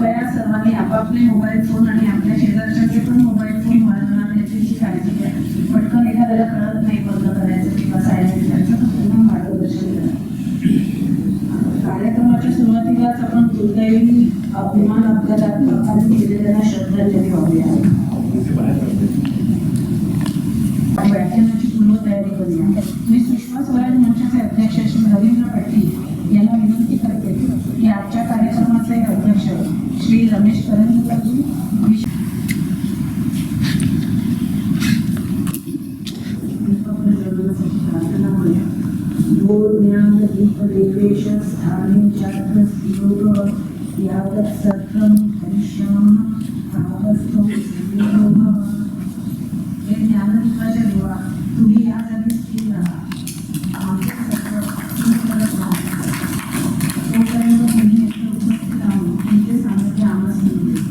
कृपया सर्वांनी आपापले मोबाईल फोन आणि आपल्या शेजारच्यांचे पण मोबाईल फोन वाजवणार याची काळजी घ्या. पटकन एखाद्याला कळत नाही बंद करायचं किंवा सायलेंट करायचं तर पूर्ण मार्गदर्शन करा. कार्यक्रमाच्या सुरुवातीलाच आपण दुर्दैवी विमान अपघातात मृतांनी दिलेल्यांना श्रद्धांजली वाहूया. व्याख्यानाची पूर्वतयारी करूया. मी सुषमा स्वराज मंचाचे अध्यक्ष श्री रवींद्र पाटील यांना विनंती करते की आजच्या कार्यक्रमाचे अध्यक्ष श्री रमेश करंदीकरजी ज्ञान दीप देवेश स्थानी चात्र योग यावत् सत्रम हरिश्याम तापस्थो संयोग. हे ज्ञानदीपाच्या देवा तुम्ही या जागी स्थिर राहा. आमचे सत्र तुम्ही करत राहा. तोपर्यंत तुम्ही येथे उपस्थित राहून तुमचे सामर्थ्य आम्हाला मिळेल.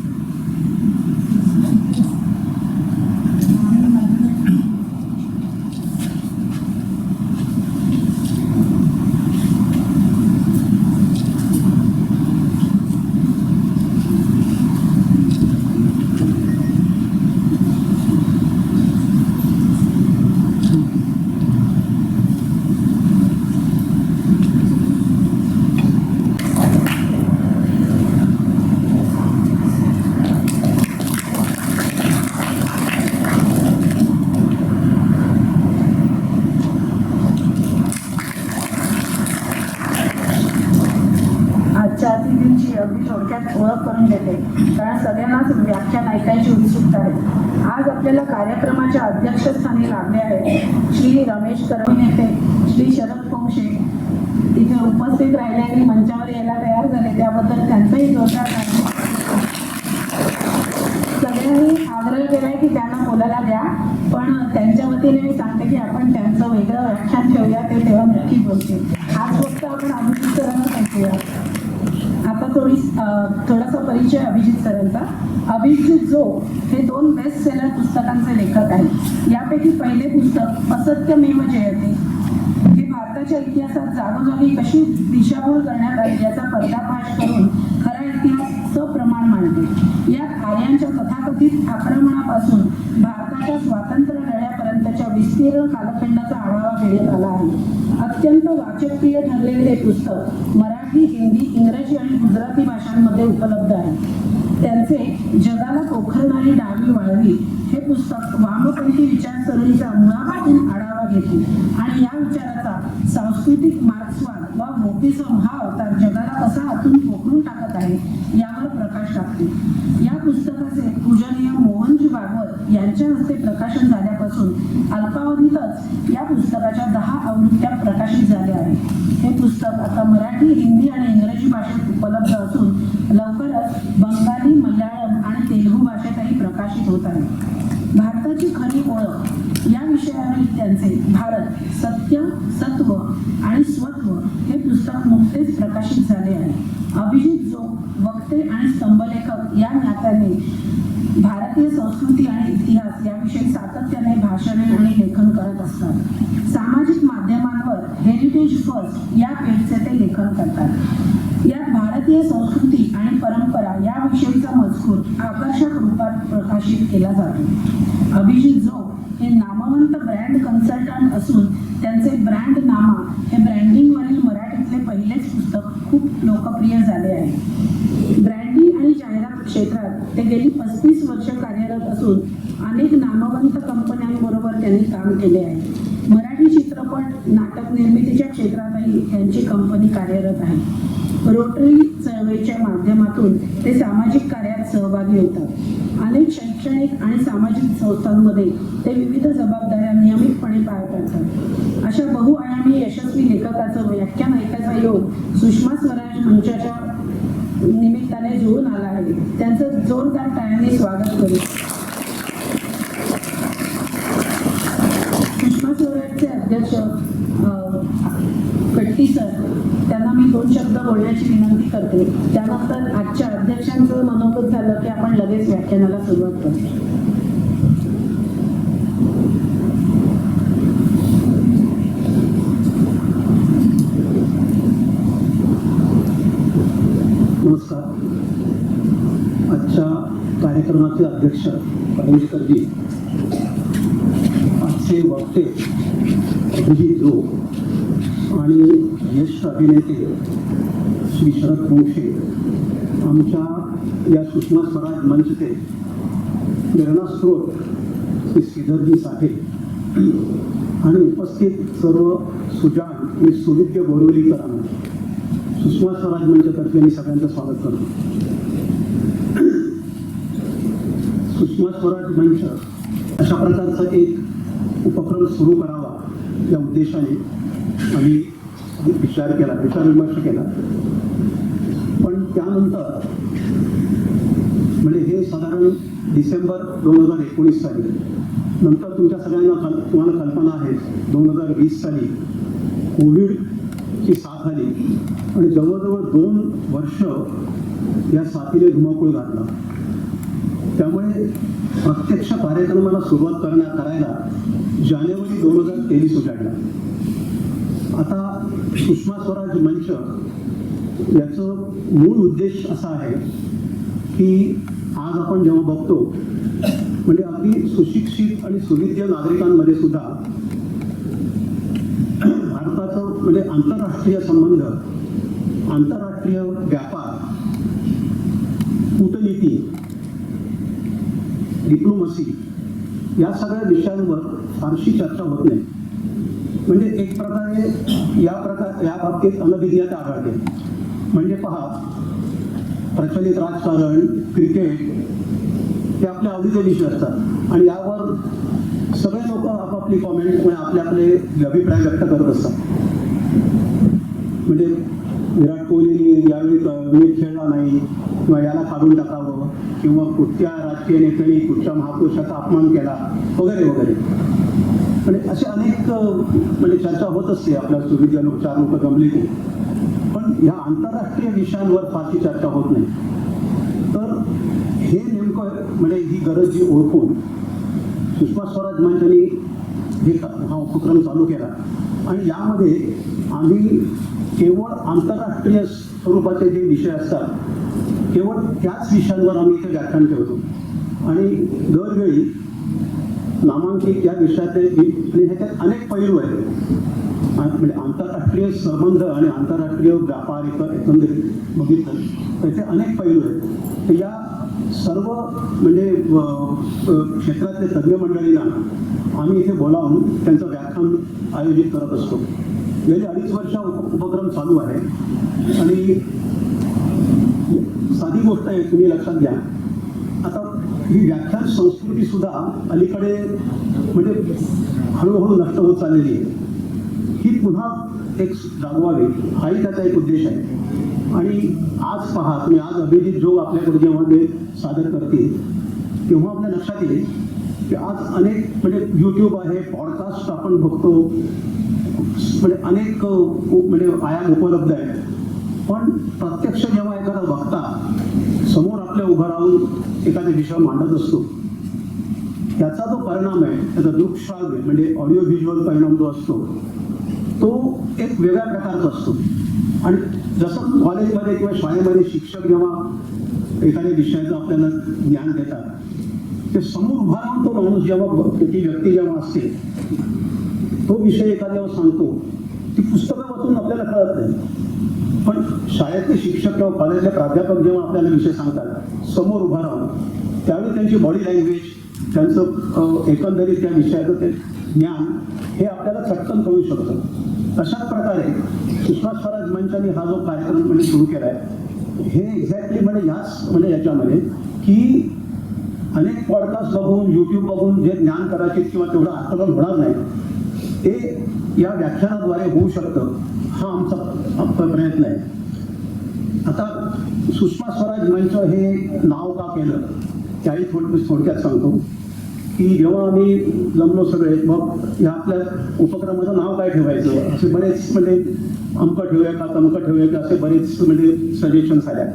अतिथींची अगदी थोडक्यात ओळख करून देते, कारण सगळ्यांनाच व्याख्यान ऐकायची उत्सुकता आहे. आज आपल्याला कार्यक्रमाच्या अध्यक्षस्थानी लाभले आहेत श्री रमेश करंदीकर, श्री शरद पोंक्षे. तिथे उपस्थित राहिले आणि मंचावर यायला तयार झाले त्याबद्दल त्यांचंही जोरदार सगळ्यांनी आग्रह केलाय की त्यांना बोलायला द्या, पण त्यांच्या वतीने मी सांगते की आपण त्यांचं वेगळं व्याख्यान ठेवूया, ते तेव्हा नक्की बोलतील. आज फक्त आपण अभिजित सरांना ऐकूया. आता थोडासा परिचय अभिजित सरांचा. अभिजित जो हे 2 बेस्ट सेलर पुस्तकांचे लेखक आहेत. यापैकी पहिले पुस्तक असत्यमेव जयते हे भारताच्या इतिहासात जागोजागी कशी दिशाभूल करण्यात आली याचा पर्दाफाश करून खरा इतिहास सप्रमाण मांडते. यात आर्यांच्या तथाकथित आक्रमणापासून भारताच्या स्वातंत्र्य लढ्यापर्यंतच्या विस्तीर्ण कालखंडाचा आढावा घेण्यात आला आहे. अत्यंत वाचकप्रिय ठरलेले हे पुस्तक मराठी, हिंदी, इंग्रजी आणि गुजराती भाषांमध्ये उपलब्ध आहे. त्यांचे जगाला पोखरणारी डावी वाळवी हे पुस्तक वामपंथी विचारसरणीचा मुळापासून आढावा घेते आणि या विचाराचा सांस्कृतिक मार्क्सवाद वा वोकिझम हा अवतार जगाला कसा हातून पोखरून टाकत आहे यावर प्रकाश टाकते. या पुस्तकाचे पूजनीय मोहनजी भागवत यांच्या हस्ते प्रकाशन झाल्यापासून अल्पावधीतच या पुस्तकाच्या 10 आवृत्त्या प्रकाशित झाल्या आहेत. हे पुस्तक आता मराठी, हिंदी आणि इंग्रजी भाषेत उपलब्ध असून लवकरच बंगाली, मल्याळम आणि तेलुगू भाषेतही प्रकाशित होत आहे. भारताची खरी ओळख या विषयावरील त्यांचे भारत, सत्य, सत्व आणि स्वत्व हे पुस्तक नुकतेच प्रकाशित झाले आहे. अभिजित जो वक्ते आणि स्तंभलेखक या नात्याने भारतीय संस्कृती आणि इतिहास याविषयी सातत्याने भाषणे आणि लेखन करत असतात. सामाजिक माध्यमांवर हेरिटेज फर्स्ट या पेजचे ते लेखन करतात. यात भारतीय संस्कृती आणि परंपरा याविषयीचा मजकूर आकर्षक रूपात प्रकाशित केला जातो. अभिजित जो हे नामवंत ब्रँड कन्सल्टंट असून त्यांचे ब्रँड नामा हे ब्रँडिंगवरील मराठीतले पहिलेच पुस्तक खूप लोकप्रिय झाले आहे. ब्रँडिंग आणि जाहिरात क्षेत्रात ते गेली 35 वर्ष कार्यरत असून अनेक नामवंत कंपन्यांबरोबर त्यांनी काम केले आहे. मराठी चित्रपट, नाटक निर्मितीच्या क्षेत्रातही त्यांची कंपनी कार्यरत आहे. रोटरी चळवळीच्या माध्यमातून ते सामाजिक कार्यात सहभागी होतात. अनेक शैक्षणिक आणि सामाजिक संस्थांमध्ये ते विविध जबाबदाऱ्या नियमितपणे पार पाडतात. अशा बहुआयामी यशस्वी लेखकाचं व्याख्यान ऐकायचा योग सुषमा स्वराज मंचाच्या निमित्ताने जुळून आला आहे. त्यांचं जोरदार टाळ्यांनी स्वागत करू. सुषमा स्वराजचे अध्यक्ष कट्टी सर, त्यांना मी 2 शब्द बोलण्याची विनंती करते. त्यानंतर आजच्या अध्यक्षांचं मनोगत झालं की आपण लगेच व्याख्यानाला सुरुवात करू. नमस्कार. आमचे अध्यक्ष करंजीकरजी, आजचे वक्ते अभिजित जो आणि ज्येष्ठ अभिनेते श्री शरद पोंक्षे, आमच्या या सुषमा स्वराज मंचचे प्रेरणास्रोत श्री श्रीधरजी साठे आणि उपस्थित सर्व सुजाण आणि सुविद्य बोरिवलीकरांना सुषमा स्वराज मंचतर्फे मी सगळ्यांचं स्वागत करतो. सुषमा स्वराज मंच अशा प्रकारचा एक उपक्रम सुरू करावा या उद्देशाने आम्ही विचार-विमर्श केला. पण त्यानंतर म्हणजे हे साधारण डिसेंबर 2019 साली, नंतर तुमच्या सगळ्यांना तुम्हाला कल्पना आहे 2020 साली कोविडची साथ आली आणि जवळजवळ 2 वर्ष या साथीने धुमाकूळ घातला. त्यामुळे प्रत्यक्ष कार्यक्रमाला सुरुवात करायला जानेवारी 2023 उजाडला. आता सुषमा स्वराज मंच याचं मूळ उद्देश असा आहे की आज आपण जेव्हा बघतो म्हणजे अगदी सुशिक्षित आणि सुविद्य नागरिकांमध्ये सुद्धा भारताचं म्हणजे आंतरराष्ट्रीय संबंध, आंतरराष्ट्रीय व्यापार, कूटनीती, डिप्लोमसी या सगळ्या विषयांवर फारशी चर्चा होत नाही. म्हणजे एक प्रकारे या बाबतीत अनभिज्ञता आढळते. म्हणजे पहा, प्रचलित राजकारण, क्रिकेट हे आपल्या आवडीचे विषय असतात आणि यावर सगळे लोक आपापली कॉमेंट आपले अभिप्राय व्यक्त करत असतात. म्हणजे विराट कोहलीने यावेळी खेळला नाही किंवा याला काढून टाकावं किंवा कुठच्या राजकीय नेत्यांनी कुठच्या महापुरुषाचा अपमान केला वगैरे वगैरे. म्हणजे असे अनेक म्हणजे चर्चा होत असते आपल्या सुविद्य चार लोक जमले की. पण ह्या आंतरराष्ट्रीय विषयांवर फारशी चर्चा होत नाही. तर हे नेमकं म्हणजे ही गरज जी ओळखून सुषमा स्वराज मंचाने हा उपक्रम चालू केला आणि यामध्ये आम्ही केवळ आंतरराष्ट्रीय स्वरूपाचे जे विषय असतात केवळ त्याच विषयांवर आम्ही इथे व्याख्यान ठेवतो आणि दरवेळी नामांकित या विषयाचे आणि ह्याच्यात अनेक पैलू आहेत. म्हणजे आंतरराष्ट्रीय संबंध आणि आंतरराष्ट्रीय व्यापार एकंदरीत बघितलं त्याचे अनेक पैलू आहेत. तर या सर्व म्हणजे क्षेत्रातले तज्ज्ञ मंडळींना आम्ही इथे बोलावून त्यांचं व्याख्यान आयोजित करत असतो. गेली 2.5 वर्ष उपक्रम चालू आहे आणि साधी गोष्ट आहे, तुम्ही लक्षात घ्या. आता ही व्याख्यान संस्कृती सुद्धा अलीकडे म्हणजे हळूहळू नष्ट होत चाललेली आहे. ही पुन्हा एक जागवावी हाही त्याचा एक उद्देश आहे. आणि आज पहा तुम्ही, आज अभिजित जो आपल्याकडे जेव्हा ते सादर करतील तेव्हा आपल्या लक्षात येईल की आज अनेक म्हणजे यूट्यूब आहे, पॉडकास्ट आपण बघतो, म्हणजे अनेक म्हणजे आयाम उपलब्ध आहेत. पण प्रत्यक्ष जेव्हा एखादा वक्ता समोर आपल्या उभं राहून एखादा विषय मांडत असतो त्याचा जो परिणाम आहे, त्याचा दृकश्राव्य म्हणजे ऑडिओ व्हिज्युअल परिणाम जो असतो तो एक वेगळ्या प्रकारचा असतो. आणि जसं कॉलेजमध्ये किंवा शाळेमध्ये शिक्षक जेव्हा एखाद्या विषयाचं आपल्याला ज्ञान देतात ते समोर उभा राहून तो माणूस जेव्हा ती व्यक्ती जेव्हा असते तो विषय एखाद्यावर सांगतो, ती पुस्तकं वाचून आपल्याला कळत नाही. पण शाळेतले शिक्षक किंवा कॉलेजचे प्राध्यापक जेव्हा आपल्याला विषय सांगतात समोर उभा राहून, त्यावेळी त्यांची बॉडी लँग्वेज, त्यांचं एकंदरीत त्या विषयाचं ते ज्ञान हे आपल्याला चटकन कळू शकतं. तशाच प्रकारे सुषमा स्वराज मंचाने हा जो कार्यक्रम म्हणजे सुरू केला आहे हे एक्झॅक्टली म्हणजे याच्यामध्ये की अनेक पॉडकास्ट बघून, यूट्यूब बघून जे ज्ञान कदाचित किंवा तेवढं आकलन होणार नाही ते या व्याख्यानाद्वारे होऊ शकतं, हा आमचा प्रयत्न आहे. आता सुषमा स्वराज मंच हे नाव का केलं त्याही थोडक्यात सांगतो की जेव्हा आम्ही जमलो सगळे, मग या आपल्या उपक्रमाचं नाव काय ठेवायचं असे बरेच म्हणजे अमकं ठेवूया का तमकं ठेवूया का असे बरेच म्हणजे सजेशन्स आल्या.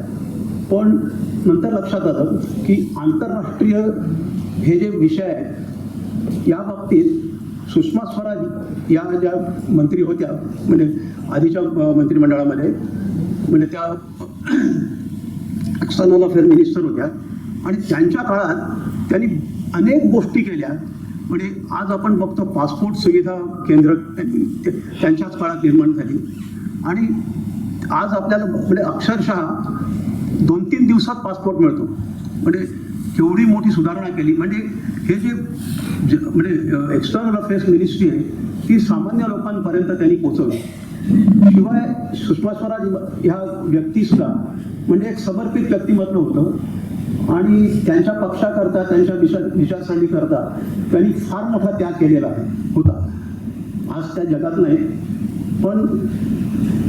पण नंतर लक्षात आलं की आंतरराष्ट्रीय हे जे विषय आहेत या बाबतीत सुषमा स्वराज या ज्या मंत्री होत्या म्हणजे आधीच्या मंत्रिमंडळामध्ये, म्हणजे त्या एक्सटर्नल अफेअर मिनिस्टर होत्या, आणि त्यांच्या काळात त्यांनी अनेक गोष्टी केल्या. म्हणजे आज आपण बघतो पासपोर्ट सुविधा केंद्र त्यांच्याच काळात निर्माण झाली आणि आज आपल्याला म्हणजे अक्षरशः 2-3 दिवसात पासपोर्ट मिळतो. म्हणजे केवढी मोठी सुधारणा केली. म्हणजे हे म्हणजे एक्सटर्नल अफेअर्स मिनिस्ट्री आहे ती सामान्य लोकांपर्यंत त्यांनी पोहोचवली. शिवाय सुषमा स्वराज ह्या व्यक्तीसुद्धा म्हणजे एक समर्पित व्यक्तिमत्व होतं आणि त्यांच्या पक्षाकरता त्यांच्या विचारसरणीकरता त्यांनी फार मोठा त्याग केलेला होता. आज त्या जगात नाही पण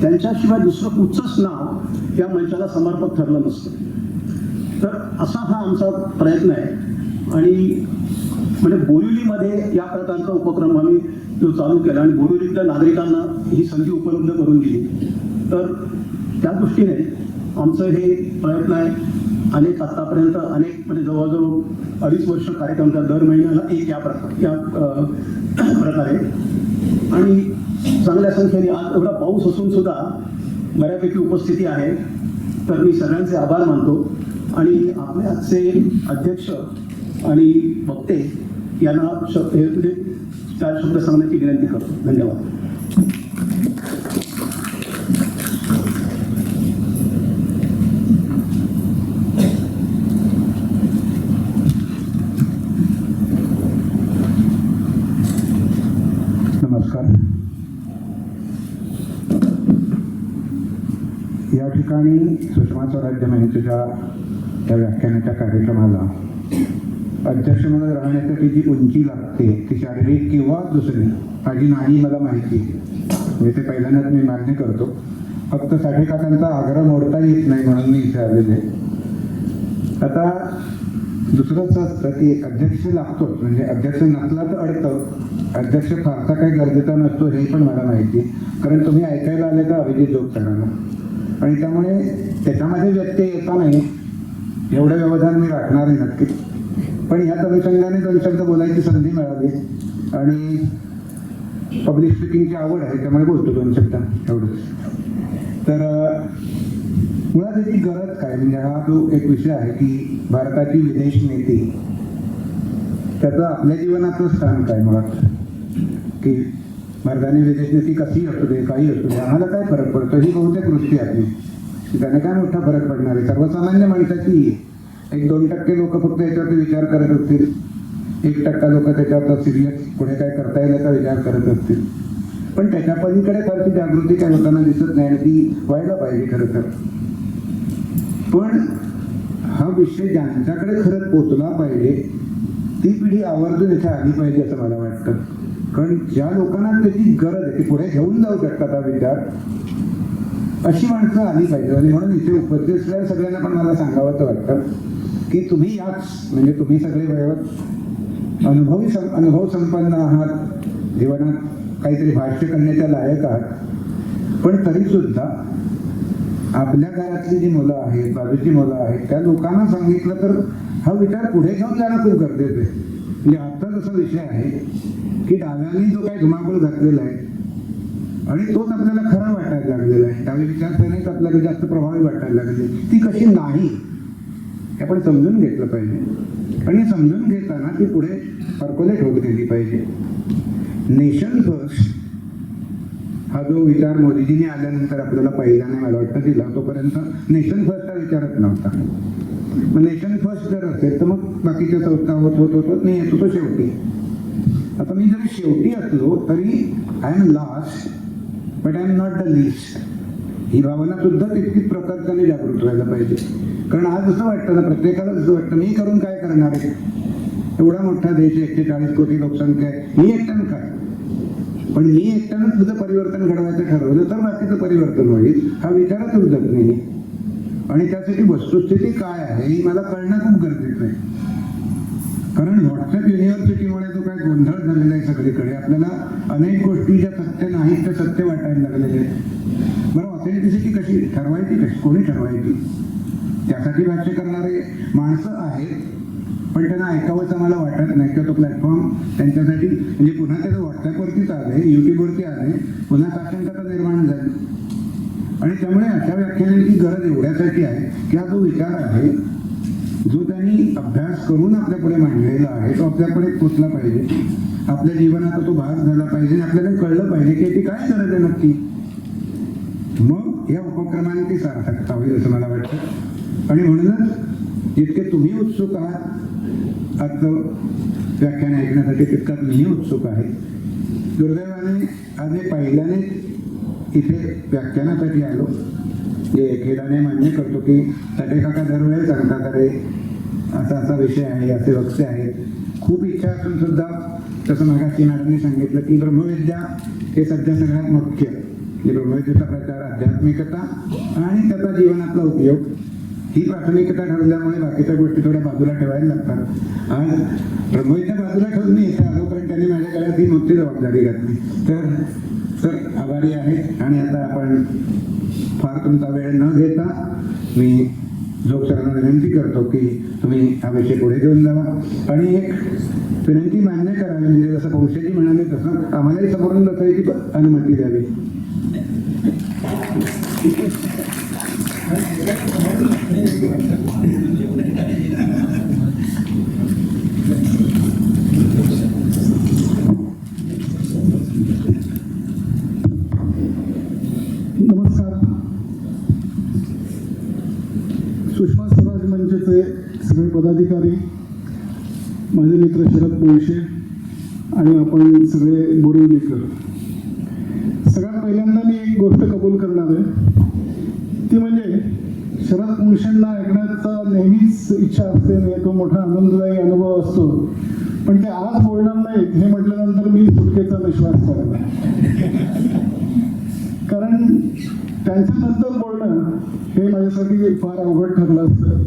त्यांच्याशिवाय दुसरं कुठचंच नाव या मंचाला समर्पक ठरलं नसतं. तर असा हा आमचा प्रयत्न आहे आणि म्हणजे बोरिवलीमध्ये या प्रकारचा उपक्रम आम्ही तो चालू केला आणि बोरिवलीतल्या नागरिकांना ही संधी उपलब्ध करून दिली. तर त्या दृष्टीने आमचं हे प्रयत्न आहे. आतापर्यंत अनेक म्हणजे जवळजवळ 2.5 वर्ष कार्यक्रम दर महिन्याला एक या प्रकारे आणि चांगल्या संख्येने आज एवढा पाऊस असून सुद्धा बऱ्यापैकी उपस्थिती आहे. तर मी सगळ्यांचे आभार मानतो आणि आपले आजचे अध्यक्ष आणि वक्ते यांना 4 शब्द सांगण्याची विनंती करतो. धन्यवाद. नमस्कार. या ठिकाणी सुषमा स्वराज मंचच्या या व्याख्यानाच्या कार्यक्रमाला अध्यक्ष म्हणून राहण्यासाठी जी उंची लागते ती शारीरिक किंवा दुसरी माझी नाही मला माहिती आहे. ते पहिल्यांदाच मी मान्य करतो. फक्त साठेकाकांचा आग्रह मोडता येत नाही म्हणून मी इथे आलेले. आता दुसरंच असतं की अध्यक्ष लागतोच म्हणजे अध्यक्ष नसला तर अडतं. अध्यक्ष फारसा काही गरजेचा नसतो हे पण मला माहिती आहे. कारण तुम्ही ऐकायला आले तर अभिजित जोगसरांना आणि त्यामुळे त्याच्यामध्ये व्यत्यय येता नाही एवढं व्यवधान मी राखणार आहे नक्की. पण ह्या अनुषंगाने 2 शब्द बोलायची संधी मिळाली आणि पब्लिक स्पीकिंगची आवड आहे त्यामुळे बोलतो 2 शब्द एवढंच. तर मुळात त्याची गरज काय म्हणजे हा जो एक विषय आहे की भारताची विदेश नीती त्याचं आपल्या जीवनाचं स्थान काय मुळात की भारताने विदेश नीती कशी असू दे काही असू दे आम्हाला काय फरक पडतो ही बहुतेक वृत्ती आपली. त्याने काय मोठा फरक पडणार आहे. सर्वसामान्य माणसाची 1-2% लोक फक्त याच्यावरती विचार करत असतील. 1% लोक त्याच्यावर सिरियस पुढे काय करता येईल याचा विचार करत असतील. पण त्याच्या पलीकडे फारशी जागृती काय होताना दिसत नाही आणि ती व्हायला पाहिजे खरं तर. पण हा विषय ज्यांच्याकडे खरंच पोचला पाहिजे ती पिढी आवर्जून इथे आली पाहिजे असं मला वाटतं. कारण ज्या लोकांना त्याची गरज आहे ते पुढे घेऊन जाऊ शकतात हा विचार अशी माणसं आली पाहिजे. आणि म्हणून इथे उपस्थित असलेल्या सगळ्यांना पण मला सांगावंसं वाटतं की तुम्ही याच म्हणजे तुम्ही सगळे वयवत अनुभव संपन्न आहात. जीवनात काहीतरी भाष्य करण्याच्या लायक आहात. पण तरीसुद्धा आपल्या घरातली जी मुलं आहेत बाजूची मुलं आहेत त्या लोकांना सांगितलं तर हा विचार पुढे घेऊन जाणं खूप गरजेचं आहे. म्हणजे आता जसा विषय आहे की डाव्यांनी जो काही धुमाकूळ घातलेला आहे आणि तोच आपल्याला खरं वाटायला लागलेला आहे. डावी विचारसरणीच आपल्याला जास्त प्रभावी वाटायला लागली ती कशी नाही हे आपण समजून घेतलं पाहिजे. आणि समजून घेताना ती पुढे पर्कोलेट होत गेली पाहिजे. नेशन फर्स्ट हा जो विचार मोदीजींनी आल्यानंतर आपल्याला पहिल्याने मला वाटतं दिला तोपर्यंत नेशन फर्स्ट हा विचारच नव्हता. मग नेशन फर्स्ट जर असेल तर मग बाकीच्या संस्था होत नाही येतो तो शेवटी. आता मी जरी शेवटी असलो तरी I am last but I am not the least ही भावना सुद्धा तितकीच प्रकर्षाने जागृत व्हायला पाहिजे. कारण आज असं वाटतं ना प्रत्येकाला असं वाटतं मी करून काय करणार आहे. एवढा मोठा देश 140 कोटी लोकसंख्या आहे मी एकट्यानं काय. पण मी एकट्यानं तुझं परिवर्तन घडवायचं ठरवलं तर बाकीचं परिवर्तन होईल हा विचारच उद्भवत नाही. आणि त्यासाठी वस्तुस्थिती काय आहे ही मला कळणं खूप गरजेचं आहे. कारण व्हॉट्सअप युनिव्हर्सिटीमुळे जो काय गोंधळ झालेला आहे सगळीकडे आपल्याला अनेक गोष्टी ज्या सत्य नाहीत त्या सत्य वाटायला लागलेले आहेत. बरं ऑथेंटिसिटी कशी ठरवायची कशी कोणी ठरवायची त्यासाठी भाष्य करणारे माणसं आहेत पण त्यांना ऐकावंच मला वाटत नाही किंवा तो प्लॅटफॉर्म त्यांच्यासाठी म्हणजे पुन्हा त्याचं व्हॉट्सअपवरतीच आले युट्यूबवरती आले पुन्हा साक्षरता निर्माण झाली. आणि त्यामुळे अशा व्याख्यानांची गरज एवढ्यासाठी आहे की हा जो विचार आहे जो त्यांनी अभ्यास करून आपल्या पुढे मांडलेला आहे तो आपल्याकडे पोचला पाहिजे, आपल्या जीवनाचा तो भाग झाला पाहिजे आणि आपल्याला कळलं पाहिजे की ती काय करत आहे नक्की. मग या उपक्रमाने ती सार्थकता होईल असं मला वाटतं. आणि म्हणूनच जितके तुम्ही उत्सुक आहात आजचं व्याख्यान ऐकण्यासाठी तितकाच मीही उत्सुक आहे. दुर्दैवाने आज मी पहिल्यानेच इथे व्याख्यानासाठी आलो. जे एकेकाने मान्य करतो की तटे काका दरवेळेस सांगतात अरे असा असा विषय आहे, असे वक्ते आहेत. खूप इच्छा असून सुद्धा तसं मागाशी मॅडमनी सांगितलं की ब्रह्मविद्या हे सध्या सगळ्यात मुख्य, ब्रह्मविद्येचा प्रचार, आध्यात्मिकता आणि त्याचा जीवनातला उपयोग ही प्राथमिकता ठरवल्यामुळे बाकीच्या गोष्टी थोड्या बाजूला ठेवायला लागतात. आज ब्रह्मविद्या बाजूला ठेवून मी इथे आलो कारण त्यांनी माझ्या गळ्यात ही मोठी जबाबदारी घातली. तर आभारी आहे. आणि आता आपण फार तुमचा वेळ न घेता मी जोग सरांना विनंती करतो की तुम्ही हा विषय पुढे घेऊन जावा आणि एक विनंती मान्य करावी, म्हणजे जसं कौशेजी म्हणाले तसं आम्हालाही समोरून बसायची अनुमती द्यावी. नमस्कार. सुषमा स्वराज मंचचे सगळे पदाधिकारी, माझे मित्र शरद बोळशे आणि आपण सगळे बोरिवलीकर, सगळ्यात पहिल्यांदा मी एक गोष्ट कबूल करणार आहे. ती म्हणजे शरद बोळशेंना ऐकण्याचा नेहमीच इच्छा असते आणि तो मोठा आनंददायी अनुभव असतो. पण ते आज बोलणार नाहीत हे म्हटल्यानंतर मी सुटकेचा विश्वास करतो. कारण त्यांच्यानंतर बोलणं हे माझ्यासाठी फार अवघड ठरलं असतं.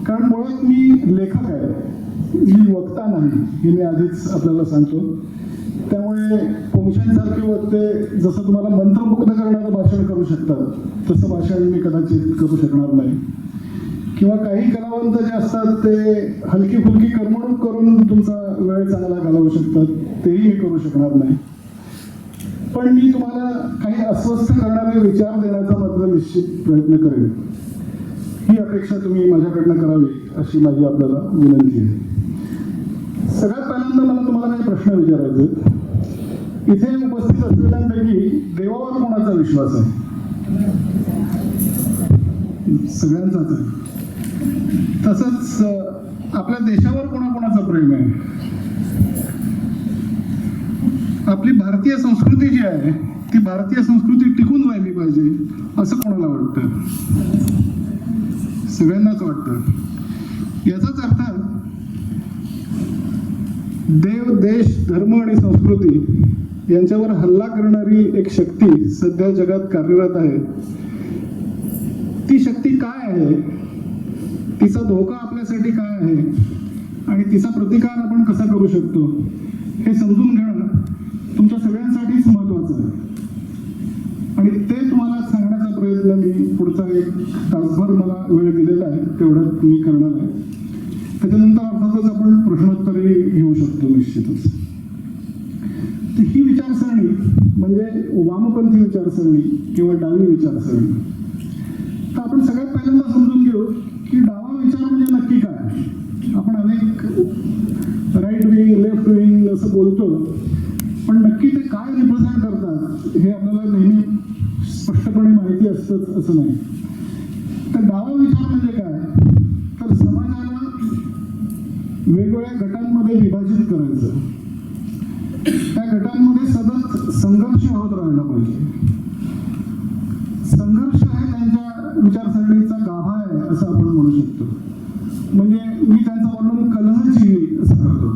कारण मुळात मी लेखक आहे, मी वक्ता नाही, हे मी आधीच आपल्याला सांगतो. त्यामुळे पोंशांसारखे वक्ते जसं तुम्हाला मंत्रमुग्ध करणारं भाषण करू शकतात तसं भाषण मी कदाचित करू शकणार नाही. किंवा काही कलावंत जे असतात ते हलकी फुलकी करमणूक करून तुमचा वेळ चांगला घालवू शकतात, तेही मी करू शकणार नाही. पण मी तुम्हाला काही अस्वस्थ करणारे विचार देण्याचा मात्र निश्चित प्रयत्न करेन. ही अपेक्षा तुम्ही माझ्याकडनं करावी अशी माझी आपल्याला विनंती आहे. सगळ्यात पहिल्यांदा मला तुम्हाला काही प्रश्न विचारायचे आहेत. इथे उपस्थित असलेल्यांपैकी देवावर कोणाचा विश्वास आहे? सगळ्यांचाच आहे. तसंच आपल्या देशावर कोणाकोणाचं प्रेम आहे? आपली भारतीय संस्कृती जी आहे ती भारतीय संस्कृती टिकून राहिली पाहिजे असं कोणाला वाटतं? सगळ्यांनाच वाटतं. याचाच अर्थ देव, देश, धर्म आणि संस्कृती यांच्यावर हल्ला करणारी एक शक्ती सध्या जगात कार्यरत आहे. ती शक्ती काय आहे, तिचा धोका आपल्यासाठी काय आहे आणि तिचा प्रतिकार आपण कसा करू शकतो हे समजून घेणं तुमच्या सगळ्यांसाठीच महत्वाचं आहे. आणि ते तुम्हाला सांगण्याचा प्रयत्न मी पुढचा एक तासभर मला वेळ दिलेला आहे तेवढं मी करणार आहे. त्याच्यानंतर अर्थातच आपण प्रश्नोत्तरे घेऊ शकतो निश्चितच. तर ही विचारसरणी म्हणजे वामपंथी विचारसरणी किंवा डावी विचारसरणी. तर आपण सगळ्यात पहिल्यांदा समजून घेऊ की डावा विचार म्हणजे नक्की काय. आपण अनेक राईट विंग, लेफ्ट विंग असं बोलतो, पण नक्की ते काय रिप्रेझेंट करतात हे आपल्याला नेहमी स्पष्टपणे माहिती असतंच असं नाही. तर डावा विचार म्हणजे काय, तर समाजाला वेगवेगळ्या गटांमध्ये विभाजित करायचं, त्या गटांमध्ये सतत संघर्ष होत राहिला पाहिजे. संघर्ष हे त्यांच्या विचारसरणीचा गाभा आहे असं आपण म्हणू शकतो. म्हणजे मी त्यांचं वर्णन कलहजीवी असं करतो.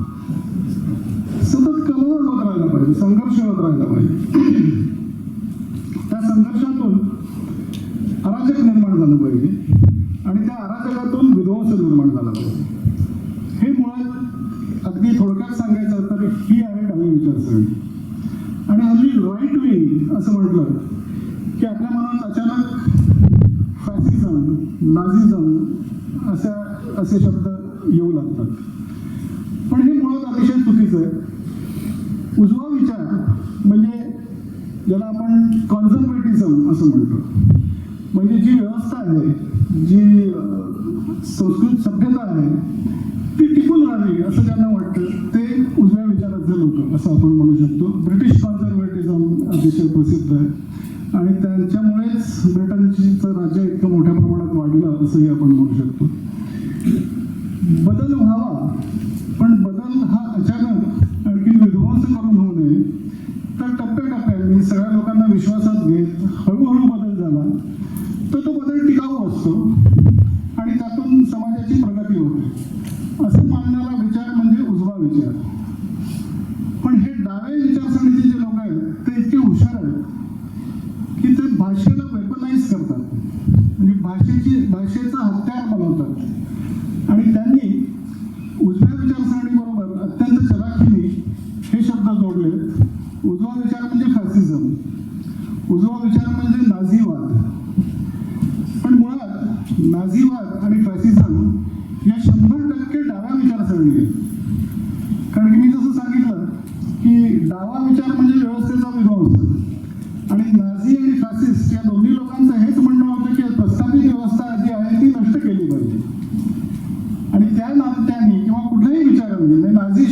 सतत कलह होत राहिला पाहिजे, संघर्ष होत राहिला पाहिजे. त्या संघर्षातून अराजक निर्माण झालं पाहिजे आणि त्या अराजकातून विध्वंस निर्माण झाला पाहिजे. हे मुळात अगदी थोडक्यात सांगायचं तर ही आहे डावी विचारसरणी. आणि हल्ली राईट विंग असं म्हटलं की आपल्या मनात अचानक फॅसिझम, नाझिझम असे शब्द येऊ लागतात. पण हे मुळात अतिशय चुकीचं आहे. उजवा विचार म्हणजे ज्याला आपण कॉन्झर्वेटिझम असं म्हणतो, म्हणजे जी व्यवस्था आहे जी संस्कृत सभ्यता आहे ती टिकून राहावी असं ज्यांना वाटतं ते उजव्या विचाराचे लोक असं आपण म्हणू शकतो. ब्रिटिश कॉन्झर्वेटिझम अतिशय प्रसिद्ध आहे आणि त्यांच्यामुळेच ब्रिटनचं राज्य इतकं मोठ्या प्रमाणात वाढलं असंही आपण म्हणू शकतो. बदल व्हावा, पण बदल हा अचानक आणखी विध्वंस करून होऊ नये, तर टप्प्याटप्प्याने सगळ्या लोकांना विश्वासात घेत हळूहळू बदल झाला तर तो बदल टिकाऊ असतो आणि त्यातून समाजाची प्रगती होते असं मानणारा विचार म्हणजे उजवा विचार. पण हे डाव्या विचारसरणीचे जे लोक आहेत ते इतके हुशार आहेत की ते भाषेला वेपनाइज करतात, म्हणजे भाषेचा हत्यार बनवतात आणि त्यांनी उजव्या विचारसरणीबरोबर अत्यंत चलाखीने हे शब्द जोडले. उजवा विचार म्हणजे फॅसिझम, उजवा विचार म्हणजे नाझीवाद. पण मुळात नाझीवाद आणि फॅसिझम या 100% डाव्या विचारसरणी आहे. कारण की मी जसं सांगितलं की डावा विचार म्हणजे व्यवस्थेचा विध्वंस आणि नाझी आणि फॅसिस्ट या दोन्ही लोकांचं हेच म्हणणं होतं की प्रस्थापित व्यवस्था जी आहे ती नष्ट केली पाहिजे. आणि त्या नात्याने किंवा कुठल्याही विचाराने म्हणजे नाझी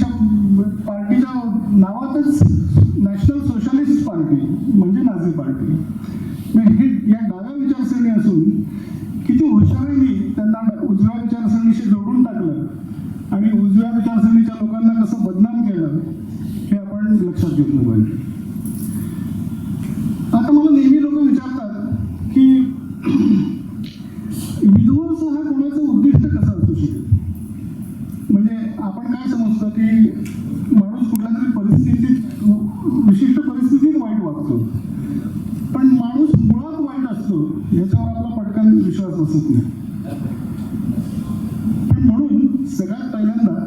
पार्टीच्या नावातच नॅशनल सोशलिस्ट पार्टी म्हणजे नाझी पार्टी. हे या डाव्या विचारसरणी असून किती हुशारीने त्यांना उजव्या विचारसरणीशी जोडून टाकलं आणि उजव्या विचारसरणीच्या लोकांना कसं बदनाम केलं हे आपण लक्षात घेतलं पाहिजे. आता मला नेहमी लोक विचारतात की विध्वंस हा कोणाचं उद्दिष्ट कसं असू शकेल. म्हणजे आपण काय समजतो की माणूस कुठल्या तरी परिस्थितीत विशिष्ट परिस्थितीत वाईट वागतो, पण माणूस मुळात वाईट असतो याच्यावर आपला पटकन विश्वास बसत नाही. पण म्हणून सगळ्यात पहिल्यांदा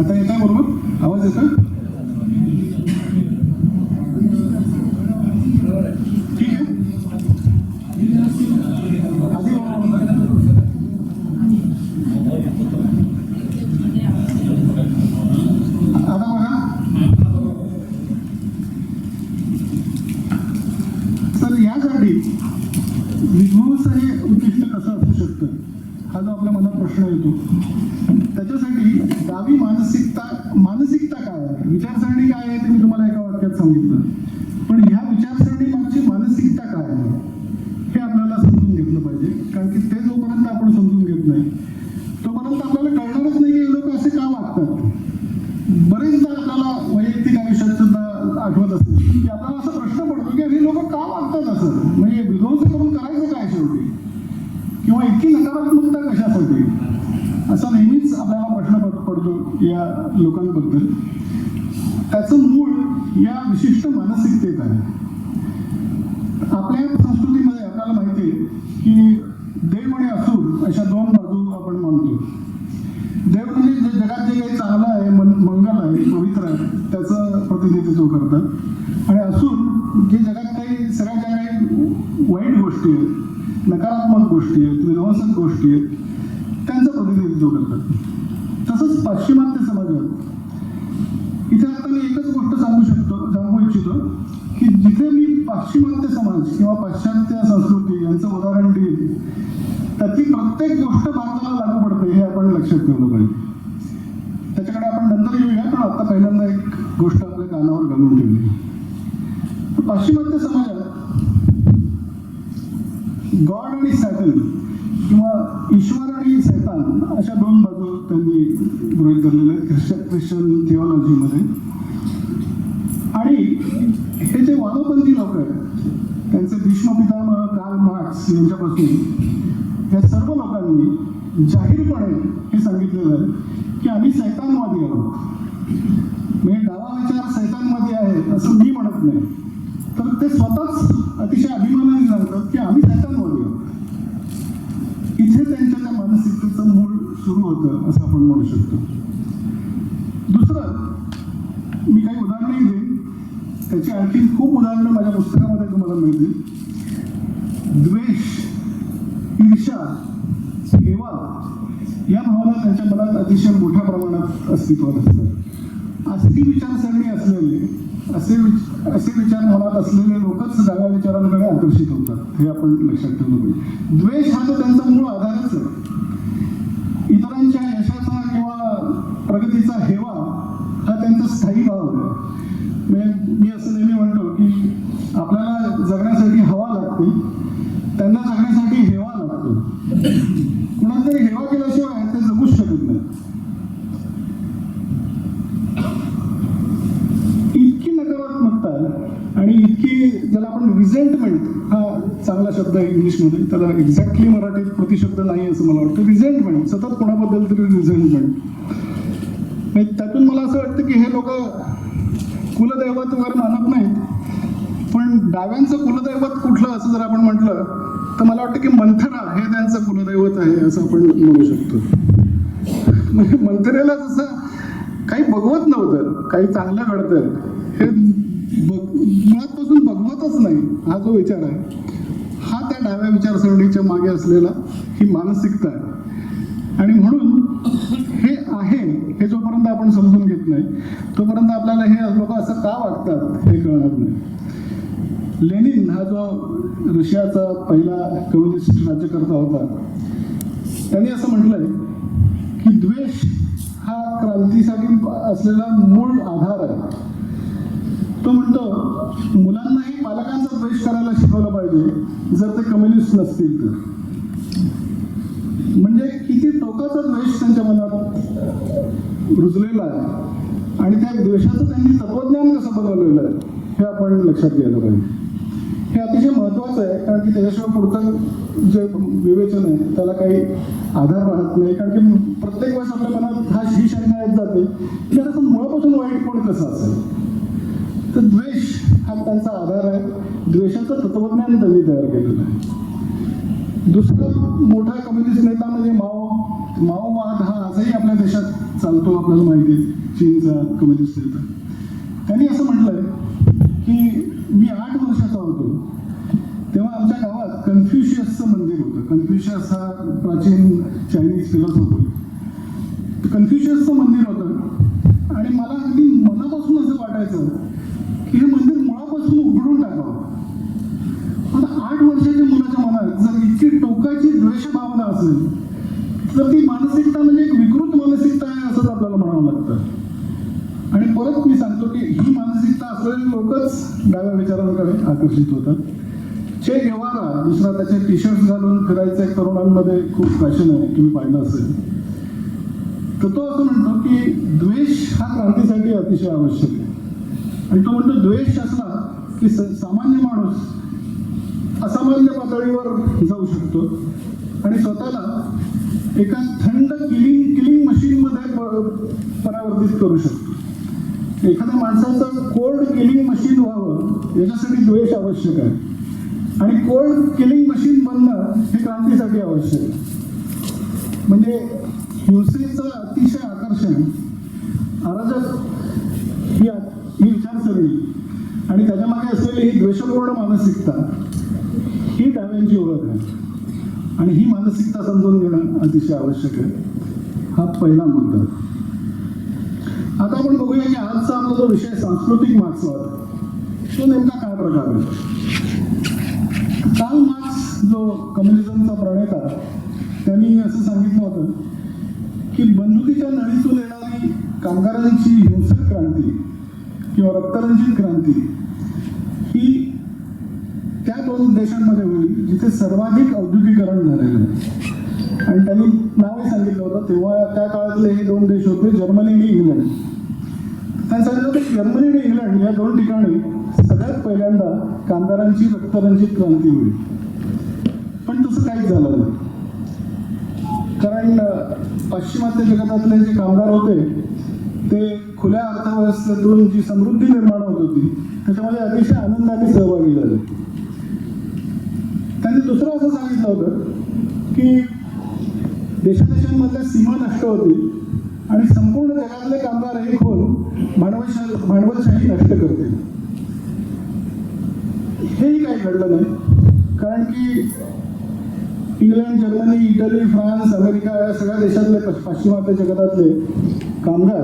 आता येत आहे बरोबर आवाज येतोय ठीक आहे. आधी आता बघा, तर यासाठी विध्वंस हे उद्दिष्ट कसं असू शकतं हा जो आपल्या मनात प्रश्न येतो त्याच्यासाठी डावी मानसिकता काय आहे, विचारसरणी काय आहे ते मी तुम्हाला एका वाक्यात सांगितलं. पण ह्या विचारसरणी मागची मानसिकता काय आहे हे आपल्याला समजून घेतलं पाहिजे. कारण की ते जोपर्यंत आपण समजून घेत नाही तोपर्यंत आपल्याला कळणारच नाही की हे लोक असे का वागतात. बरेचदा आपल्याला वैयक्तिक आयुष्यात सुद्धा आठवत असेल की आपल्याला असा प्रश्न पडतो की हे लोक का वागतात असं, म्हणजे विध्वंस करून करायचं काय शेवटी, किंवा इतकी नकारात्मकता कशासाठी, असा नेहमीच आपल्याला प्रश्न पडतो या लोकांबद्दल. त्याचं मूळ या विशिष्ट मानसिकतेत आहे. आपल्या संस्कृतीमध्ये आपल्याला माहिती आहे की देव आणि असुर अशा दोन बाजू आपण मानतो. देव म्हणजे जे जगात जे काही चांगलं आहे, मंगल आहे, पवित्र आहे त्याचं प्रतिनिधित्व करतात, आणि असुर जे जगात काही सगळ्या ज्या काही वाईट गोष्टी आहेत, नकारात्मक गोष्टी आहेत, विध्वंसक गोष्टी आहेत त्यांचं प्रतिनिधित्व करतात. तसंच पाश्चिमात्य समाजात इथे आता मी एकच गोष्ट सांगू इच्छितो की जिथे मी पाश्चिमात्य समाज किंवा पाश्चात्य संस्कृती यांचं उदाहरण देईल त्यातली प्रत्येक गोष्ट भारताला लागू पडते हे आपण लक्षात ठेवलं पाहिजे. त्याच्याकडे आपण नंतर येऊया, पण आता पहिल्यांदा एक गोष्ट आपल्या कानावर घालून ठेवली. पाश्चिमात्य समाजात गॉड आणि सॅटन किंवा ईश्वर आणि सैतान अशा दोन बाजू त्यांनी गृहीत धरलेल्या आहेत ख्रिश्चन थिओलॉजीमध्ये. आणि हे जे वामपंथी लोक आहेत त्यांचे भीष्मपितामह कार्ल मार्क्स यांच्यापासून या सर्व लोकांनी जाहीरपणे हे सांगितलेलं आहे की आम्ही सैतानवादी आहोत. म्हणजे डावा विचार सैतानवादी आहे असं मी म्हणत नाही, तर ते स्वतःच अतिशय अभिमानाने सांगतात की आम्ही सैतानवादी आहोत. इथे त्यांच्या त्या मानसिकतेचं मूळ सुरू होतं असं आपण म्हणू शकतो. दुसरं मी काही उदाहरणंही देईन, त्याची आणखी खूप उदाहरणं माझ्या पुस्तकामध्ये तुम्हाला मिळतील. द्वेष, ईर्ष्या, हेवा या भावना त्यांच्या मनात अतिशय मोठ्या प्रमाणात अस्तित्वात असतात. अशी विचारसरणी असलेले असे विचार मनात असलेले लोकच डाव्या विचारांकडे आकर्षित होतात, हे आपण लक्षात ठेवलं पाहिजे. द्वेष हा तर त्यांचा मूळ आधारच आहे. इतरांच्या यशाचा किंवा प्रगतीचा हेवा हा त्यांचा स्थायी भाव आहे. मी असं नेहमी म्हणतो की आपल्याला जगण्यासाठी हवा लागते, त्यांना जगण्यासाठी हेवा लागतो. कुणाला तरी हेवा केल्याशिवाय ते जगूच शकत नाही. इतकी नकारात्मकता आणि इतकी, ज्याला आपण रिझेंटमेंट हा चांगला शब्द आहे इंग्लिशमध्ये, त्याला एक्झॅक्टली मराठीत प्रतिशब्द नाही असं मला वाटतं. रिझेंटमेंट, सतत कोणाबद्दल तरी रिझेंटमेंट. त्यातून मला असं वाटतं की हे लोक कुलदैवत वगैरे मानत नाहीत, पण डाव्यांचं कुलदैवत कुठलं असं जर आपण म्हटलं तर मला वाटतं की मंथरा हे त्यांचं कुलदैवत आहे असं आपण म्हणू शकतो. म्हणजे मंथरेला जसं काही बघवत नव्हतं, काही चांगलं घडतं हे मुळातपासून बघवतच नाही, हा जो विचार आहे हा त्या डाव्या विचारसरणीच्या मागे असलेला ही मानसिकता आहे. आणि म्हणून हे आहे हे जोपर्यंत आपण समजून घेत नाही तोपर्यंत आपल्याला हे लोक असं का वागतात हे कळणार नाही. लेनिन हा जो रशियाचा पहिला कम्युनिस्ट राज्यकर्ता होता, त्यांनी असं म्हटलंय की द्वेष हा क्रांतीसाठी असलेला मूळ आधार आहे. तो म्हणतो मुलांनाही पालकांचा द्वेष करायला शिकवलं पाहिजे जर ते कम्युनिस्ट नसतील तर. म्हणजे किती टोकाचा द्वेष त्यांच्या मनात रुजलेला आहे आणि त्या द्वेषाचं त्यांनी तत्वज्ञान कसं बनवलेलं आहे हे आपण लक्षात घ्यायला पाहिजे. हे अतिशय महत्त्वाचं आहे, कारण की त्याच्याशिवाय पुढचं जे विवेचन आहे त्याला काही आधार राहत नाही. कारण की प्रत्येक वेळेस आपल्या मनात ही शंका येत जाते की आता मुळापासून वाईट कोण कसं असेल. तर द्वेष हा त्यांचा आधार आहे. द्वेषाचं तत्वज्ञान त्यांनी तयार केलेलं आहे. दुसरा मोठा कम्युनिस्ट नेता म्हणजे माओवाद हा आजही आपल्या देशात चालतो, आपल्याला माहिती आहे. चीनचा कम्युनिस्ट नेता, त्यांनी असं म्हटलंय की मी 8 वर्षाचा होतो तेव्हा आमच्या गावात कन्फ्युशियसचं मंदिर होतं. कन्फ्युशियस हा प्राचीन चायनीज फिलॉसॉफर. कन्फ्युशियसचं मंदिर होतं आणि मला अगदी मनापासून असं वाटायचं की हे मंदिर मुळापासून उघडून टाकावं. आता 8 वर्षाच्या मुलाच्या मनात जर इतकी टोकाची द्वेष भावना असेल तर ती मानसिकता म्हणजे एक विकृत मानसिकता आहे असंच आपल्याला म्हणावं लागतं. आणि परत मी सांगतो की ही मानसिकता असलेले लोकच डाव्या विचारांकडे आकर्षित होतात. चे गेवारा दुसरा त्याचे टी शर्ट घालून फिरायचे तरुणांमध्ये खूप फॅशन आहे, तुम्ही पाहिलं असेल. तर तो असं म्हणतो की द्वेष हा क्रांतीसाठी अतिशय आवश्यक आहे. आणि तो म्हणतो द्वेष असला की सामान्य माणूस असामान्य पातळीवर जाऊ शकतो आणि स्वतःला एका थंड किलिंग मशीनमध्ये परावर्तित करू शकतो. एखाद्या माणसाचं कोल्ड किलिंग मशीन व्हावं याच्यासाठी द्वेष आवश्यक आहे आणि कोल्ड किलिंग मशीन बनणं हे क्रांतीसाठी आवश्यक आहे. म्हणजे हिंसेचं अतिशय आकर्षण, अराजक ही विचारसरणी आणि त्याच्यामागे असलेली ही द्वेषपूर्ण मानसिकता ही डाव्यांची ओळख आहे आणि ही मानसिकता समजून घेणं अतिशय आवश्यक आहे. हा पहिला मुद्दा. आता आपण बघूया की आजचा आपला जो विषय सांस्कृतिक मार्क्सवाद, तो नेमका काय प्रकार आहे. कार्ल मार्क्स जो कम्युनिझमचा प्रणेता, त्यांनी असं सांगितलं होतं की बंदुकीच्या नळीतून येणारी कामगारांची हिंसक क्रांती किंवा रक्तरंजित क्रांती ही त्या 2 देशांमध्ये होईल जिथे सर्वाधिक औद्योगिकरण झालेलं आहे. आणि त्यांनी नावही सांगितलं होतं. तेव्हा त्या काळातले हे 2 देश होते, जर्मनी आणि इंग्लंड. त्यांनी सांगितलं की जर्मनी आणि इंग्लंड या 2 ठिकाणी सगळ्यात पहिल्यांदा कामगारांची रक्तरंजित क्रांती होईल. पण तसं काहीच झालं नाही. कारण पाश्चिमात्य जगतातले जे कामगार होते ते खुल्या अर्थव्यवस्थेतून जी समृद्धी निर्माण होत होती त्याच्यामध्ये अतिशय आनंदाने सहभागी झाले. त्यांनी दुसरं असं सांगितलं होतं की देशादेशांमधल्या सीमा नष्ट होतील आणि संपूर्ण जगातले कामगार एक होऊन भांडवलशाही नष्ट करतील. हेही काही घडलं नाही. कारण की England, Germany, Italy, France, America या सगळ्या देशातले पाश्चिमात्य जगतातले कामगार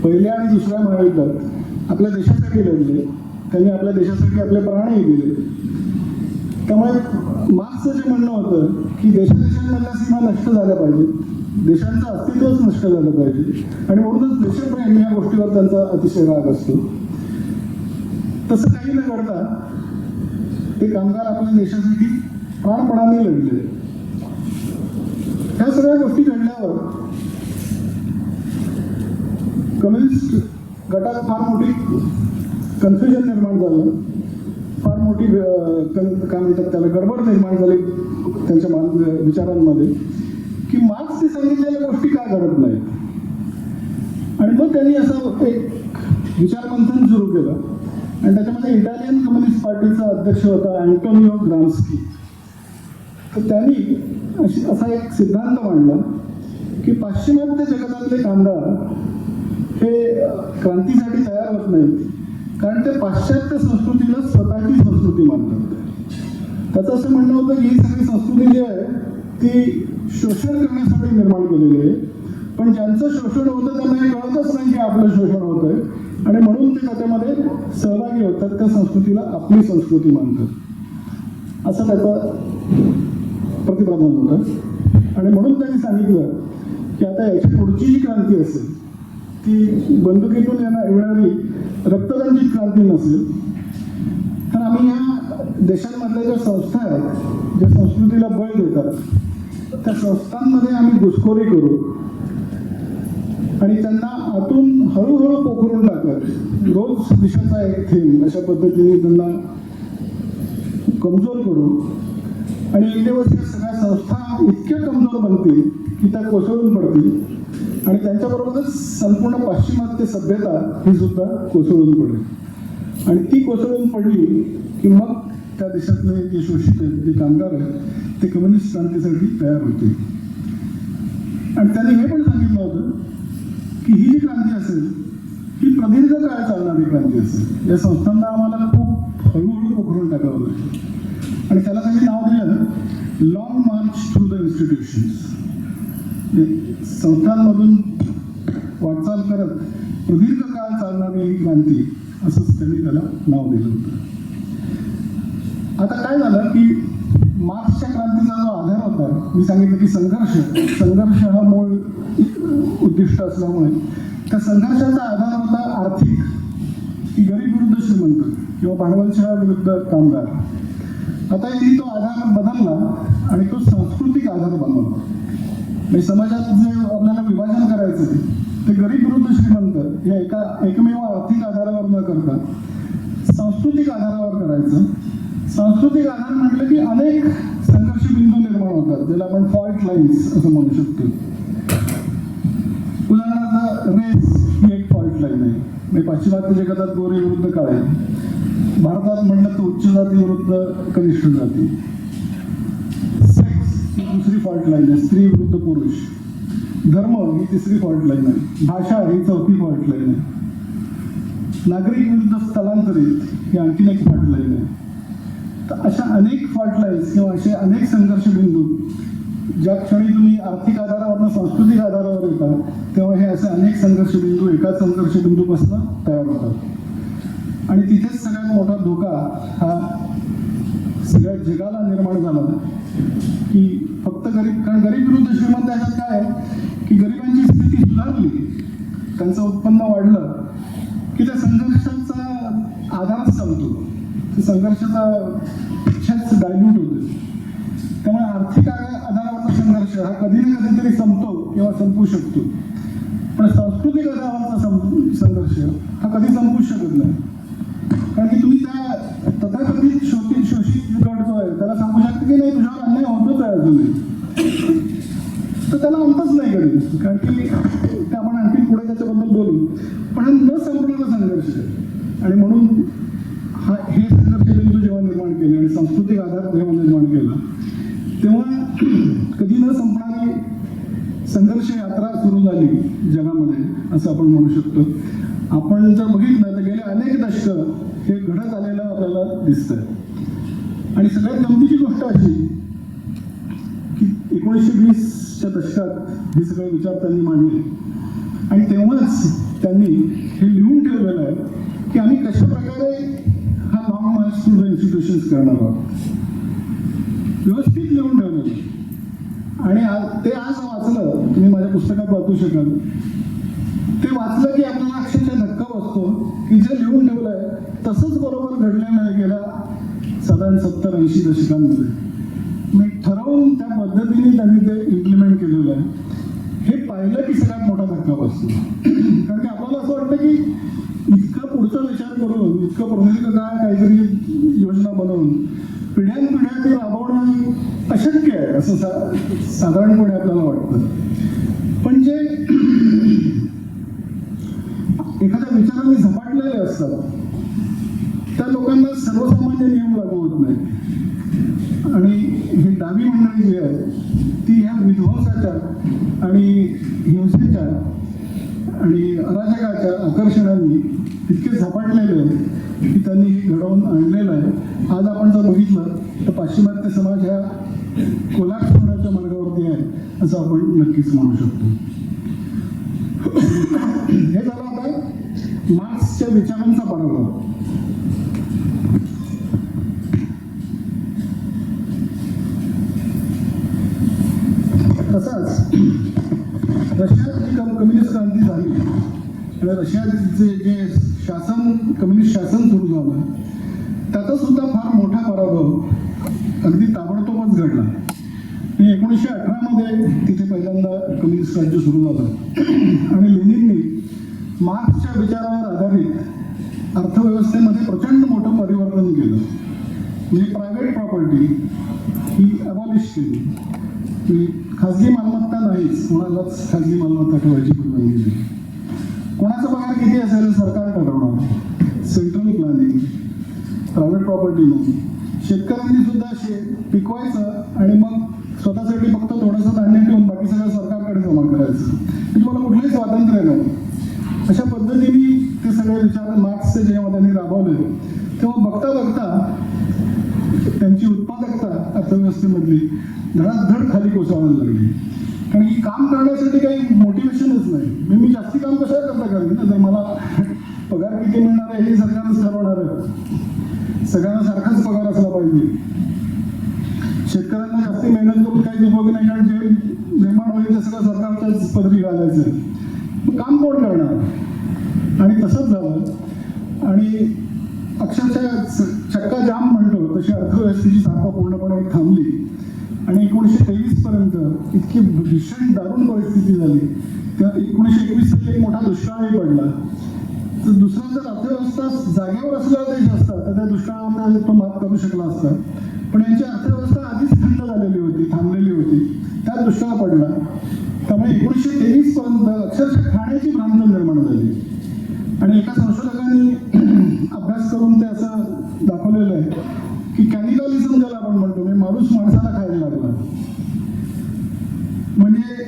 पहिल्या आणि दुसऱ्या महायुद्धात आपल्या देशासाठी लढले, त्यांनी आपल्या देशासाठी आपले प्राणही दिले. त्यामुळे मार्क्सचं जे म्हणणं होतं की देशादेशांमधल्या सीमा नष्ट झाल्या पाहिजेत, देशांचं अस्तित्वच नष्ट झालं पाहिजे आणि म्हणूनच देशप्रेम या गोष्टीवर त्यांचा अतिशय राग असतो. तसं काही न करता ते कामगार आपल्या देशासाठी प्राणपणाने लढले. ह्या सगळ्या गोष्टी घडल्यावर कम्युनिस्ट गटात फार मोठी कन्फ्युजन निर्माण झालं, फार मोठी काय म्हणतात त्याला गडबड निर्माण झाली त्यांच्या विचारांमध्ये की मार्क्सने सांगितलेल्या गोष्टी का घडत नाही. आणि मग त्यांनी असं एक विचारमंथन सुरू केलं आणि त्याच्यामध्ये इटालियन कम्युनिस्ट पार्टीचा अध्यक्ष होता अँटोनिओ ग्राम्स्की. तर त्यांनी असा एक सिद्धांत मांडला की पाश्चिमात्य जगतातले कामगार हे क्रांतीसाठी तयार होत नाहीत कारण ते पाश्चात्य संस्कृतीला स्वतःची संस्कृती मानतात. त्याचं असं म्हणणं होतं की ही सगळी संस्कृती जी आहे ती शोषण करण्यासाठी निर्माण केलेली आहे, पण ज्यांचं शोषण होतं त्यांना हे कळतच नाही की आपलं शोषण होत आहे आणि म्हणून ते त्याच्यामध्ये सहभागी होतात, त्या संस्कृतीला आपली संस्कृती मानतात असं त्याचं प्रतिपादन होतं. आणि म्हणून त्यांनी सांगितलं की आता याची पुढची जी क्रांती असेल ती बंदुकीतून येणारी रक्तरंजित क्रांती नसेल, तर आम्ही या देशांमधल्या ज्या संस्था आहेत ज्या संस्कृतीला बळ देतात त्या संस्थांमध्ये आम्ही घुसखोरी करू आणि त्यांना आतून हळूहळू पोखरून टाकत रोज दिशाचा एक थेंब अशा पद्धतीने त्यांना कमजोर करू आणि एक दिवस या सगळ्या संस्था इतक्या कमजोर बनतील की त्या कोसळून पडतील आणि त्यांच्याबरोबरच संपूर्ण पाश्चिमात्य सभ्यता ही सुद्धा कोसळून पडेल. आणि ती कोसळून पडली की मग त्या देशातले जे शोषित आहेत जे कामगार आहेत ते कम्युनिस्ट क्रांतीसाठी तयार होते. आणि त्यांनी हे पण सांगितलं होतं की ही जी क्रांती असेल ही प्रदीर्घ काळ चालणारी क्रांती असेल. या संस्थांना आम्हाला खूप हळूहळू पोखरून टाकावं लागेल आणि त्याला त्यांनी नाव दिलं long march through the institutions. संस्थांमधून वाटचाल करत प्रदीर्घ काळ चालणारी ही क्रांती असंच त्यांनी त्याला नाव दिलं होतं. आता काय झालं की मार्क्सच्या क्रांतीचा जो आधार होता, मी सांगितलं की संघर्ष हा मूळ उद्दिष्ट असल्यामुळे त्या संघर्षाचा आधार होता आर्थिक, की गरीब विरुद्ध श्रीमंत किंवा भांडवलशाह विरुद्ध कामगार. आता यांनी तो आधार बदलला आणि तो सांस्कृतिक आधार बनवला. म्हणजे समाजात जे आपल्याला विभाजन करायचं ते गरीब विरुद्ध श्रीमंत या एकमेव आर्थिक आधारावर न करता सांस्कृतिक आधारावर करायचं. सांस्कृतिक आधार म्हटलं की अनेक संघर्ष बिंदू निर्माण होतात ज्याला आपण फॉल्ट लाईन्स असं म्हणू शकतो. उदाहरणार्थ रेस ही एक फॉल्ट लाईन आहे. म्हणजे पाश्चिमात्य जगतात गोरे विरुद्ध काळे, भारतात म्हटलं तर उच्च जाती विरुद्ध कनिष्ठ जाती. सेक्स ही दुसरी फॉल्ट लाईन आहे, स्त्री विरुद्ध पुरुष. धर्म ही तिसरी फॉल्ट लाईन आहे. भाषा ही चौथी फॉल्ट लाईन आहे. नागरिक विरुद्ध स्थलांतरित ही आणखीन एक फॉल्ट लाईन आहे. तर अशा अनेक फॉल्ट लाईन्स किंवा असे अनेक संघर्ष बिंदू ज्या क्षणी तुम्ही आर्थिक आधारावर सांस्कृतिक आधारावर येता तेव्हा हे असे अनेक संघर्ष बिंदू एकाच संघर्ष बिंदूपासून तयार होतात. आणि तिथेच सगळ्यात मोठा धोका हा सगळ्या जगाला निर्माण झाला की फक्त कारण गरीब विरुद्ध श्रीमंत याच्यात काय आहे की गरिबांची स्थिती सुधारली, त्यांचं उत्पन्न वाढलं की त्या संघर्षाचा आधारच संपतो, संघर्षाचा इच्छाच डायल्यूट होते. त्यामुळे आर्थिक आधारावरचा संघर्ष हा कधी ना कधीतरी संपतो किंवा संपू शकतो, पण सांस्कृतिक आधारावरचा संघर्ष हा कधी संपूच शकत नाही. कारण की तुम्ही त्या तथाकथित शोषित गट जो आहे त्याला सांगू शकता की नाही तुझ्यावर अन्याय होतोच आहे अजूनही, तर त्याला अंतच नाही कधी. कारण की ते आपण आणखी पुढे त्याच्याबद्दल बोलू, पण हा न संपणारा संघर्ष आहे. आणि म्हणून हे संघर्ष बिंदू जेव्हा निर्माण केले आणि सांस्कृतिक आधार जेव्हा निर्माण केला तेव्हा कधी न संपणारी संघर्ष यात्रा सुरू झाली जगामध्ये असं आपण म्हणू शकतो. आपण जर बघितलं तर गेले अनेक दशकं हे घडत आलेलं आपल्याला दिसतंय. आणि सगळ्यात गमतीची गोष्ट अशी की 1920च्या दशकात हे सगळे विचार त्यांनी मांडले आणि तेव्हाच त्यांनी हे लिहून ठेवलेलं आहे की आम्ही कशा प्रकारे हा long march through the institutions करणार आहोत. व्यवस्थित लिहून ठेवलेलं आहे. आणि ते आज वाचलं, तुम्ही माझ्या पुस्तकात वाचू शकाल. ते वाचलं की आपल्याला अक्षरशः धक्का बसतो की जे लिहून ठेवलं आहे तसंच बरोबर घडलेलं आहे गेल्या साधारण 70-80 दशकांमध्ये. मी ठरवून त्या पद्धतीने त्यांनी ते इम्प्लिमेंट केलेलं आहे. हे पाहिलं की सगळ्यात मोठा धक्का बसतो. कारण की आपल्याला असं वाटतं की इतका पुढचा विचार करून, इतकं प्रमुख काय काहीतरी योजना बनवून पिढ्यानपिढ्या ते राबवणं अशक्य आहे असं साधारणपणे आपल्याला वाटतं. पण जे एखाद्या विचाराने झपाटलेले असतात त्या लोकांना सर्वसामान्य नियम लागू होत नाही. आणि ही डावी मंडळी जी आहे ती ह्या विध्वंसाच्या आणि हिंसेच्या आणि अराजकाच्या आकर्षणाने इतके झपाटलेले आहे की त्यांनी हे घडवून आणलेलं आहे. आज आपण जर बघितलं तर पाश्चिमात्य समाज ह्या कोलॅप्स होण्याच्या मार्गावरती आहे असं आपण नक्कीच म्हणू शकतो. हे झालं आता मार्क्सच्या विचारांचा पराभव. तसाच रशियात जी कम्युनिस्ट क्रांती झाली आणि रशियाचे जे कम्युनिस्ट शासन सुरू झालं त्याचा सुद्धा फार मोठा पराभव अगदी ताबडतोबच घडला. 1918 मध्ये तिथे पहिल्यांदा कम्युनिस्ट राज्य सुरू झालं आणि लेनिननी मार्क्सच्या विचारावर आधारित अर्थव्यवस्थेमध्ये प्रचंड मोठं परिवर्तन केलं. म्हणजे प्रायव्हेट प्रॉपर्टी ही अबॉलिश केली. खाजगी मालमत्ता नाहीच, कोणालाच खाजगी मालमत्ता ठेवायची परवानगी नाही. कोणाचा पगार किती असेल सरकार ठरवणार. सेंट्रल प्लॅनिंग, प्रायव्हेट प्रॉपर्टी नाही. शेतकऱ्यांनी सुद्धा पिकवायचं आणि मग स्वतःसाठी फक्त थोडंसं धान्य ठेवून बाकी सगळं सरकारकडे जमा करायचं. तुम्हाला कुठलंही स्वातंत्र्य नाही. अशा पद्धतीने ते सगळे विचार मार्क्सचे जेव्हा त्यांनी राबवले तेव्हा बघता बघता त्यांची उत्पादकता अर्थव्यवस्थेमधली धडाधड खाली कोसळायला लागली. कारण की काम करण्यासाठी काही मोटिवेशनच नाही. मी जास्ती काम कशा करता करेन ना, जर मला पगार किती मिळणार आहे हे सरकारच ठरवणार आहे. सगळ्यांना सारखाच पगार असला पाहिजे. शेतकऱ्यांना जास्ती मेहनत करून काही उपयोग नाही, कारण जे निर्माण होईल ते सगळं सरकारच्याच पदरी घालायचं. मग काम कोण करणार. आणि तसंच झालं आणि अक्षरशः चक्का जाम म्हणतो तशी अर्थव्यवस्थेची चाका पूर्णपणे थांबली. आणि 1923 पर्यंत इतकी भीषण दारुण परिस्थिती झाली. त्या 1921 साली एक मोठा दुष्काळही पडला. तर दुसरा जर अर्थव्यवस्था जागेवर असलेला देश असता तर त्या दुष्काळामध्ये तो मात करू शकला असता. पण यांची अर्थव्यवस्था आधीच थंड झालेली होती, थांबलेली होती. त्यात दुष्काळ पडला. त्यामुळे 1923 पर्यंत अक्षरशः खाण्याची भ्रांत निर्माण झाली. आणि एका संशोधकांनी अभ्यास करून ते असं दाखवलेलं आहे की कॅनिबलिझम ज्याला आपण म्हणतो, म्हणजे माणूस माणसाला खायला लागला. म्हणजे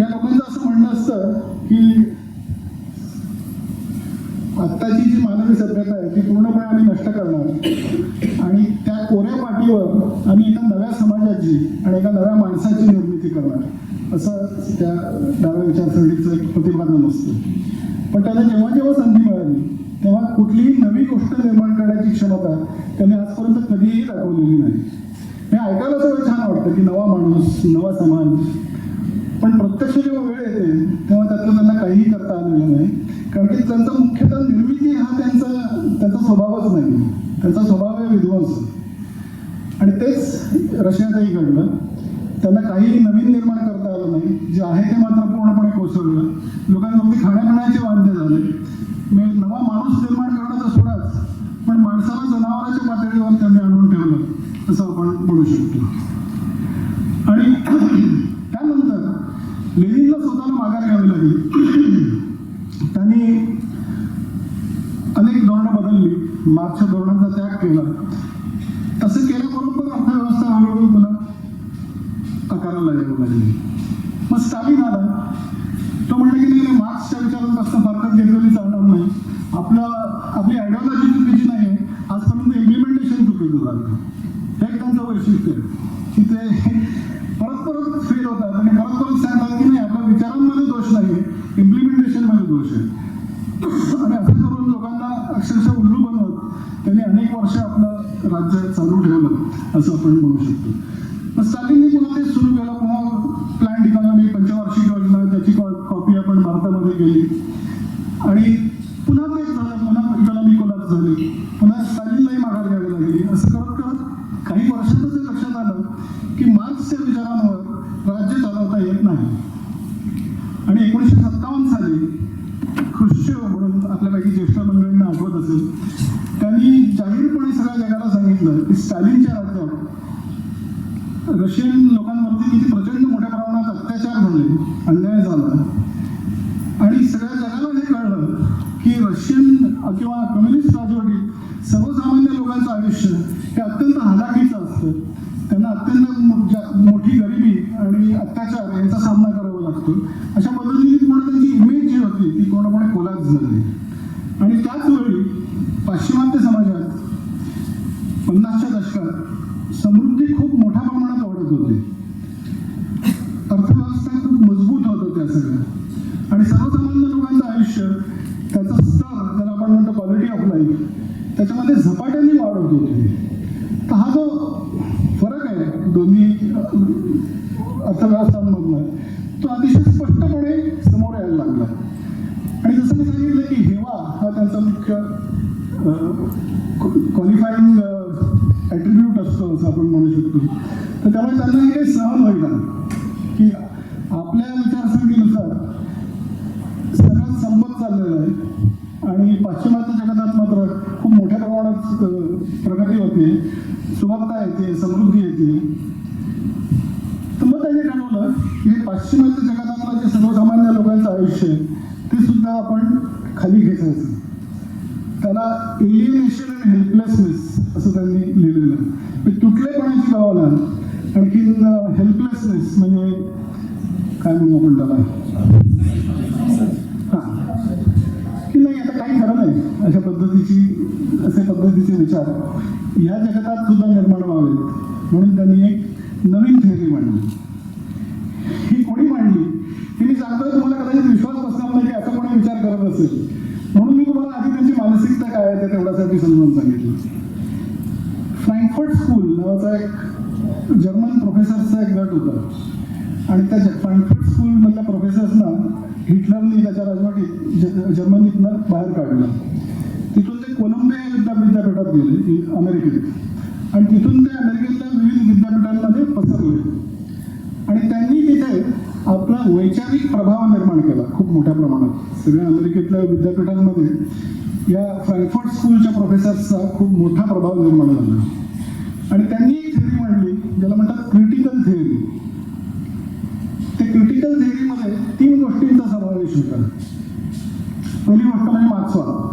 या लोकांचं असं म्हणणं असतं की आत्ताची जी मानवी सभ्यता आहे ती पूर्णपणे आम्ही नष्ट करणार आणि त्या कोऱ्या पाठीवर आम्ही एका नव्या समाजाची आणि एका नव्या माणसाची निर्मिती करणार, असं त्या डाव्या विचारसरणीचं एक प्रतिपादन असतं. पण त्याला जेव्हा जेव्हा संधी मिळाली तेव्हा कुठलीही नवी गोष्ट निर्माण करण्याची क्षमता त्यांनी आजपर्यंत कधीही दाखवलेली नाही. हे ऐकायला सगळं छान वाटतं की नवा माणूस, नवा समाज. पण प्रत्यक्ष जेव्हा वेळ येते तेव्हा त्यातलं त्यांना काहीही करता आलेलं नाही. कारण की त्यांचा मुख्यतः निर्मिती हा त्यांचा स्वभावच नाही. त्यांचा स्वभाव आहे विध्वंस. आणि तेच रशियातही घडलं. त्यांना काही नवीन निर्माण करता आलं नाही. जे आहे ते मात्र पूर्णपणे कोसळलं. लोकांना अगदी खाण्यापिण्याचे वांदे झाले. नवा माणूस निर्माण करण्याचा सोडाच, पण माणसाला जनावरांच्या पातळीवर त्यांनी आणून ठेवलं असं आपण म्हणू शकतो. आणि त्यानंतर लेनिनला स्वतःला माघार घ्यावी लागली. त्यांनी अनेक धोरणं बदलली, मार्क्सच्या धोरणांचा त्याग केला. तसं केल्याबरोबर अर्थव्यवस्था हळूहळू पुन्हा आकाराला येऊ लागली. मग स्टालिन आला. तो म्हणला की नाही, मार्क्सच्या विचारांपासून फारकत घेतलेली चालणार नाही. आपली आयडिओलॉजी चुकीची नाही आहे, आजपर्यंत इम्प्लिमेंटेशन चुकीचं झालं. हे एक त्यांचं वैशिष्ट्य आहे की ते परत फेल होतात आणि परत सांगतात की नाही, आपल्या विचारांमध्ये दोष नाही, इम्प्लिमेंटेशनमध्ये लोकांचे दोष आहेत आणि असं करून लोकांना अक्षरशः उल्लू बनवत त्यांनी अनेक वर्ष आपलं राज्य चालू ठेवलं असं आपण म्हणू शकतो. मग स्टालिननी पुन्हा ते सुरू केलं, पुन्हा प्लॅन्ड इकॉनॉमी, पंचवार्षिक योजना, त्याची कॉपी आपण भारतामध्ये केली आणि पुन्हा तेच झालं, पुन्हा इकॉनॉमी कोलॅप्स झाली, पुन्हा स्टालिनलाही माघार घ्यावी लागली. असं करत करत काही वर्षातच हे लक्षात आलं की मार्क्सच्या विचारांवर राज्य चालवता येत नाही आणि 1957 साली ख्रुश्चेव म्हणून आपल्यापैकी ज्येष्ठ मंडळींना आठवत असेल, त्यांनी जाहीरपणे सगळ्या जगाला सांगितलं की स्टालिनच्या राज्यात रशियन लोकांवरती किती प्रचंड मोठ्या प्रमाणात अत्याचार झाले, अन्याय झाला आणि सगळ्या जगाला हे कळलं की रशियन किंवा कम्युनिस्ट राजवटीत सर्वसामान्य लोकांचं आयुष्य हे अत्यंत हालाखीचं असतं. त्यांना अत्यंत मोठी गरिबी आणि अत्याचार यांचा सामना करावा लागतो. अशा पद्धतीने पूर्ण त्यांची इमेज जी होती ती पूर्णपणे कोलॅप्स झाली आणि त्याच वेळी पाश्चिमात्य समाजात 50च्या दशकात समृद्धी खूप मोठ्या प्रमाणात वाढत होती, अर्थव्यवस्था खूप मजबूत होत होत्या सगळ्या आणि सर्वसामान्य लोकांचं आयुष्य, त्याचा स्तर ज्याला आपण म्हणतो क्वालिटी ऑफ लाईफ, त्याच्यामध्ये झपाट्याने वाढ होत होती. तर हा जो फरक आहे दोन्ही अर्थव्यवस्थांमधला तो अतिशय स्पष्टपणे समोर यायला लागला आणि जसं मी सांगितलं की हेवा हा त्यांचा मुख्य क्वालिफाईंग ॲट्रिब्यूट असतो असं आपण म्हणू शकतो. तर त्यामुळे त्यांना हे काही सहन होईना की आपल्या विचारसरणीनुसार सगळं संपत चाललेलं आहे आणि पाश्चिमात्य जगतात मात्र खूप मोठ्या प्रमाणात प्रगती होते, सुबत्ता येते, समृद्धी येते. तर मग त्यांनी ठरवलं की हे पाश्चिमात्य जगतातलं जे सर्वसामान्य लोकांचं आयुष्य आहे ते सुद्धा आपण खाली घेसायचं. त्याला एलिएनेशन अँड हेल्पलेसनेस असं त्यांनी लिहिलेलं आहे. तुटलेपणाची भावना, आणखीन हेल्पलेसनेस म्हणजे काय म्हणू आपण त्याला, की नाही आता काही खरं नाही अशा पद्धतीचे विचार या जगतात सुद्धा निर्माण व्हावेत म्हणून त्यांनी एक नवीन थेअरी मांडली. ही कोणी मांडली ही मी सांगतोय तुम्हाला कदाचित विश्वास बसणार नाही की असं कोणी विचार करत असेल, म्हणून मी तुम्हाला आधी त्यांची मानसिकता काय आहे ते तेवढ्यासाठी समजून सांगितलं. फ्रँकफर्ट स्कूल नावाचा एक जर्मन प्रोफेसरचा एक गट होता आणि त्या फ्रँकफर्ट स्कूलमधल्या प्रोफेसर्सना हिटलरनी त्याच्या राजवटीत जर्मनीतनं बाहेर काढलं. तिथून ते कोलंबिया विद्यापीठात गेले अमेरिकेत आणि तिथून ते अमेरिकेतल्या विविध विद्यापीठांमध्ये पसरले आणि त्यांनी तिथे आपला वैचारिक प्रभाव निर्माण केला खूप मोठ्या प्रमाणात. सगळ्या अमेरिकेतल्या विद्यापीठांमध्ये या फ्रँकफर्ट स्कूलच्या प्रोफेसर्सचा खूप मोठा प्रभाव निर्माण झाला आणि त्यांनी एक थेअरी मांडली ज्याला म्हणतात क्रिटिकल थेअरी. ते क्रिटिकल थेअरीमध्ये 3 गोष्टींचा समावेश होता. पहिली गोष्ट म्हणजे मार्क्सवाद.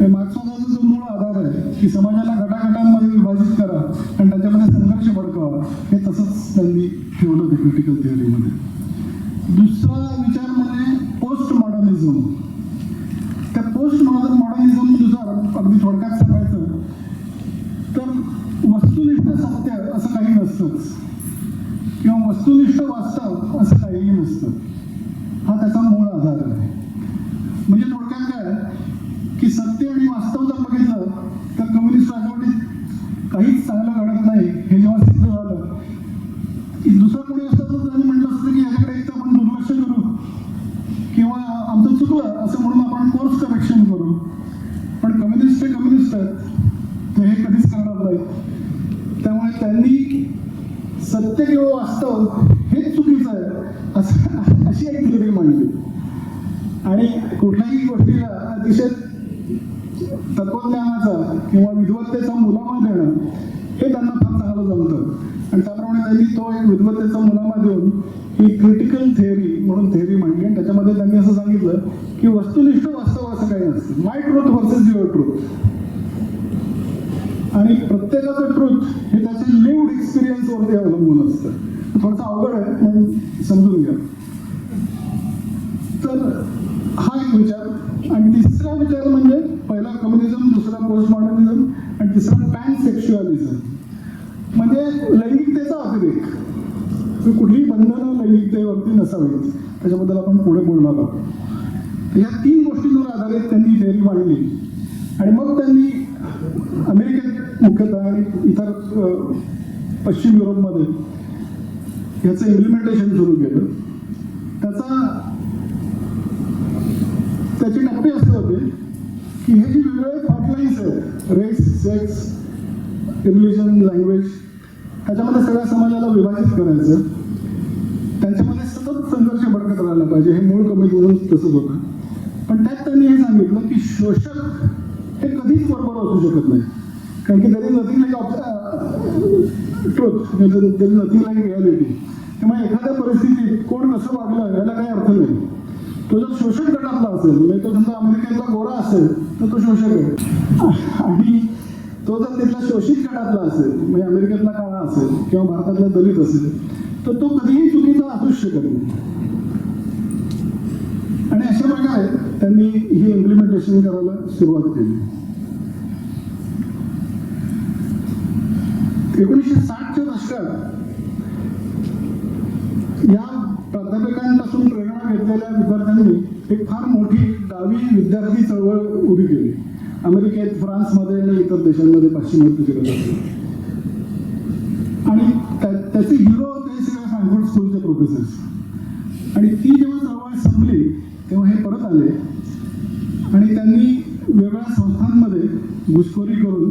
मार्क्सवादाचा जो मूळ आधार आहे की समाजाला गटागटांमध्ये विभाजित करा आणि त्याच्यामध्ये संघर्ष भडकावा, हे तसंच त्यांनी ठेवलं ते क्रिटिकल थेअरीमध्ये. दुसरा विचार म्हणजे पोस्ट मॉडर्निझम. त्या पोस्ट मॉडर्निझमनुसार अगदी थोडक्यात सांगायचं तर वस्तुनिष्ठ सत्य असं काही नसतंच किंवा वस्तुनिष्ठ वास्तव असं काहीही नसतं. हा त्याचा मूळ आधार आहे. म्हणजे थोडक्यात काय की सत्य आणि वास्तव जर बघितलं तर कम्युनिस्ट राजवटीत काहीच चांगलं घडत नाही हे जेव्हा सिद्ध झालं की दुसरं कोणी असतं तर त्यांनी म्हटलं असतं की ह्याच्याकडे एक तर आपण दुर्लक्ष करू किंवा आमचं चुकलं असं म्हणून आपण कोर्स करेक्शन करू. पण कम्युनिस्ट आहेत ते हे कधीच करणार नाही. त्यामुळे त्यांनी सत्य किंवा वास्तव हेच चुकीचं आहे अशी एक थिअरी मांडली आणि कुठल्याही गोष्टीला अतिशय तत्वज्ञानाचा किंवा विद्वत्तेचा मुलामा देणं हे त्यांना फार चांगलं जमतं आणि त्याप्रमाणे त्यांनी तो एक विद्वत्तेचा मुलामा देऊन ही क्रिटिकल थेअरी म्हणून थेअरी मांडली आणि त्याच्यामध्ये त्यांनी असं सांगितलं की वस्तुनिष्ठ वास्तव असं काही नसतं. माय ट्रूथ व्हर्सेस युअर ट्रूथ आणि प्रत्येकाचं ट्रूथ हे त्याच्या लिव्ड एक्सपिरियन्सवरती अवलंबून असतं. थोडंसं अवघड आहे म्हणून समजून घ्या. तर हा एक विचार आणि तिसरा विचार म्हणजे पहिला कम्युनिझम, दुसरा पोस्ट मॉडर्निझम आणि तिसरा पॅन सेक्शुअलिझम म्हणजे लैंगिकतेचा अतिरेक. कुठलीही बंधनं लैंगिकतेवरती नसावीत त्याच्याबद्दल आपण पुढे बोलणार आहोत. या 3 गोष्टींवर आधारित त्यांनी थेअरी मांडली आणि मग त्यांनी अमेरिकेत मुख्यतः आणि इतर पश्चिम युरोपमध्ये याचं इम्प्लिमेंटेशन सुरू केलं. त्याचे टप्पे असे होते की हे जे वेगवेगळे हॉटलाईन्स आहेत, रेस, सेक्स, रिलिजन, लँग्वेज, ह्याच्यामध्ये सगळ्या समाजाला विभाजित करायचं. त्यांच्यामध्ये सतत संघर्ष भडकत राहिला पाहिजे, हे मूळ कमी करून तसंच होतं. पण त्यात त्यांनी हे सांगितलं की शोषक हे कधीच बरोबर असू शकत नाही, कारण की तरी नथिंग लाईक ट्रुथ, तरी नथिंग लाईक रियालिटी. त्यामुळे एखाद्या परिस्थितीत कोण कसं वागलं याला काही अर्थ नाही. तो जर शोषक गटातला असेल, म्हणजे तो समजा अमेरिकेतला गोरा असेल तर तो शोषक आहे, आणि तो जर तिथला शोषित गटातला असेल, म्हणजे अमेरिकेतला काळा असेल किंवा भारतातला दलित असेल, तर तो कधीही चुकीचा असूच शकत नाही. आणि अशा प्रकारे त्यांनी ही इम्प्लिमेंटेशन करायला सुरुवात केली. 1960च्या दशकात या प्राध्यापकांपासून प्रेरणा घेतलेल्या विद्यार्थ्यांनी एक फार मोठी डावी विद्यार्थी चळवळ उभी केली अमेरिकेत, फ्रान्समध्ये आणि इतर देशांमध्ये पाश्चिमात्य जगात. आणि त्याचे हिरो होते सगळे फ्रँकफर्ट स्कूलचे प्रोफेसर्स. आणि ती जेव्हा चळवळ संपली तेव्हा हे परत आले आणि त्यांनी वेगवेगळ्या संस्थांमध्ये घुसखोरी करून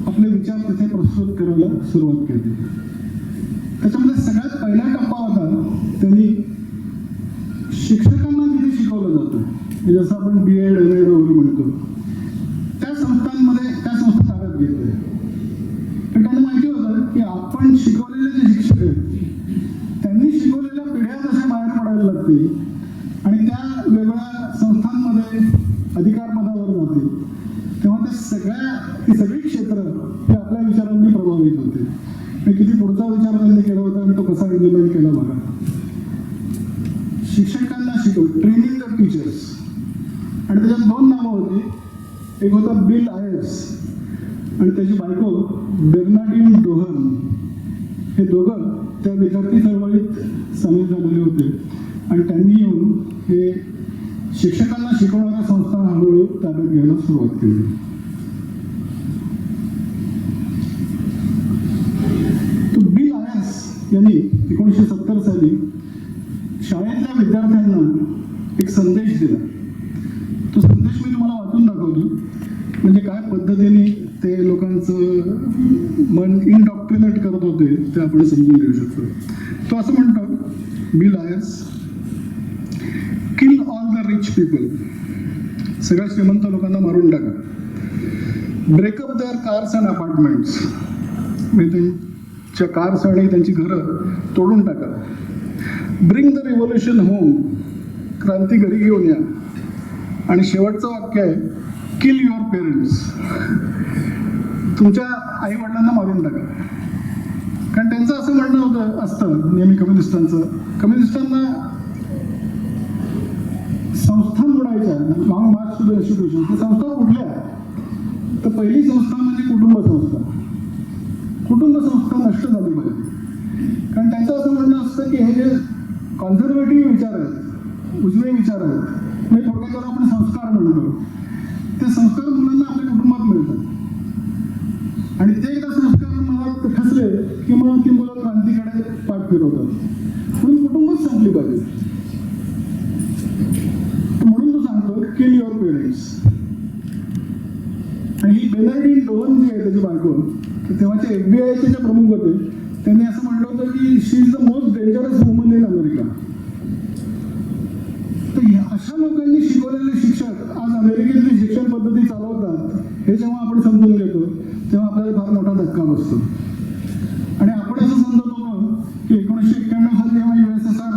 आपले विचार तिथे प्रस्तुत करायला सुरुवात केली. त्याच्यामध्ये सगळ्यात पहिला टप्पा होता, त्यांनी शिक्षकांना जिथे शिकवलं जातं, जसं आपण B.Ed, M.Ed वगैरे म्हणतो, त्या संस्थांमध्ये त्या संस्था ताब्यात घेतल्या. तर त्यांना माहिती होतं की आपण शिकवलेले जे शिक्षक आहेत त्यांनी शिकवलेल्या पिढ्या जशा बाहेर पडायला लागतील आणि त्या वेगवेगळ्या संस्थांमध्ये अधिकार पदावर जातील, तेव्हा ती सगळी क्षेत्र हे आपल्या विचारांनी प्रभावित होते. किती पुढचा विचार त्यांनी केला होता आणि तो कसा इम्प्लिमेंट केला बघा. शिक्षकांना ट्रेनिंग द टीचर्स, आणि त्याच्यात 2 नावं होती. एक होता बिल आयर्स आणि त्याची बायको बेर्नार्डिन डोहन. हे दोघं त्या विद्यार्थी चळवळीत सामील झालेले होते आणि त्यांनी येऊन हे शिक्षकांना शिकवणाऱ्या संस्था हळूहळू ताब्यात घ्यायला सुरुवात केली. बिल आयर्स यांनी 1970 साली शाळेतल्या विद्यार्थ्यांना एक संदेश दिला. तो संदेश मी तुम्हाला वाचून दाखवतो, म्हणजे काय पद्धतीने ते लोकांचं मन इनडॉक्ट्रिनेट करत होते ते आपण समजून घेऊ शकतो. तो असं म्हणतो, Bill Ayers, kill all the rich people, सगळ्या श्रीमंत लोकांना मारून टाका. Break up their cars and apartments, म्हणजे त्यांच्या कार्स आणि त्यांची घरं तोडून टाका. ब्रिंग द रिव्होल्युशन होम, क्रांती घरी घेऊन या. आणि शेवटचं वाक्य आहे, किल युअर पेरेंट्स, तुमच्या आई वडिलांना मारून टाका. कारण त्यांचं असं म्हणणं असतं नेहमी कम्युनिस्टांना संस्था मोडायच्या. Long march to the institution, त्या संस्था कुठल्या? तर पहिली संस्था म्हणजे कुटुंब संस्था. कुटुंब संस्था नष्ट झाली पाहिजे. कारण त्यांचं असं म्हणणं असतं की हे जे कॉन्झर्वेटिव्ह विचार आहेत, उजवे विचार आहेत, म्हणजे थोडक्यात आपण संस्कार म्हणतो, ते संस्कार मुलांना आपल्या कुटुंबात मिळतात आणि ते एकदा संस्कार मनात ठसले की मग ती मुलं क्रांतीकडे पाठ फिरवतात. म्हणून कुटुंबच संपली पाहिजे. म्हणून तो सांगतो, किल युअर पेरेंट्स. आणि ही बेर्नार्डिन डोहन जी आहे त्याची बायको, तेव्हाचे FBI जे प्रमुख होते, त्यांनी असं म्हटलं होतं की she is the most dangerous woman in America. तर अशा लोकांनी शिकवलेले शिक्षक आज अमेरिकेतली शिक्षण पद्धती चालवतात, हे जेव्हा आपण समजून घेतो तेव्हा आपल्याला फार मोठा धक्का बसतो. आणि आपण असं समजत होतो की 1991 साली जेव्हा USSR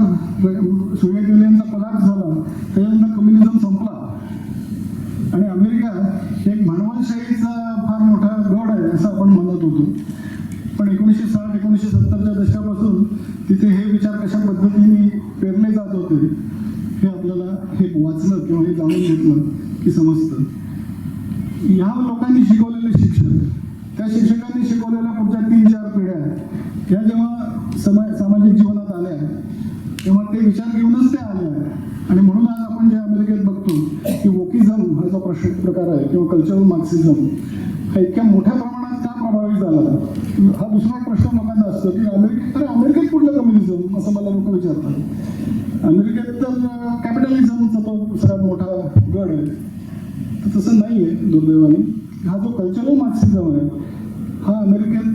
सोव्हिएत युनियनचा कोलॅप्स झाला, त्याच्यानंतर कम्युनिझम संपला आणि अमेरिका एक भांडवलशाहीचा फार मोठा गड आहे असं आपण म्हणत होतो. पण 1960-1970च्या दशकापासून तिथे हे विचार कशा पद्धतीने पेरले जात होते हे आपल्याला हे वाचलं किंवा हे जाणून घेतलं की समजतं. ह्या लोकांनी शिकवलेले शिक्षण, त्या शिक्षकांनी शिकवलेल्या पुढच्या 3-4 पिढ्या ह्या जेव्हा सामाजिक जीवनात आल्या तेव्हा ते विचार घेऊनच ते आल्या. आणि म्हणून आज आपण जे अमेरिकेत बघतो प्रकार आहे किंवा कल्चरल मार्क्सिझम हा इतक्या मोठ्या प्रमाणात का प्रभावित झाला, हा दुसरा प्रश्न लोकांना असतो की अमेरिकेत कुठलं कम्युनिझम, असं मला लोक विचारतात. अमेरिकेत तर कॅपिटलिझमचा तो सगळ्यात मोठा गड आहे, तर तसं नाही आहे दुर्दैवाने. हा जो कल्चरल मार्क्सिझम आहे हा अमेरिकेत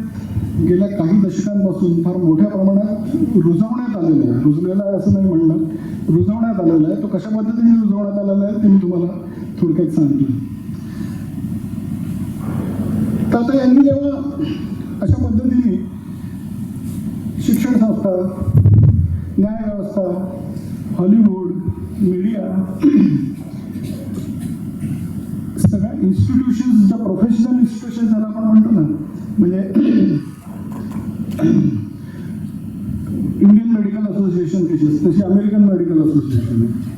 गेल्या काही दशकांपासून फार मोठ्या प्रमाणात रुजवण्यात आलेला आहे. रुजलेला आहे असं नाही म्हणणार, रुजवण्यात आलेला आहे. तो कशा पद्धतीने रुजवण्यात आलेला आहे ते मी तुम्हाला थोडक्यात सांगतो. तर आता यांनी जेव्हा अशा पद्धतीने शिक्षण संस्था, न्याय व्यवस्था, हॉलिवूड, मीडिया, सगळ्या इन्स्टिट्यूशन्स, ज्या प्रोफेशनल इन्स्टिट्यूशन ज्याला आपण म्हणतो ना, म्हणजे इंडियन मेडिकल असोसिएशन तशी अमेरिकन मेडिकल असोसिएशन आहे.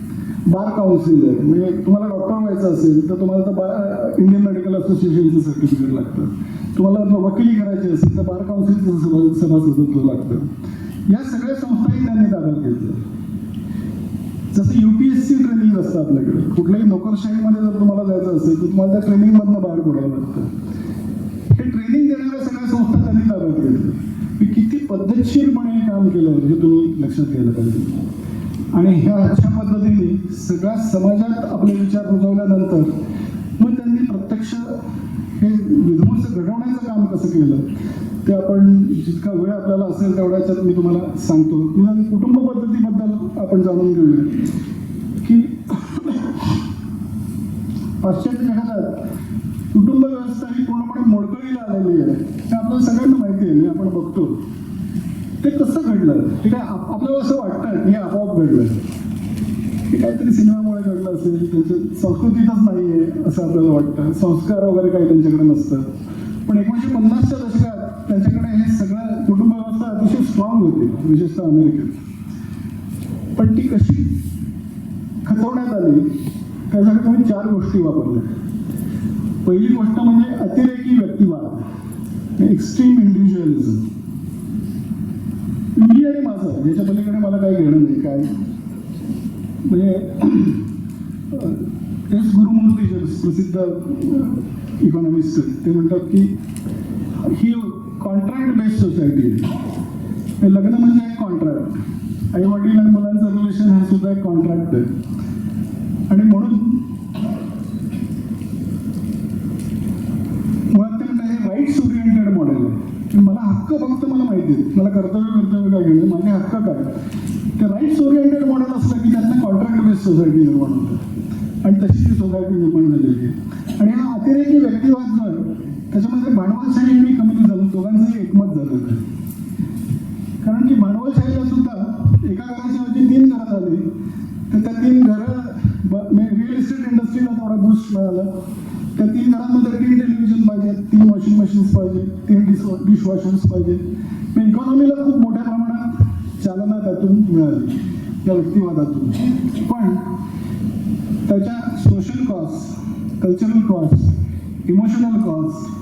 बार काउन्सिल आहे, म्हणजे तुम्हाला डॉक्टर व्हायचं असेल तर तुम्हाला तर इंडियन मेडिकल असोसिएशनचं सर्टिफिकेट लागतं. तुम्हाला वकिली करायची असेल तर बार काउन्सिलचं सभासदत्व लागतं. या सगळ्या संस्थाही त्यांनी ताब्यात घेतल्या. जसं UPSC ट्रेनिंग असतं आपल्याकडे, कुठल्याही नोकरशाहीमध्ये जर तुम्हाला जायचं असेल तर तुम्हाला त्या ट्रेनिंगमधनं बाहेर पडावं लागतं. हे ट्रेनिंग देणाऱ्या सगळ्या संस्था त्यांनी ताब्यात घेतल्या. मी किती पद्धतशीरपणे हे काम केलं आहे हे तुम्ही लक्षात घ्यायला पाहिजे. आणि ह्या अशा पद्धतीने सगळ्या समाजात आपले विचार रुजवल्यानंतर मग त्यांनी प्रत्यक्ष हे विध्वंस घडवण्याचं काम कसं केलं ते आपण जितका वेळ आपल्याला असेल तेवढ्याच्यात मी तुम्हाला सांगतो. निदान कुटुंब पद्धतीबद्दल आपण जाणून घेऊया की पाश्चात्य जगात कुटुंब व्यवस्था ही पूर्णपणे मोडकळीला आलेली आहे. हे आपल्याला सगळ्यांना माहिती आहे, आपण बघतो. ते कसं घडलं हे काय आपल्याला असं वाटतं की हे आपोआप घडलं, हे काहीतरी सिनेमामुळे घडलं असेल, त्यांच्या संस्कृतीतच नाही आहे असं आपल्याला वाटतं. संस्कार वगैरे काही त्यांच्याकडे नसतं. पण 1950च्या दशकात त्यांच्याकडे हे सगळं कुटुंब व्यवस्था अतिशय स्ट्रॉंग होती, विशेषतः अमेरिकेत. पण ती कशी खचवण्यात आली त्यासाठी तुम्ही 4 गोष्टी वापरल्या. पहिली गोष्ट म्हणजे अतिरेकी व्यक्तिवाद, एक्स्ट्रीम इंडिव्हिज्युअलिझम. मी आणि माझं याच्या पलीकडे मला काही घेणं नाही. काय म्हणजे एस गुरुमूर्ती जे प्रसिद्ध इकॉनॉमिस्ट ते म्हणतात की ही कॉन्ट्रॅक्ट बेस्ड सोसायटी आहे. लग्न म्हणजे एक कॉन्ट्रॅक्ट, आई वडील आणि मुलांचं रिलेशन हा सुद्धा एक कॉन्ट्रॅक्ट आहे. आणि म्हणून मुळात ते म्हणतात हे राईट्स ओरिएंटेड मॉडेल आहे. मला हक्क फक्त मला माहिती आहे, मला कर्तव्य काय घेणं, माझे हक्क काय. ते राईट्स ओरिएंटेड मॉडेल असलं की त्यांना कॉन्ट्रॅक्ट बेस्ड सोसायटी निर्माण होतं आणि तशी ती सोसायटी निर्माण झालेली आहे. आणि हा अतिरेकी व्यक्तिवाद जो आहे त्याच्यामध्ये भांडवलशाही आणि कम्युनिझम दोघांचंही एकमत झालेलं आहे. कारण की भांडवलशाहीला सुद्धा एका घराच्या ऐवजी 3 घरं झाली, तर त्या 3 घरं रिअल इस्टेट इंडस्ट्रीला तेवढा बूस्ट मिळाला. त्या 3 घरांमध्ये 3 टेलिव्हिजन पाहिजे, 3 वॉशिंग मशीन्स पाहिजे, 3 डिशवॉशर्स पाहिजे. मग इकॉनॉमीला खूप मोठ्या प्रमाणात चालना त्यातून मिळाली या व्यक्तिवादातून. पण त्याच्या social cost, cultural cost, emotional cost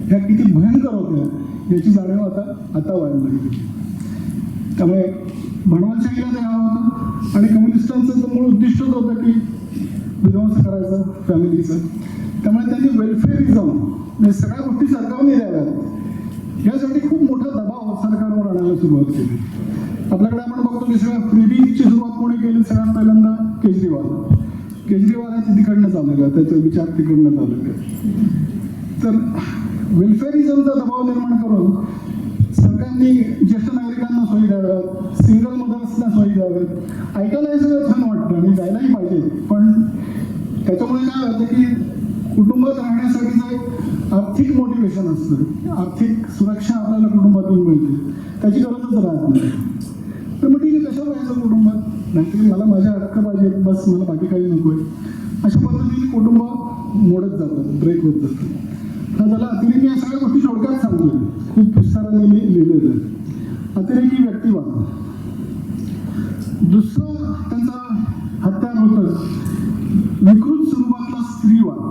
ह्या किती भयंकर होत्या याची जाणीव आता व्हायला लागली. त्यामुळे भांडवलशाहीला ते हवं होतं आणि कम्युनिस्टांचं तर मूळ उद्दिष्टच होतं की विध्वंस करायचं फॅमिलीचं. त्यामुळे त्यांनी वेलफेअरिझम म्हणजे सगळ्या गोष्टी सरकारने द्याव्यात यासाठी खूप मोठा दबाव सरकारवर आणायला सुरुवात केली. आपल्याकडे आपण बघतो की सगळ्या फ्रीबीजची सुरुवात कोणी केली, सगळ्यात पहिल्यांदा केजरीवालांची तिकडनं चाललेलं आहे, त्याचे विचार तिकडनं चाललेले. तर वेलफेअरिझमचा दबाव निर्माण करून सरकारने ज्येष्ठ नागरिकांना सोयी द्याव्यात, सिंगल मदर्सना सोयी द्याव्यात. ऐकायला हे सगळं छान वाटतं आणि जायलाही पाहिजे. पण त्याच्यामुळे काय होतं की कुटुंबात राहण्यासाठीचं एक आर्थिक मोटिवेशन असतं, आर्थिक सुरक्षा आपल्याला कुटुंबातून मिळते, त्याची गरजच राहत नाही. तर मग ठीक आहे, कशाला राहायचं कुटुंबात, नाहीतरी मला माझ्या हक्क पाहिजे बस, मला बाकी काही नको आहे. अशा पद्धतीने कुटुंब मोडत जातं, ब्रेक होत जातं. तर त्याला अतिरेकी या सगळ्या गोष्टी थोडक्यात सांगतोय, खूप विस्ताराने मी लिहिलेलं आहे. अतिरेकी व्यक्तिवाद. दुसरं त्यांचं हत्यार होतं विकृत स्वरूपातला स्त्रीवाद.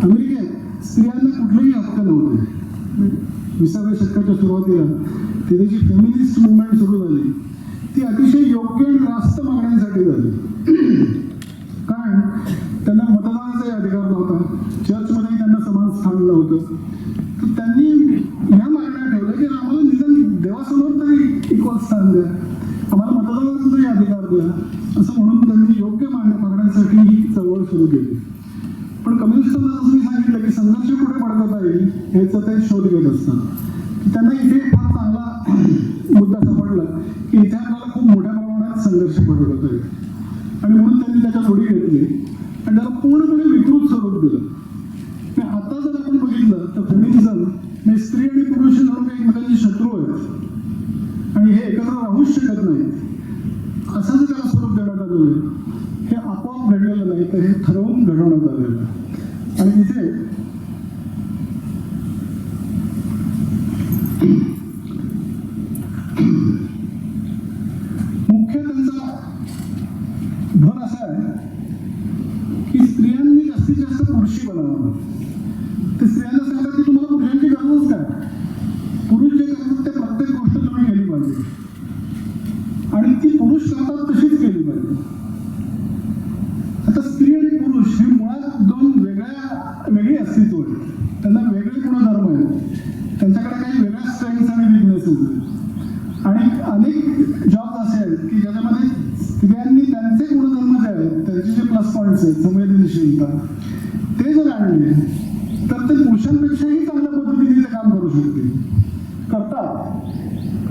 अमेरिकेत स्त्रियांना कुठलेही हक्क नव्हते. 20व्या शतकाच्या सुरुवातीला तिथे जी फेमिनिस्ट मुवमेंट सुरू झाली ती अतिशय योग्य आणि रास्त मागण्यांसाठी झाली. कारण त्यांना मतदान चर्चमध्येही त्यांना समान स्थान नव्हतं. तर त्यांनी ह्या मागण्या ठेवल्या की आम्हाला निदान देवासमोर तरी इक्वल स्थान द्या, आम्हाला मतदानाचा तरी अधिकार द्या, असं म्हणून त्यांनी योग्य मागण्यांसाठी ही चळवळ सुरू केली. पण कम्युनिस्टांना जसं मी सांगितलं की संघर्ष कुठे भडकवता येईल ह्याचा ते शोध घेत असतात. त्यांना इथे फार चांगला मुद्दा सापडला की इथे आपल्याला खूप मोठ्या प्रमाणात संघर्ष भडकवता येईल, आणि म्हणून त्यांनी त्याच्या जोडी घेतली आणि त्याला पूर्णपणे विकृत स्वरूप दिलं. आणि आता जर आपण बघितलं तर फेमिनिझम हे स्त्री आणि पुरुष जणू एकमेकांचे शत्रू आहेत आणि हे एकत्र राहूच शकत नाही असं जर त्याला स्वरूप देण्यात आलेलं आहे. हे आपोआप घडलेलं नाही, तर हे ठरवून घडवण्यात आलेलं आहे. आणि इथे मुख्य त्यांचा भर असा आहे की स्त्रियांनी जास्तीत जास्त पुरुषी बनावं. ते स्त्रियांना सांगतात की तुम्हाला पुरुषांची गरजच काय, पुरुष जे करतात ते प्रत्येक गोष्ट तुम्ही केली पाहिजे आणि ती पुरुष करतात तशीच केली पाहिजे. आता स्त्री आणि पुरुष हे मुळात दोन वेगळी अस्तित्व आहेत. त्यांना वेगळे गुणधर्म आहेत, त्यांच्याकडे काही वेगळ्या स्ट्रेंथ्स आणि विकनेसेस आहेत. आणि अनेक जॉब्स असे आहेत की ज्याच्यामध्ये स्त्रियांनी त्यांचे गुणधर्म जे आहेत, त्यांचे जे प्लस पॉईंट्स आहेत, संवेदनशीलता, ते जर आणले तर ते पुरुषांपेक्षाही चांगल्या पद्धतीने ते काम करू शकतील, करतात.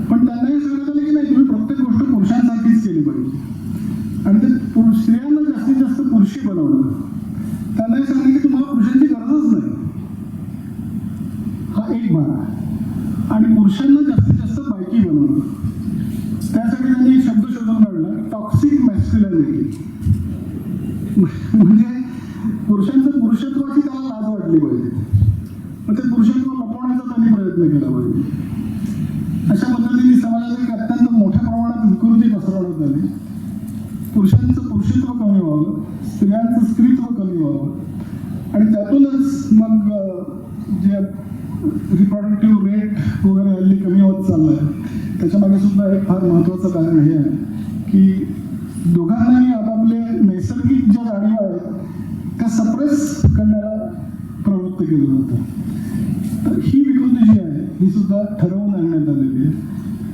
पण त्यांनाही सांगण्यात आलं की नाही, तुम्ही प्रत्येक गोष्ट पुरुषांसारखीच केली पाहिजे. आणि ते स्त्रियांना जास्तीत जास्त पुरुषी बनवलं. त्यांनाही सांगितलं की तुम्हाला पुरुषांची गरजच नाही, हा एक भाग. आणि पुरुषांना जास्तीत जास्त बायकी बनवलं. त्यासाठी त्यांनी एक शब्द शोधून काढला, टॉक्सिक मॅस्क्युलिनिटी. म्हणजे पुरुषांचं पुरुषत्वाची त्याला लाज वाटली पाहिजे, मग ते पुरुषत्व लपवण्याचा त्यांनी प्रयत्न केला पाहिजे. अशा पद्धतीने समाजात एक अत्यंत मोठ्या प्रमाणात विकृती पसरवण्यात आली. पुरुषांचं पुरुषत्व कमी व्हावं, स्त्रियांचं स्त्रीत्व कमी व्हावं, आणि त्यातूनच मग जे रिप्रोडक्टिव्ह रेट वगैरे हल्ली कमी होत चाललं आहे, त्याच्यामागे सुद्धा एक फार महत्त्वाचं कारण हे आहे की दोघांनाही आपापले नैसर्गिक ज्या जाणीवा आहेत त्या सप्रेस करण्याला प्रवृत्त केलं जातं. तर ही विकृती जी आहे ही सुद्धा ठरवून आणण्यात आलेली आहे.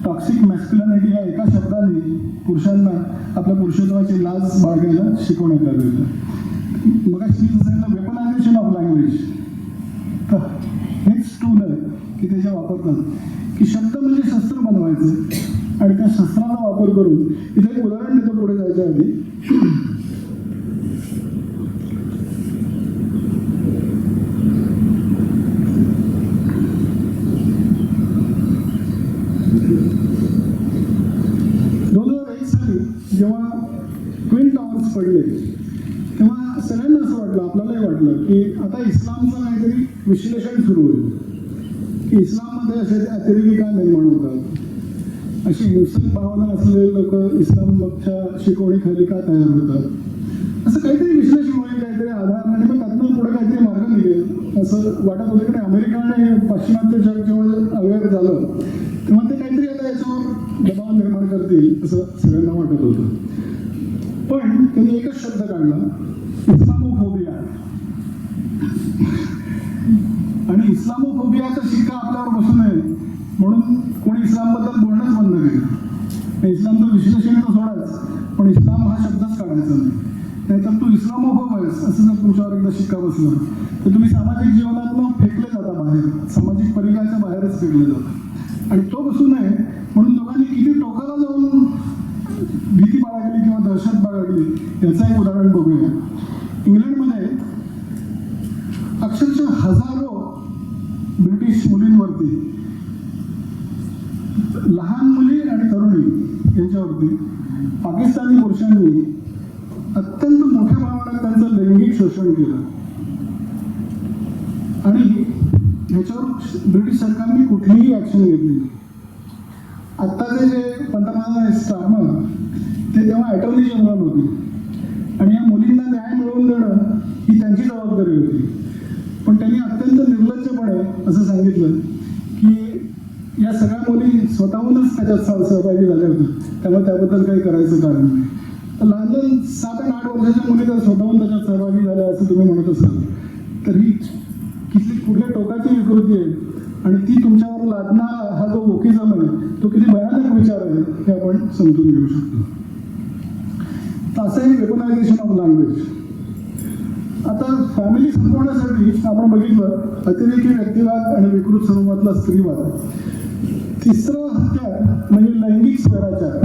टॉक्सिक मॅस्क्युलिनिटी या एका शब्दाने पुरुषांना आपल्या पुरुषत्वाची लाज बाळगायला शिकवण्यात आलेलं आहे. मग सांगितलं वेपनायझेशन ऑफ लँग्वेज, तर हेच टूल आहे की त्याच्या वापरतात की शब्द म्हणजे शस्त्र बनवायचं आणि त्या शस्त्राचा वापर करून, इथे एक उदाहरण देतो पुढे जायच्या आधी. जेव्हा ट्विन टॉवर्स पडले तेव्हा सगळ्यांना असं वाटलं, आपल्यालाही वाटलं की आता इस्लामचं काहीतरी विश्लेषण सुरू होईल की इस्लाममध्ये असे अतिरेकी का निर्माण होतात, अशी हिंसक भावना असलेले लोक इस्लामच्या शिकवणीखाली का तयार होतात, असं काहीतरी विश्लेषण होईल, काहीतरी आधार, आणि मग त्यातनं पुढे काहीतरी मार्ग निघेल असं वाटत होतं. की अमेरिका आणि पाश्चिमात्य जग जेव्हा अवेअर झालं तेव्हा ते काहीतरी आता याच्यावर दबाव निर्माण करतील असं सगळ्यांना वाटत होतं. पण त्यांनी एकच शब्द काढला, इस्लामोफोबिया. आणि इस्लामोफोबियाचा शिक्का आपल्यावर बसू नये म्हणून कोणी इस्लामबद्दल बोलणंच बंद केलं. इस्लामचं विश्लेषण तर सोडायच, पण इस्लाम हा शब्दच काढायचा नाही. नाहीतर तू इस्लामोफोब आहेस असं जर तुमच्यावर एकदा शिक्का बसला तर तुम्ही सामाजिक जीवनातून फेकले जाता बाहेर, सामाजिक परिघाच्या बाहेरच फेकले जातात. आणि तो बसू नये म्हणून लोकांनी किती टोकाला जाऊन भीती बाळगली किंवा दहशत बाळगली याचं एक उदाहरण बघूया. इंग्लंडमध्ये अक्षरशः हजारो ब्रिटिश मुलींवरती, लहान मुली आणि तरुणी यांच्यावरती पाकिस्तानी पुरुषांनी अत्यंत मोठ्या प्रमाणात त्यांचं लैंगिक शोषण केलं. आणि ह्याच्यावर ब्रिटिश सरकारने कुठलीही ऍक्शन घेतली नाही. आत्ताचे जे पंतप्रधान आहेत स्टार्मर, ते तेव्हा अटॉर्नी जनरल होते आणि या मुलींना न्याय मिळवून देणं ही त्यांची जबाबदारी होती. पण त्यांनी अत्यंत निर्लज्जपणे असं सांगितलं की या सगळ्या मुली स्वतःहूनच त्याच्यात सहभागी झाल्या होत्या, त्यामुळे त्याबद्दल काही करायचं कारण नाही. लहान लहान 7 आणि 8 वर्षाच्या मुली जर स्वतःहून त्याच्यात सहभागी झाल्या असं तुम्ही म्हणत असाल तर ही कुठल्या टोकाची विकृती आहे आणि ती तुमच्यावर लादणारा हा जो वोकिझम आहे तो किती भयानक विचार आहे हे आपण समजून घेऊ शकतो. तर असं हे वेपनायझेशन ऑफ लँग्वेज. आता फॅमिली संपवण्यासाठी आपण बघितलं अतिरेकी व्यक्तिवाद आणि विकृत स्वरूपातला स्त्रीवाद. तिसरं हत्यार म्हणजे लैंगिक स्वैराचार.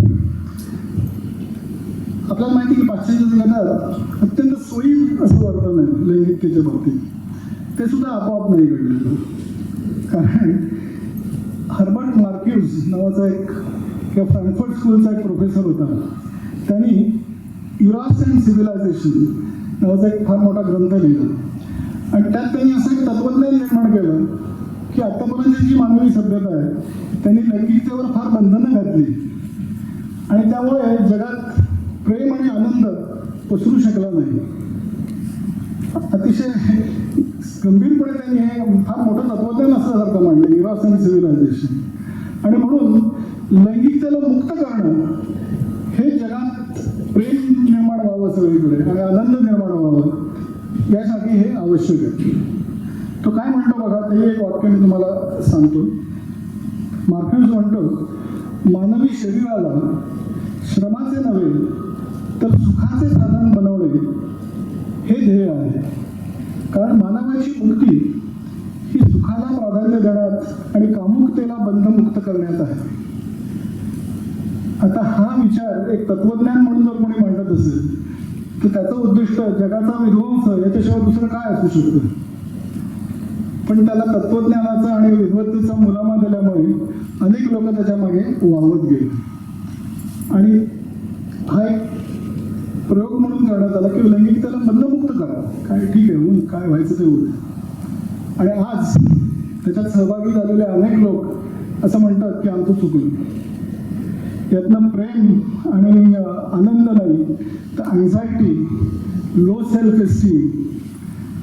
आपल्याला माहिती की पाश्चात्य जगात अत्यंत सोयीस्कर असं वर्तन आहे लैंगिकतेच्या बाबतीत. ते सुद्धा आपोआप नाही घडलेलं. कारण हर्बर्ट मार्क्यूज नावाचा एक किंवा फ्रँकफर्ट स्कूलचा एक प्रोफेसर होता. त्यांनी युरास अँड सिव्हिलायझेशन नावाचा एक फार मोठा ग्रंथ लिहिला आणि त्यात त्यांनी असं एक तत्वज्ञान निर्माण केलं की आतापर्यंत जी मानवी सभ्यता आहे त्यांनी लैंगिकतेवर फार बंधनं घातली आणि त्यामुळे जगात प्रेम आणि आनंद पसरू शकला नाही. अतिशय गंभीरपणे त्यांनी हे फार मोठं तत्वज्ञान असल्यासारखं मांडलं युरास अँड सिव्हिलायझेशन. आणि म्हणून लैंगिकतेला मुक्त करणं हे जगात प्रेम निर्माण व्हावं सगळीकडे आणि आनंद निर्माण व्हावं यासाठी हे आवश्यक आहे. तो काय म्हणतो बघा, ते एक वाक्य मी तुम्हाला सांगतो. मार्क्यूज म्हणतो, मानवी शरीराला श्रमाचे नव्हे तर सुखाचे साधन बनवणे हे ध्येय आहे. कारण मानवाची मुक्ती ही सुखाला प्राधान्य देण्यात आणि कामुकतेला बंधमुक्त करण्यात आहे. आता हा विचार एक तत्वज्ञान म्हणून जर कोणी मांडत असेल तर त्याचं उद्दिष्ट जगाचा विध्वंस याच्याशिवाय दुसरं काय असू शकतं. पण त्याला तत्वज्ञानाचा आणि विद्वत्तेचा मुलामा दिल्यामुळे अनेक लोक त्याच्या मागे वावत गेले आणि हा एक प्रयोग म्हणून करण्यात आला की लैंगिकतेला बंधमुक्त करा, काय ठीक आहे, काय व्हायचं ते होईल. आणि आज त्याच्यात सहभागी झालेले अनेक लोक असं म्हणतात की आमचं चुकलं. यातनं प्रेम आणि आनंद नाही तर anxiety, low self esteem,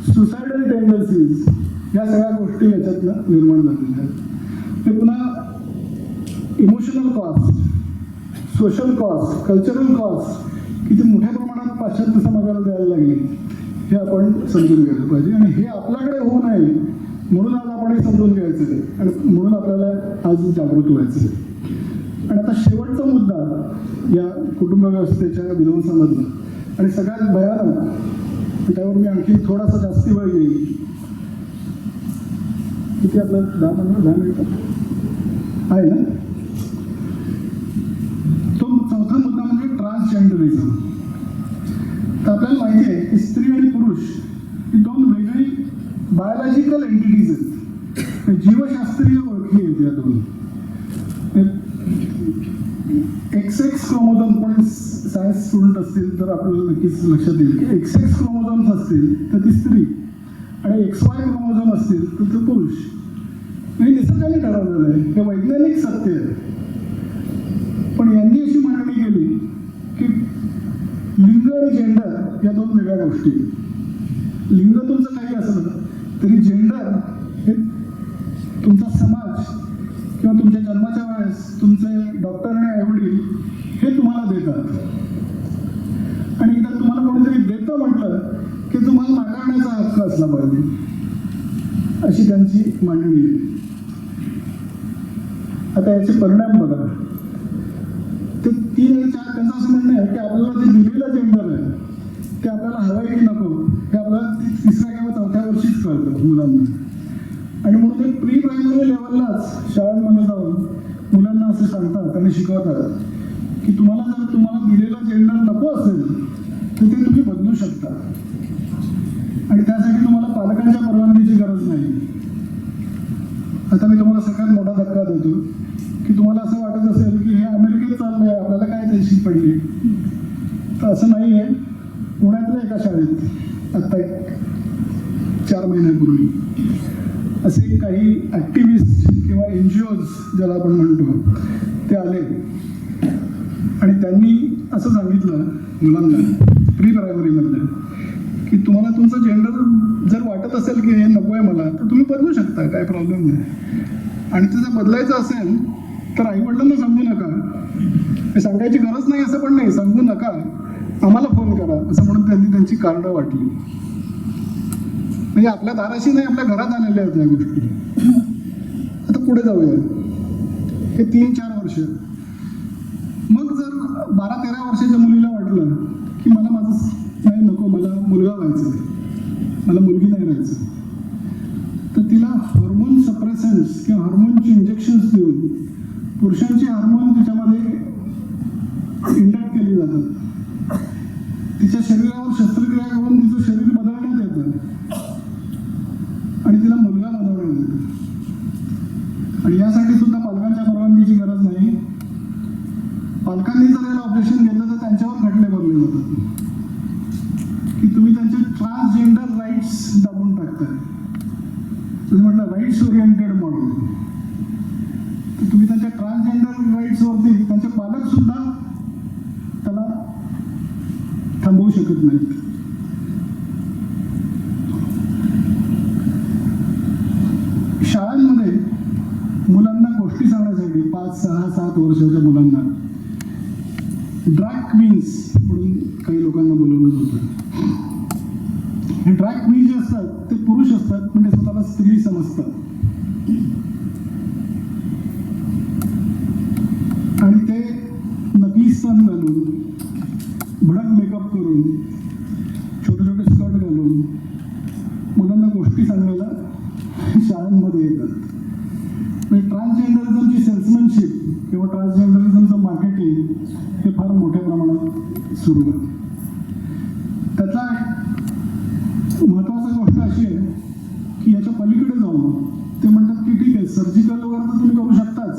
suicidal tendencies या सगळ्या गोष्टी याच्यातनं निर्माण झालेल्या आहेत. ते पुन्हा emotional cost, social cost, cultural cost किती मोठ्या प्रमाणात पाश्चात्य समाजाला द्यायला लागली हे आपण समजून घ्यायला पाहिजे. आणि हे आपल्याकडे होऊ नये म्हणून आज आपण हे समजून घ्यायचं आहे आणि म्हणून आपल्याला आज जागृत व्हायचं आहे. आणि आता शेवटचा मुद्दा या कुटुंब व्यवस्थेच्या विध्वंसामधला आणि सगळ्यात भयानक, त्यावर मी आणखी थोडासा जास्ती वेळ घेईल. किती आपलं 10 मिनिटं आहे ना. तो चौथा मुद्दा म्हणजे ट्रान्सजेंडरिझम. तर आपल्याला माहिती आहे की स्त्री आणि पुरुष ही दोन वेगळी बायोलॉजिकल एंटिटीज आहेत. जीवशास्त्रीय ओळखी आहेत या दोन. XX क्रोमोझोम, पण सायन्स स्टुडंट असतील तर आपल्याला नक्कीच लक्षात येईल की XX क्रोमोझोम्स असतील तर ती स्त्री आणि XY क्रोमोझोम असतील तर तो पुरुष. हे निसर्गाने ठरवलेलं आहे, हे वैज्ञानिक सत्य आहे. पण यांनी अशी मांडणी केली की लिंग आणि जेंडर या दोन वेगळ्या गोष्टी. लिंग तुमचं काही असलं तरी जेंडर हे तुमचा समाज किंवा तुमच्या जन्माच्या वेळेस तुमचे डॉक्टर आणि आईवडील हे तुम्हाला देतात. आणि इथं तुम्हाला कोणीतरी देतं म्हटलं की तुम्हाला नाकारण्याचा हक्क असला पाहिजे, अशी त्यांची मांडणी आहे. आता याचे परिणाम बघा. ते 3 आणि 4 त्यांचं असं म्हणणं आहे की आपल्याला जे दिलेलं जेंडर आहे ते आपल्याला हवं आहे की नको हे आपल्याला 3ऱ्या किंवा 4थ्या वर्षीच कळतं मुलांना. आणि म्हणून एक प्री प्रायमरी लेवललाच शाळांमध्ये जाऊन मुलांना असं सांगतात आणि शिकवतात की तुम्हाला दिलेलं जेंडर नको असेल तर ते तुम्ही बदलू शकता आणि त्यासाठी तुम्हाला पालकांच्या परवानगीची गरज नाही. आता मी तुम्हाला सगळ्यात मोठा धक्का देतो की तुम्हाला असं वाटत असेल की हे अमेरिकेत चाललंय, आपल्याला काय त्याची पडली. तर असं नाही आहे. पुण्यातल्या एका शाळेत आत्ता 4 महिन्यापूर्वी असे काही ॲक्टिव्हिस्ट किंवा NGOज ज्याला आपण म्हणतो ते आले आणि त्यांनी असं सांगितलं मुलांना प्री प्रायमरीमधलं की तुम्हाला तुमचं जेंडर जर वाटत असेल की हे नको आहे मला तर तुम्ही बदलू शकता, काय प्रॉब्लेम नाही. आणि ते जर बदलायचं असेल तर आईवडिलांना सांगू नका, हे सांगायची गरज नाही असं पण नाही, सांगू नका, आम्हाला फोन करा असं म्हणून त्यांनी त्यांची कारणं वाटली. म्हणजे आपल्या दाराशी नाही, आपल्या घरात आलेल्या आहेत या गोष्टी. आता पुढे जाऊया. हे 3-4 वर्ष. मग जर 12-13 वर्षाच्या मुलीला वाटलं की मला माझं नाही, नको, मला मुलगा व्हायचा आहे, मला मुलगी नाही राहायचं, तर तिला हार्मोन सप्रेसन्स किंवा हार्मोनची इंजेक्शन्स देऊन पुरुषांची हार्मोन तिच्यामध्ये इंडक्ट केली जातात. तिच्या शरीरावर शस्त्रक्रिया करून तिचं शरीर बदलण्यात येतं आणि तिला मुलगा बनवण्यात येतं. आणि यासाठी सुद्धा पालकांच्या परवानगीची गरज नाही. पालकांनी जर याला ऑपरेशन केलं तर त्यांच्यावर खटले भरले जातात की तुम्ही त्यांचे ट्रान्सजेंडर राईट्स दाबून टाकताय. तुम्ही म्हटलं राईट्स ओरिएंटेड मॉडेल, तर तुम्ही त्यांच्या ट्रान्सजेंडर राईट्सवरती त्यांचे पालक सुद्धा त्याला थांबवू शकत नाहीत. शाळांमध्ये मुलांना गोष्टी सांगण्यासाठी 5, 6, 7 वर्षाच्या मुलांना ड्रॅग क्वीन्स म्हणून काही लोकांना बोलवलं होतं. हे ड्रॅग क्वीन जे असतात ते पुरुष असतात, पण ते स्वतःला स्त्री समजतात आणि ते नकली स्तन घालून, भडक मेकअप करून, छोटे छोटे स्कर्ट घालून मुलांना गोष्टी सांगायला शाळांमध्ये येतात. म्हणजे ट्रान्सजेंडरिझमची सेल्समॅनशिप किंवा ट्रान्सजेंडरिझमचं मार्केटिंग हे फार मोठ्या प्रमाणात सुरू आहे. त्याचा महत्त्वाची गोष्ट अशी आहे की याच्या पलीकडे जाऊन ते म्हणतात की ठीक आहे, सर्जिकल वगैरे तर तुम्ही करू शकताच,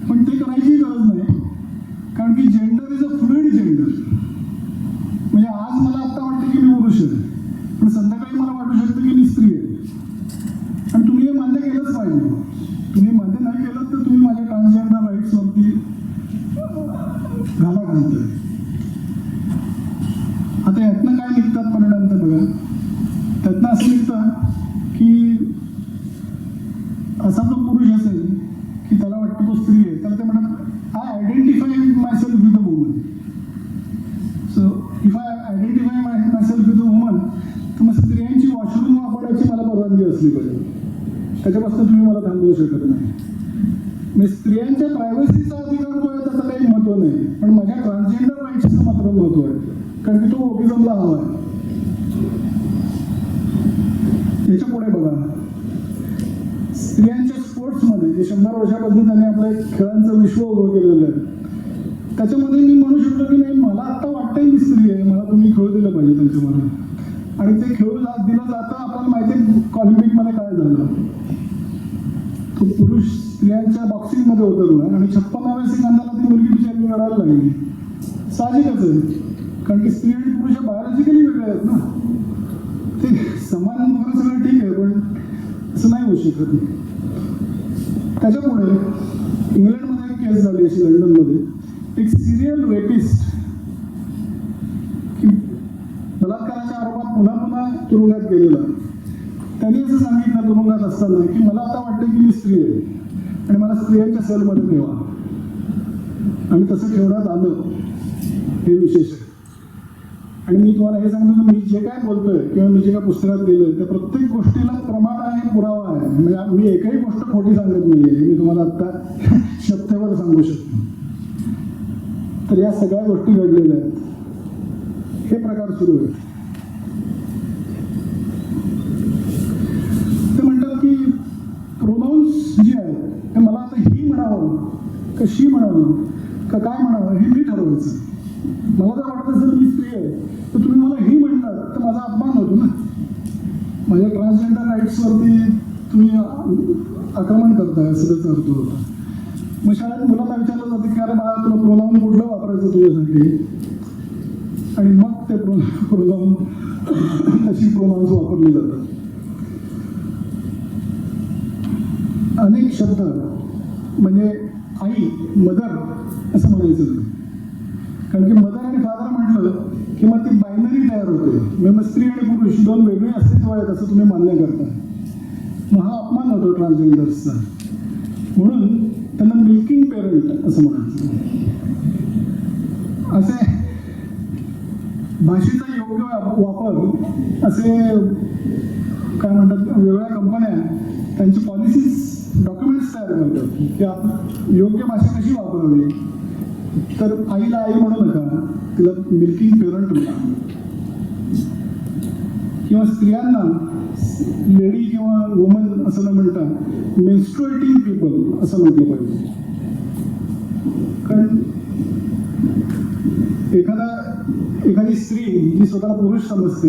पण ते करायची गरज नाही, कारण की gender is a fluid gender. म्हणजे आज मला आत्ता वाटतं की मी पुरुष आहे, पण संध्याकाळी मला वाटू शकतं की मी स्त्री आहे. आणि तुम्ही हे मान्य केलंच पाहिजे. तुम्ही मान्य नाही केलं तर तुम्ही माझ्या ट्रान्सजेंडर राईट्सवरती घाला घालतोय. आता यातनं काय निघतात परिणाम तर बघा. त्यातनं असं निघतं की असा जो पुरुष असेल की त्याला वाटतं तो स्त्री आहे, त्याला ते म्हणतात I identify my self with a woman. So if I identify my self with a woman, तर मग स्त्रियांची वॉशरूम वापरायची मला परवानगी असली पाहिजे. त्याच्यापासून तुम्ही मला थांबवू शकत नाही. म्हणजे स्त्रियांच्या प्रायव्हसीचा अधिकार जो आहे त्याचं काही महत्त्व नाही, पण माझ्या ट्रान्सजेंडर राईट्सचं मात्र महत्त्व आहे, कारण की तो ओकिझमला हवा आहे. याच्या पुढे बघा, स्त्रियांच्या स्पोर्ट्समध्ये जे 100 वर्षापासून त्यांनी आपल्या खेळांचं विश्व उभं केलेलं आहे, त्याच्यामध्ये मी म्हणू शकतो की नाही, मला आत्ता वाटतंय मी स्त्री आहे, मला तुम्ही खेळू दिलं पाहिजे त्यांच्यामध्ये. आणि ते खेळू दिलं जातं. आपल्याला माहिती आहे ऑलिम्पिकमध्ये काय झालं. तो पुरुष स्त्रियांच्या बॉक्सिंगमध्ये उतरला आणि 56व्या सेकंदाला ती मुलगी बिचारी लढायला लागली. साहजिकच आहे, कारण की स्त्री आणि पुरुष बायोलॉजिकली वेगळे आहेत ना. ते समान वगैरे सगळं ठीक आहे, पण असं नाही होऊ शकत. त्याच्यापुढे इंग्लंडमध्ये एक केस झाली अशी, लंडनमध्ये एक सिरियल रेपिस्ट की बलात्काराच्या आरोपात पुन्हा पुन्हा तुरुंगात गेलेला. त्यांनी असं सांगितलं तुरुंगात असताना की मला आता वाटतं की मी स्त्री आहे आणि मला स्त्रियांच्या सेलमध्ये ठेवा. आणि तसं ठेवण्यात आलं. हे विशेष आहे. आणि मी तुम्हाला हे सांगतो की मी जे काय बोलतोय किंवा मी जे काय पुस्तकात लिहिलंय त्या प्रत्येक गोष्टीला प्रमाण आहे, पुरावा आहे. म्हणजे मी एकही गोष्ट खोटी सांगत नाही आहे, मी तुम्हाला आत्ता शब्दावर सांगू शकतो. तर या सगळ्या गोष्टी घडलेल्या आहेत. हे प्रकार सुरू आहेत. ते म्हणतात की प्रोनाऊन्स जे आहेत हे मला आता ही म्हणावं का शी म्हणावं का काय म्हणावं हे मी ठरवायचं. मला जर वाटत असेल मी स्त्री आहे तर तुम्ही मला ही म्हणणार तर माझा अपमान होतो ना. माझ्या ट्रान्सजेंडर राईट्सवरती तुम्ही आक्रमण करताय असं त्याचा अर्थ होता. मग शाळेत मुलांना विचारलं जातं की अरे बाळा तुला प्रोनाऊन कुठलं वापरायचं तुझ्यासाठी, आणि मग ते प्रोनाऊन तशी प्रोनाऊन्स वापरली जातात. अनेक शब्द म्हणजे आई, मदर असं म्हणायचं नाही, कारण की मदर आणि फादर म्हटलं की मग ती बायनरी तयार होते. मग स्त्री आणि पुरुष दोन वेगळे अस्तित्व आहेत असं तुम्ही मान्य करता. मग हा अपमान होतो ट्रान्सजेंडर्सचा. म्हणून त्यांना मिल्किंग पेरंट असं म्हणायचं. असे भाषेचा योग्य वापर असे काय म्हणतात वेगळ्या कंपन्या त्यांची पॉलिसीज डॉक्युमेंट्स तयार करतात की योग्य भाषा कशी वापरावी. तर आईला आई म्हणू नका, तिला मिल्किंग पेरंट म्हणा. किंवा स्त्रियांना लेडी किंवा वुमन असं न म्हणता मेन्स्ट्रुएटिंग पीपल असं म्हटलं पाहिजे. कारण एखादी स्त्री जी स्वतःला पुरुष समजते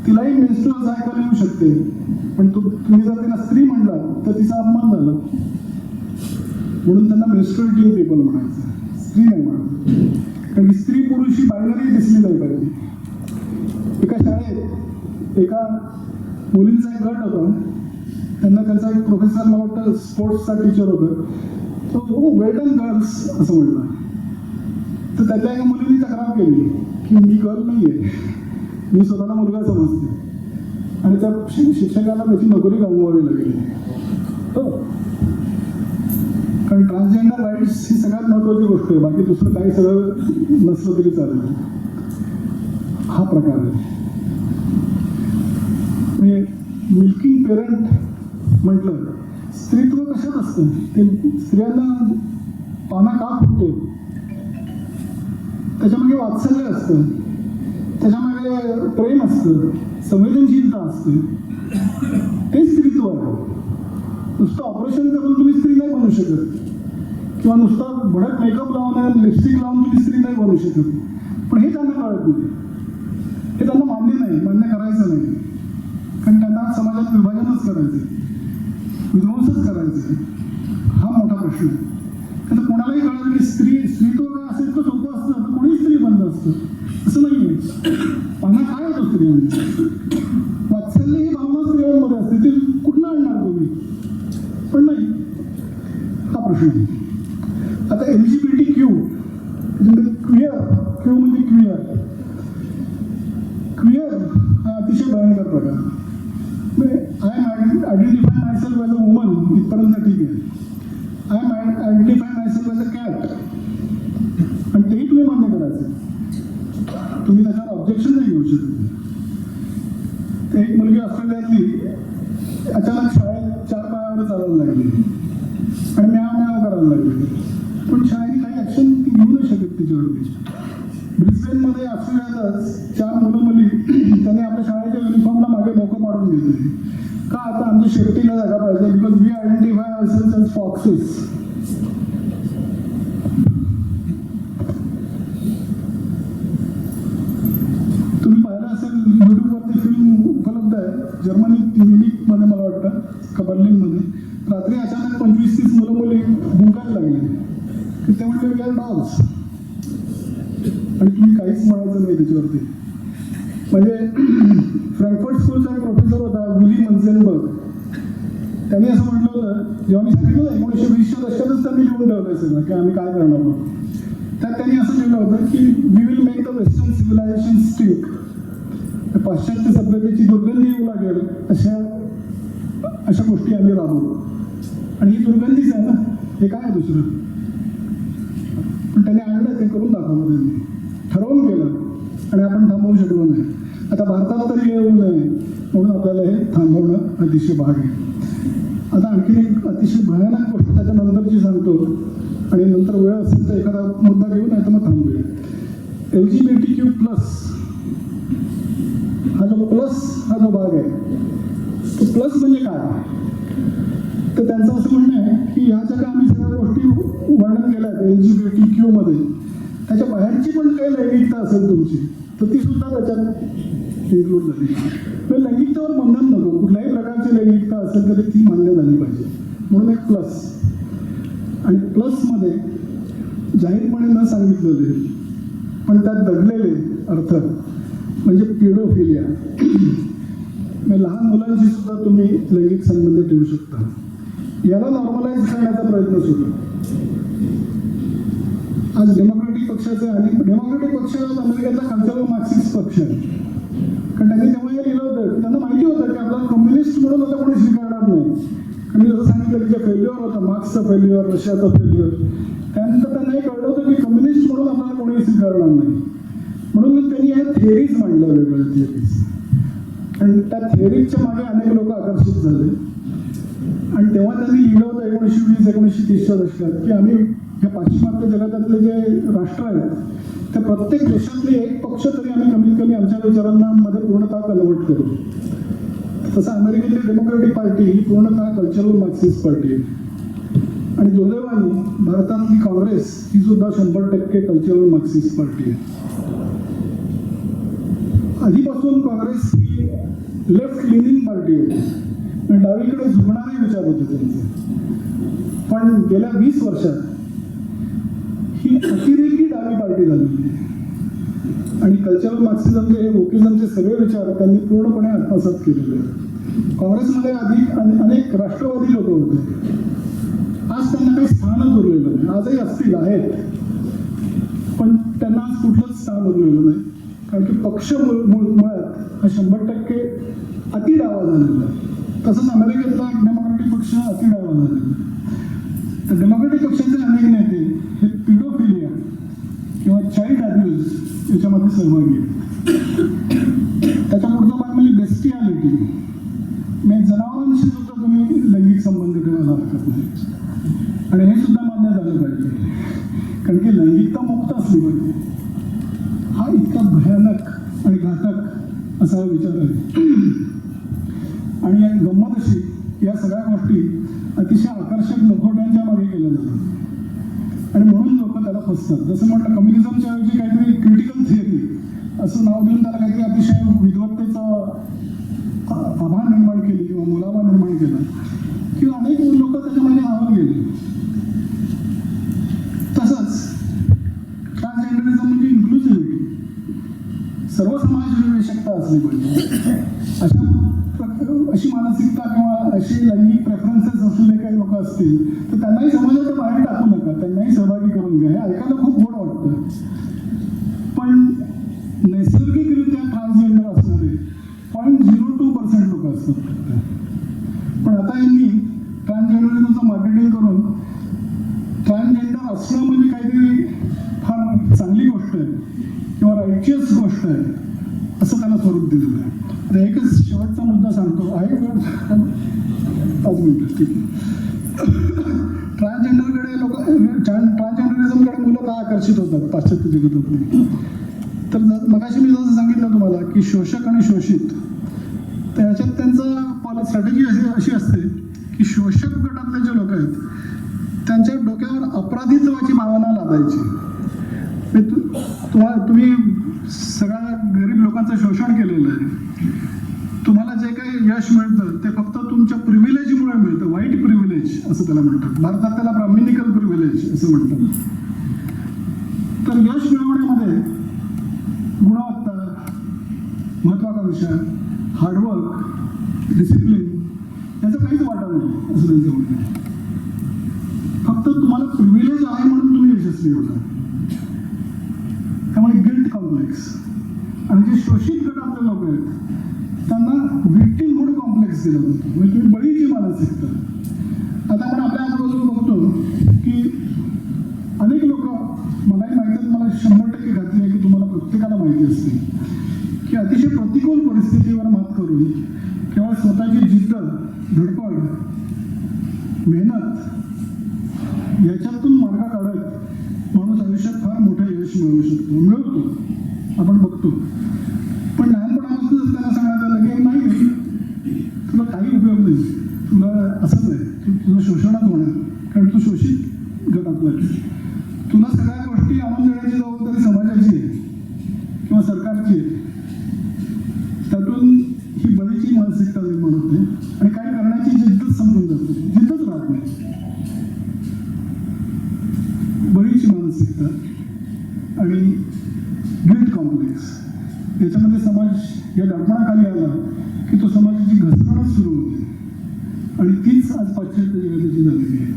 तिलाही मेन्स्ट्रुअल सायकल येऊ शकते, पण तुम्ही जर तिला स्त्री म्हणला तर तिचा अपमान झाला. म्हणून त्यांना मेन्स्ट्रुएटिंग पीपल म्हणायचं, स्त्री नाही म्हणायचं. कारण स्त्री पुरुष ही बायनरी दिसली नाही पाहिजे. एका शाळेत एका मुलींचा एक गट होता, त्यांचा एक प्रोफेसर मला वाटतं स्पोर्ट्सचा टीचर होता, तो वेल डन गर्ल्स असं म्हटलं. तर त्यातल्या एका मुलीने तक्रार केली की मी गर्ल नाही आहे, मी स्वतःला मुलगा समजते. आणि त्या शिक्षकाला त्याची नोकरी गमवावी लागली. हो, कारण ट्रान्सजेंडर राईट्स ही सगळ्यात महत्त्वाची गोष्ट आहे, बाकी दुसरं काही सगळं नसलं तरी चालेल. हा प्रकार आहे. म्हणजे मिल्किंग पेरंट म्हटलं, स्त्रीत्व कशात असतं, ते स्त्रियांना पाना का फुटतो, त्याच्यामागे वात्सल्य असतं, त्याच्यामागे प्रेम असतं, संवेदनशीलता असते. ते स्त्रीत्व आहे. नुसतं ऑपरेशन करून तुम्ही स्त्री नाही बनू शकत, किंवा नुसता भडक मेकअप लावून लिपस्टिक लावून तुम्ही स्त्री नाही बनू शकत. पण हे त्यांना कळत नाही, हे त्यांना मान्य करायचं नाही. कारण त्यांना समाजात विभाजनच करायचं, विध्वंसच करायचं. हा मोठा प्रश्न आहे. कारण कोणालाही कळलं की स्त्रीत्व काय असं इतकं सोपं असतं तर कोणी स्त्री बनलं असतं असं नाही आहे. पाना काय होतं स्त्रियांचं, वात्सल्य ही भावना स्त्रियांमध्ये असते, ती कुठनं आणणार तुम्ही, पण नाही. हा प्रश्न आहे. आता LGBTQ म्हणजे क्विअर म्हणजे क्विअर हा अतिशय भयंकर प्रकार. I am identify myself as a woman इथपर्यंत ठीक आहे. I am identify myself as a cat, आणि तेही तुम्ही मान्य करायचं. तुम्ही त्याच्यावर ऑब्जेक्शन नाही घेऊ शकत. ते एक मुलगी ऑस्ट्रेलियातली अचानक शाळेत 4 पायावर चालायला लागली आणि म्याव करायला लागली, पण शाळेने काही ॲक्शन घेऊ नाही शकत तिच्यावरती. ब्रिस्बेनमध्ये ऑस्ट्रेलियातच 4 मुली त्यांनी आपल्या शाळेच्या युनिफॉर्मला मागे मोकं पाडून घेतले. का? आता आमच्या शेफ्टीला जागा पाहिजे, because we identify ourselves as foxes. तुम्ही पाहिलं असेल यूट्यूबवरती फिल्म उपलब्ध आहे, जर्मनीत म्युनिकमध्ये मला वाटतं का बर्लिनमध्ये. रात्री अचानक 25-30 मुली भुंकायला लागले की ते म्हणजे वी आर डॉग्स, आणि तुम्ही काहीच म्हणायचं नाही त्याच्यावरती. म्हणजे फ्रँकफर्ट स्कूलचा एक प्रोफेसर होता विली मंझेनबर्ग, त्यांनी असं म्हटलं होतं, जेव्हा मी सांगितलं 1920च्या दशकातच त्यांनी लिहून ठेवलं सगळं की आम्ही काय करणार आहोत. त्यात त्यांनी असं लिहिलं होतं की we will make the western civilization stick. पाश्चात्य सभ्यतेची दुर्गंधी येऊ लागेल अशा गोष्टी आम्ही राबवू. आणि ही दुर्गंधीच आहे ना, हे काय आहे दुसरं. पण त्यांनी आणलं, ते करून दाखवलं, त्यांनी ठरवून केलं आणि आपण थांबवू शकलो नाही. आता भारतात तरी येऊ नये म्हणून आपल्याला हे थांबवणं अतिशय भाग आहे. आता आणखी एक अतिशय भयानक गोष्ट त्याच्यानंतरची सांगतो, आणि नंतर वेळ असेल तर एखादा मुद्दा घेऊन नाही तर मग थांबूया. LGBTQ+ हा जो भाग आहे, तो प्लस म्हणजे काय, तर त्यांचं असं म्हणणं आहे की ह्या ज्या आम्ही सगळ्या गोष्टी वर्णन केल्या आहेत LGBTQ मध्ये, त्याच्या बाहेरची पण काही लैंगिकता असेल तुमची तर ती सुद्धा त्याच्यात इन्क्लूड झाली. म्हणजे लैंगिकतेवर बंधन नको, कुठल्याही प्रकारची लैंगिकता असेल तरी ती मान्य झाली पाहिजे, म्हणून एक प्लस. आणि प्लसमध्ये जाहीरपणे न सांगितलेले पण त्यात दडलेले अर्थ म्हणजे पिडोफिलिया. म्हणजे लहान मुलांशी सुद्धा तुम्ही लैंगिक संबंध ठेवू शकता. याला नॉर्मलाइज करण्याचा प्रयत्न सुरू. आज डेमोक्रेटिक पक्षाचे, आणि डेमोक्रेटिक पक्ष अमेरिकेतला कल्चरल मार्क्सिस्ट पक्ष आहे. कारण त्यांनी तेव्हा हे लिहिलं होतं की त्यांना माहिती होतं की आपल्याला कम्युनिस्ट म्हणून आता कोणी स्वीकारणार नाही. कारण मी जसं सांगितलं की जे फेल्युअर होतं, मार्क्सचं फेल्युअर, रशियाचं फेल्युअर, त्यानंतर त्यांना हे कळलं होतं की कम्युनिस्ट म्हणून आपल्याला कोणी स्वीकारणार नाही. म्हणून त्यांनी या थेअरीज मांडल्या, वेगवेगळ्या थिअरीज. आणि त्या थिअरीजच्या मागे अनेक लोक आकर्षित झाले. आणि तेव्हा त्यांनी लिहिलं होतं 1920-1930च्या दशकात की आम्ही या पाश्चिमात्य जगातातले जे राष्ट्र आहेत त्या प्रत्येक देशातले एक पक्ष तरी आम्ही कमीत कमी आमच्या विचारांना मध्ये पूर्णतः कन्वर्ट करू. तसं अमेरिकेतली डेमोक्रॅटिक पार्टी ही पूर्णतः कल्चरल मार्क्सिस्ट पार्टी आहे. आणि दुर्दैवाने भारतातली काँग्रेस ही सुद्धा 100% कल्चरल मार्क्सिस्ट पार्टी आहे. आधीपासून काँग्रेस ही लेफ्ट लिनिंग पार्टी होती, डावीकडे झुकणारे विचार होते त्यांचे. पण गेल्या 20 वर्षात ही अतिरेकी डावी पार्टी झाली आणि कल्चरल मार्क्सिझमचे, वोकिझमचे सगळे विचार त्यांनी पूर्णपणे आत्मसात केलेले. काँग्रेसमध्ये आधी अनेक राष्ट्रवादी लोक होते. आज त्यांना काही स्थानच उरलेलं नाही. आजही असतील, आहेत, पण त्यांना आज कुठलंच स्थान उरलेलं नाही. कारण की पक्ष मुळात हा 100% अतिडावा झालेला आहे. तसंच अमेरिकेतला डेमोक्रॅटिक पक्ष अतिडावा झालेला. तर डेमोक्रॅटिक पक्षाचे अनेक नेते हे पिडोफिलिया किंवा चाइल्ड अब्यूज याच्यामध्ये सहभागी आहेत. त्याच्या पुढचा भाग म्हणजे बेस्टियालिटी, म्हणजे जनावरांशी सुद्धा तुम्ही लैंगिक संबंध ठेवायला हरकत नाही. आणि हे सुद्धा मान्य झालं पाहिजे, कारण की लैंगिकता मुक्त असली पाहिजे. हा इतका भयानक आणि घातक असा विचार आहे. आणि या गंमत अशी, या सगळ्या गोष्टी अतिशय आकर्षक मुखवट्यांच्या मागे केल्या जातात आणि म्हणून लोक त्याला फसतात. जसं म्हटलं, कम्युनिझमच्या ऐवजी काहीतरी क्रिटिकल थिअरी असं नाव देऊन त्याला काहीतरी अतिशय विद्वत्तेचं आभार निर्माण केली किंवा मुलावा निर्माण केला किंवा अनेक लोक त्याच्यामध्ये धावत गेले. तसंच ट्रान्सजेंडरिझम म्हणजे इन्क्लुझिव्हिटी, सर्व समावेशकता असली पाहिजे. अशी मानसिकता किंवा अशी लैंगिक प्रेफरन्सेस असलेले काही लोक असतील तर त्यांनाही समाजाच्या बाहेर टाकू नका, त्यांनाही सहभागी करून घ्या. हे ऐकायला खूप गोड वाटतं, पण नैसर्गिकरित्या ट्रान्सजेंडर असणारे 0.02% लोक असतात. पण आता यांनी ट्रान्सजेंडरिझमचं मार्केटिंग करून ट्रान्सजेंडर असणं म्हणजे काहीतरी फार चांगली गोष्ट आहे किंवा रायचियस गोष्ट आहे असं त्याला स्वरूप दिलेलं आहे. आता एकच शेवटचा मुद्दा सांगतो आहे, 5 मिनिटं, ठीक आहे. ट्रान्सजेंडरकडे लोक, ट्रान्सजेंडरिझमकडे मुलं का आकर्षित होतात पाश्चात्य जगतातली? तर मगाशी मी जसं सांगितलं तुम्हाला की शोषक आणि शोषित, तर ह्याच्यात त्यांचं स्ट्रॅटेजी अशी असते की शोषक गटातले जे लोक आहेत त्यांच्या डोक्यावर अपराधित्वाची भावना लादायची. तुम्ही सगळ्या गरीब लोकांचं शोषण केलेलं आहे. तुम्हाला जे काही यश मिळतं ते फक्त तुमच्या प्रिव्हिलेजमुळे मिळतं. व्हाईट प्रिव्हिलेज असं त्याला म्हणतात. भारतात त्याला ब्राह्मणिकल प्रिव्हिलेज असं म्हणतात. तर यश मिळवण्यामध्ये गुणवत्ता, महत्वाकांक्षा, हार्डवर्क, डिसिप्लिन याचा काहीच वाटा नाही असं त्यांचं म्हणणं आहे. फक्त तुम्हाला प्रिव्हिलेज आहे म्हणून तुम्ही यशस्वी होता. त्यामुळे गिल्ट कॉम्प्लेक्स, आणि जे शोषित गटातले लोक आहेत त्यांना व्हिक्टिमहुड कॉम्प्लेक्स दिला जातो, म्हणजे तुम्ही बळीची मानसिकता. आता आपण आपल्या आजूबाजूला बघतो की अनेक लोक, मलाही माहिती आहे, मला 100% खात्री आहे की तुम्हाला प्रत्येकाला माहिती असते की अतिशय प्रतिकूल परिस्थितीवर मात करून केवळ स्वतःची जिद्द, धडपड, मेहनत याच्यातून मार्ग काढत माणूस आयुष्यात फार मोठं यश मिळवतो, आपण बघतो. पण लहानपणापासून त्यांना सांगण्यात आलं की नाही, तुला काही उपयोग नाही, तुला असंच आहे, तुझं शोषणच होणार, कारण तू शोषित गटातला आहे. तुला सगळ्या गोष्टी आणून देण्याची जबाबदारी समाजाची आहे किंवा सरकारची आहे. त्यातून ही बळीची मानसिकता निर्माण होते आणि काही करण्याची जिद्दच संपून जाते, जिद्दच राहत नाही. बळीची मानसिकता आणि गिल्ट कॉम्प्लेक्स याच्यामध्ये समाज या दडपणाखाली आला की तो समाजाची घसरणच सुरू होते. आणि तीच आज पाश्चात्य जगाची झालेली आहे.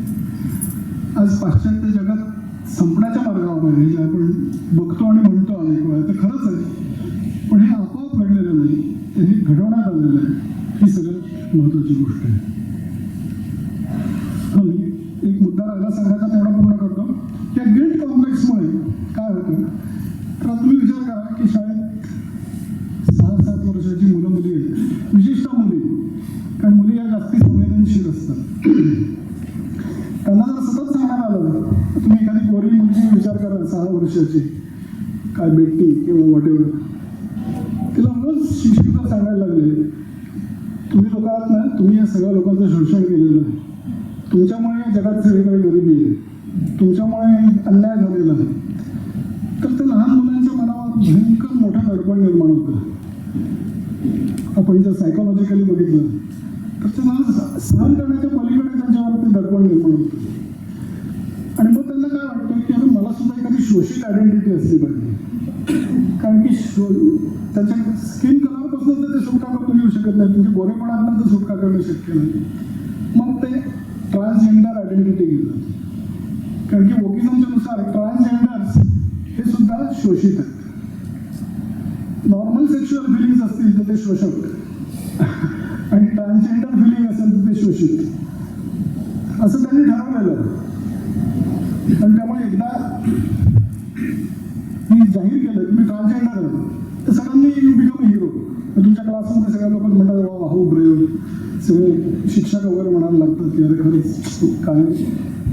आज पाश्चात्य जगात संपण्याच्या मार्गावर आहे, जे आपण बघतो आणि म्हणतो अनेक वेळा, ते खरंच आहे. पण हे आपोआप घडलेलं नाही, ते हे घडवण्यात आलेलं आहे. ही सगळ्यात महत्त्वाची गोष्ट आहे. मी एक मुद्दा राहिला सांगायचा, तेवढा पूर्ण करतो. या गिल्ट कॉम्प्लेक्समुळे काय होतं, तर तुम्ही विचार करा की वर्षाची मुलं मुली आहेत, विशेषतः मुली, कारण मुली या जास्ती संवेदनशील असतात. त्यांना जर सतत सांगण्यात आलं, तुम्ही एखादी गोरी मुलगी विचार करा 6 वर्षाची, काय बेटी किंवा व्हॉटेवर, तिला रोज शिक्षक जर सांगायला लागले, तुम्ही लोक आहात ना, तुम्ही या सगळ्या लोकांचं शोषण केलेलं आहे, तुमच्यामुळे या जगात सगळीकडे गरिबी आहे, तुमच्यामुळे अन्याय झालेला आहे, तर ते लहान मुलांच्या मनावर भयंकर मोठं दडपण निर्माण होतं. आपण जर सायकोलॉजिकली बघितलं तर ते सहन करण्याच्या पलीकडे त्यांच्यावर ते दडपण निर्माण होतं. आणि मग त्यांना काय वाटतं की अरे मला सुद्धा एखादी शोषित आयडेंटिटी असली पाहिजे, कारण की त्यांच्या स्किन कलरपासून तर ते सुटका करून येऊ शकत नाही, म्हणजे गोरेपणातनं तर सुटका करणं शक्य नाही. मग ते ट्रान्सजेंडर आयडेंटिटी घेतात, कारण की वोकिझमच्या नुसार ट्रान्सजेंडर्स हे सुद्धा शोषित आहेत. नॉर्मल सेक्शुअल फिलिंग्स असतील तर ते शोषक आणि ट्रान्सजेंडर फिलिंग असेल तर ते शोषित, असं त्यांनी ठरवलेलं आहे. आणि त्यामुळे एकदा मी जाहीर केलं की मी ट्रान्सजेंडर आहे, तर सडनली यू बिकम हिरो. तुमच्या क्लासमध्ये सगळ्या लोक म्हणतात वा हाऊ ब्रेव, सगळे शिक्षक वगैरे म्हणायला लागतात की अरे खरंच काय.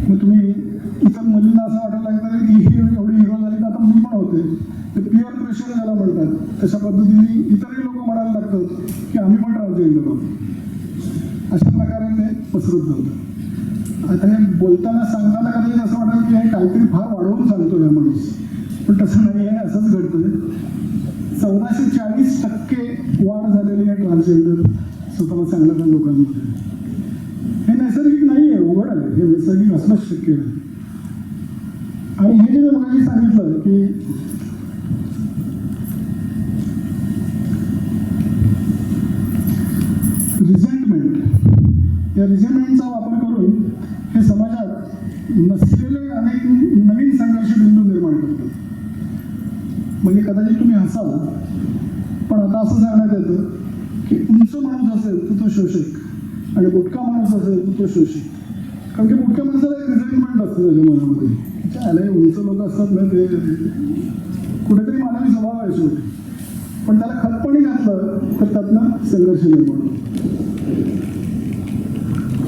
मग तुम्ही इतर मुलींना असं वाटायला लागतं की ही एवढी हिरो झाली तर आता मी पण होते, ते पिअर प्रेशर ज्याला म्हणतात तशा पद्धतीने इतरही लोक म्हणायला लागतात की आम्ही पण ट्रान्सजेंडर आहोत. अशा प्रकारे ते पसरत जातं. आता हे बोलताना सांगताना कधी असं वाटेल की हे काहीतरी फार वाढवून सांगतो या माणूस, पण तसं नाही आहे, असंच घडतंय. 1440% वाढ झालेली आहे ट्रान्सजेंडर स्वतःला सांगणाऱ्या लोकांमध्ये. हे नैसर्गिक नाही आहे, उघड आहे, हे नैसर्गिक असणंच शक्य आहे. आणि हे जे मी मगाशी सांगितलं की रिझेंटमेंट, या रिझेंटमेंटचा वापर करून हे समाजात नसलेले अनेक नवीन संघर्ष बिंदू निर्माण करतात. म्हणजे कदाचित तुम्ही हसाल, पण आता असं सांगण्यात येतं की उंच माणूस असेल तर तो शोषक आणि बुटका माणूस असेल तर तो शोषित. कारण की बुटक्या माणसाला एक रिझेंटमेंट असतं त्याच्या मनामध्ये, त्याला उंच लोक असतात ना, ते कुठेतरी मानवी स्वभाव आहे शेवटी, पण त्याला खतपाणी घातलं तर त्यातनं संघर्ष निर्माण होतो.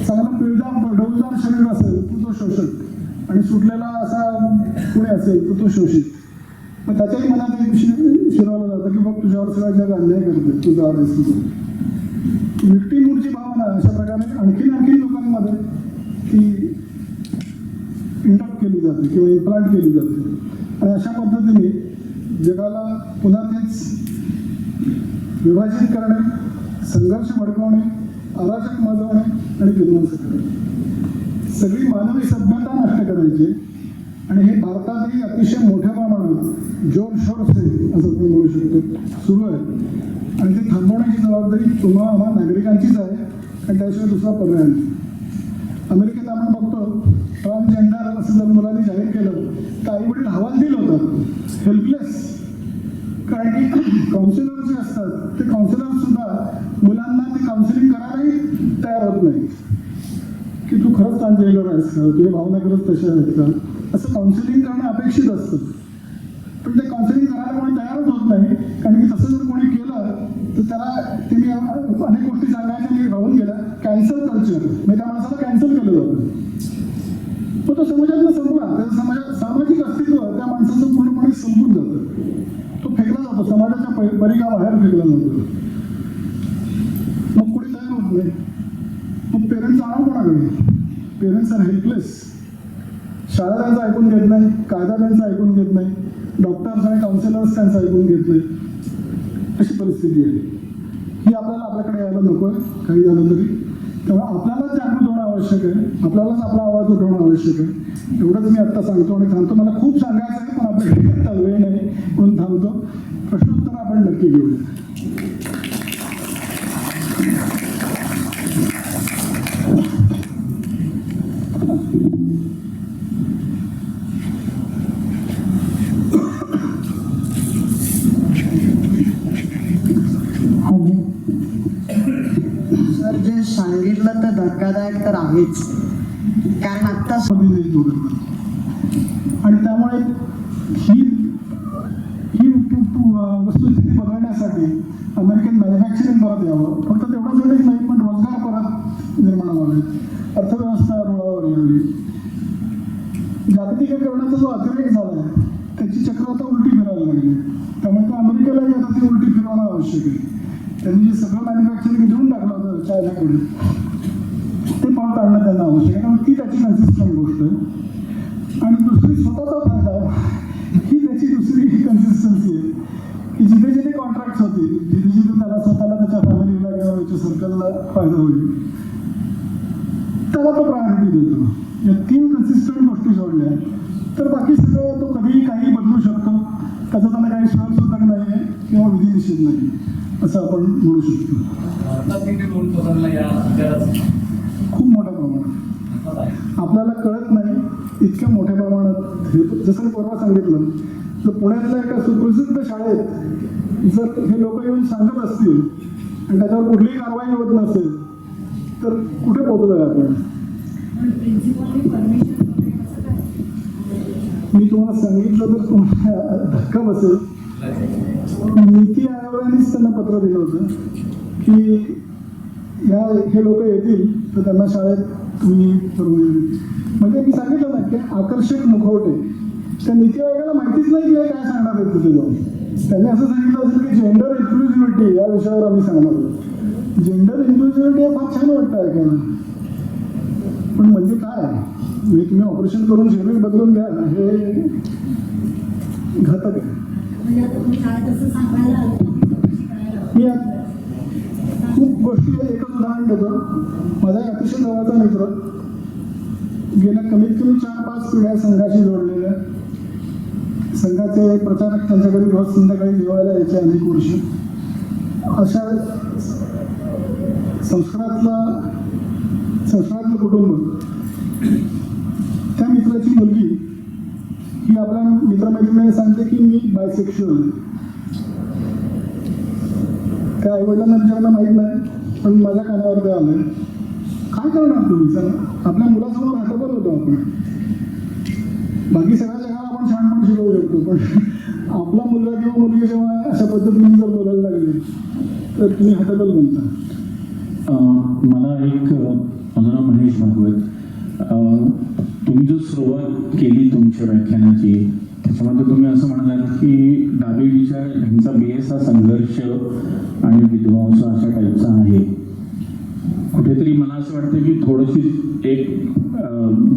चांगला पिळदार डौलदार शरीर असेल तर तो शोषक आणि सुटलेला असा पुणे असेल तर तो शोषित. मग त्याच्याही मनात एक शिरवलं जातं की बघ तुझ्यावर सगळ्या जग अन्याय करते, तू दार आहेस. व्यक्तिमूळची भावना अशा प्रकारे आणखीन लोकांमध्ये ती इंडक्ट केली जाते किंवा इम्प्लांट केली जाते. आणि अशा पद्धतीने जगाला पुन्हा तेच विभाजित करणे, संघर्ष भडकवणे, अराजक माजवणे आणि विध्वंस करणे, सगळी मानवी सभ्यता नष्ट करायची. आणि हे भारतातही अतिशय मोठ्या प्रमाणात जोरशोर से असं आपण म्हणू शकतो सुरू आहे. आणि ते थांबवण्याची जबाबदारी तुम्हा आम्हा नागरिकांचीच आहे, आणि त्याशिवाय दुसरा पर्याय नाही. अमेरिकेत आपण बघतो ट्रान्सजेंडर असं जर मुलांनी जाहीर केलं तर आईवडील हवालदिल होतात, हेल्पलेस. कारण की काउन्सिलर जे असतात ते काउन्सिलर सुद्धा मुलांना ते काउन्सिलिंग करायलाही तयार होत नाही की तू खरंच ट्रान्सजेंडर आहेस का, तुझ्या भावना खरंच तशा आहेत का, असं काउन्सिलिंग करणं अपेक्षित असतं. पण ते काउन्सिलिंग करायला कोणी तयारच होत नाही, कारण की तसं जर कोणी केलं तर त्याला ते मी अनेक गोष्टी सांगायच्या मी राहून गेल्या. कॅन्सल कल्चर, म्हणजे त्या माणसाला कॅन्सल केलं जातं. पण तो समाजातनं संपला, त्याचं सामाजिक अस्तित्व त्या माणसाचं पूर्णपणे संपून जातं, तो फेकला जातो, समाजाच्या परिघाबाहेर फेकला जातो. मग कोणी तयार होत नाही. मग पेरेंट्स आणावं कोणाकडे, पेरेंट्स आर हेल्पलेस. शाळा त्यांचं ऐकून घेत नाही, कायदा त्यांचं ऐकून घेत नाही, डॉक्टर्स आणि काउन्सिलर्स त्यांचं ऐकून घेत नाही. अशी परिस्थिती आहे. ही आपल्याकडे यायला नको आहे काही झालं तरी. तेव्हा आपल्यालाच जागृत होणं आवश्यक आहे, आपल्यालाच आपला आवाज उठवणं आवश्यक आहे. एवढंच मी आत्ता सांगतो आणि थांबतो. मला खूप सांगायचं आहे, पण आपल्याकडे आता वेळ नाही म्हणून थांबतो. प्रश्नोत्तर आपण नक्की घेऊया. सर, जे सांगितलं तर धक्कादायक तर आहेच, कारण आत्ता आणि त्यामुळे ही वस्तुस्थिती बदलण्यासाठी अमेरिकन मॅन्युफॅक्चरिंग परत यावं. फक्त तेवढ्यासाठीच नाही, पण रोजगार परत निर्माण व्हावे, अर्थव्यवस्था रुळावर यावी. जागतिकीकरणाचा जो अतिरेक झाला आहे त्याची चक्र आता उलटी फिरायला लागली. त्यामुळे त्या अमेरिकेलाही आता ती उलटी फिरवणं आवश्यक आहे. त्यांनी जे सगळं मॅन्युफॅक्चरिंग घेऊन टाकलं होतं चायनाकडे, ते परत आणणं त्यांना आवश्यक आहे. त्यामुळे ती त्याची कन्सिस्टंट गोष्ट आहे. आणि दुसरी स्वतःचा फायदा ही त्याची दुसरी कन्सिस्टन्सी आहे की जिथे जिथे कॉन्ट्रॅक्ट होतील, जिथे जिथे त्याला स्वतःला, त्याच्या फॅमिलीला किंवा त्याच्या सर्कलला फायदा होईल, त्याला तो प्रायोरिटी देतो. या 3 कन्सिस्टंट गोष्टी जोडल्या तर बाकी सगळं तो कधीही काही बदलू शकतो. त्याचा त्याला काही स्वयंस्फूर्तक नाही आहे किंवा विधिनिषेध नाही, असं आपण म्हणू शकतो. भारतातील रोल बदलला या विचाराचा खूप मोठ्या प्रमाणात आपल्याला कळत नाही इतक्या मोठ्या प्रमाणात. जसं मी परवा सांगितलं, तर पुण्यातल्या एका सुप्रसिद्ध शाळेत जर हे लोक येऊन सांगत असतील आणि त्याच्यावर कुठलीही कारवाई होत नसेल तर कुठे पोहोचलोय आपण? मी तुम्हाला सांगितलं तर तुम्हाला धक्का बसेल. नीती आयोगानेच त्यांना पत्र दिलं होतं की हे लोक येतील तर त्यांना शाळेत तुम्ही म्हणजे मी सांगितलं ना की आकर्षक मुखवटे. त्या नीती आयोगाला माहितीच नाही की हे काय सांगणार आहेत तिथे जाऊन. त्यांनी असं सांगितलं असेल की जेंडर इन्क्लुझिव्हिटी या विषयावर आम्ही सांगणार आहोत. जेंडर इन्क्लुझिव्हिटी हे फार छान वाटतं ऐकायला, पण म्हणजे काय? म्हणजे तुम्ही ऑपरेशन करून शरीर बदलून घ्या, हे घातक आहे. मी खूप गोष्टी एकच उदाहरण देतो. माझा एक अतिशय जवळचा मित्र, गेल्या कमीत कमी 4-5 पिढ्या संघाशी जोडलेल्या, संघाचे प्रचारक त्यांच्या घरी रोज संध्याकाळी जेवायला यायचे अनेक वर्ष. अशा संस्कारातलं कुटुंब. त्या मित्राची मुलगी ही आपल्या मित्रमैत्रिणीने सांगते की मी बायसेक्शुअल आहे. त्या आईवडिलांना विचारायला माहीत नाही, पण माझ्या कानावर ते आलंय. काय करणार तुम्ही? सांगा. आपल्या मुलासमोर हटकत होतो आपण. बाकी सगळ्या जगाला आपण छानपण शिकवू शकतो, पण आपला मुलगा किंवा मुलगी जेव्हा अशा पद्धतीने जर बोलायला लागले तर तुम्ही हटकल म्हणता. मला माझं नाव महेश भागवत. तुम्ही जो सुरुवात केली तुमच्या व्याख्यानाची, त्याच्यामध्ये तुम्ही असं म्हणालात की डावे विचार यांचा बेस हा संघर्ष आणि विध्वंस अशा टाईपचा आहे. कुठेतरी मला असं वाटतं की थोडीशी एक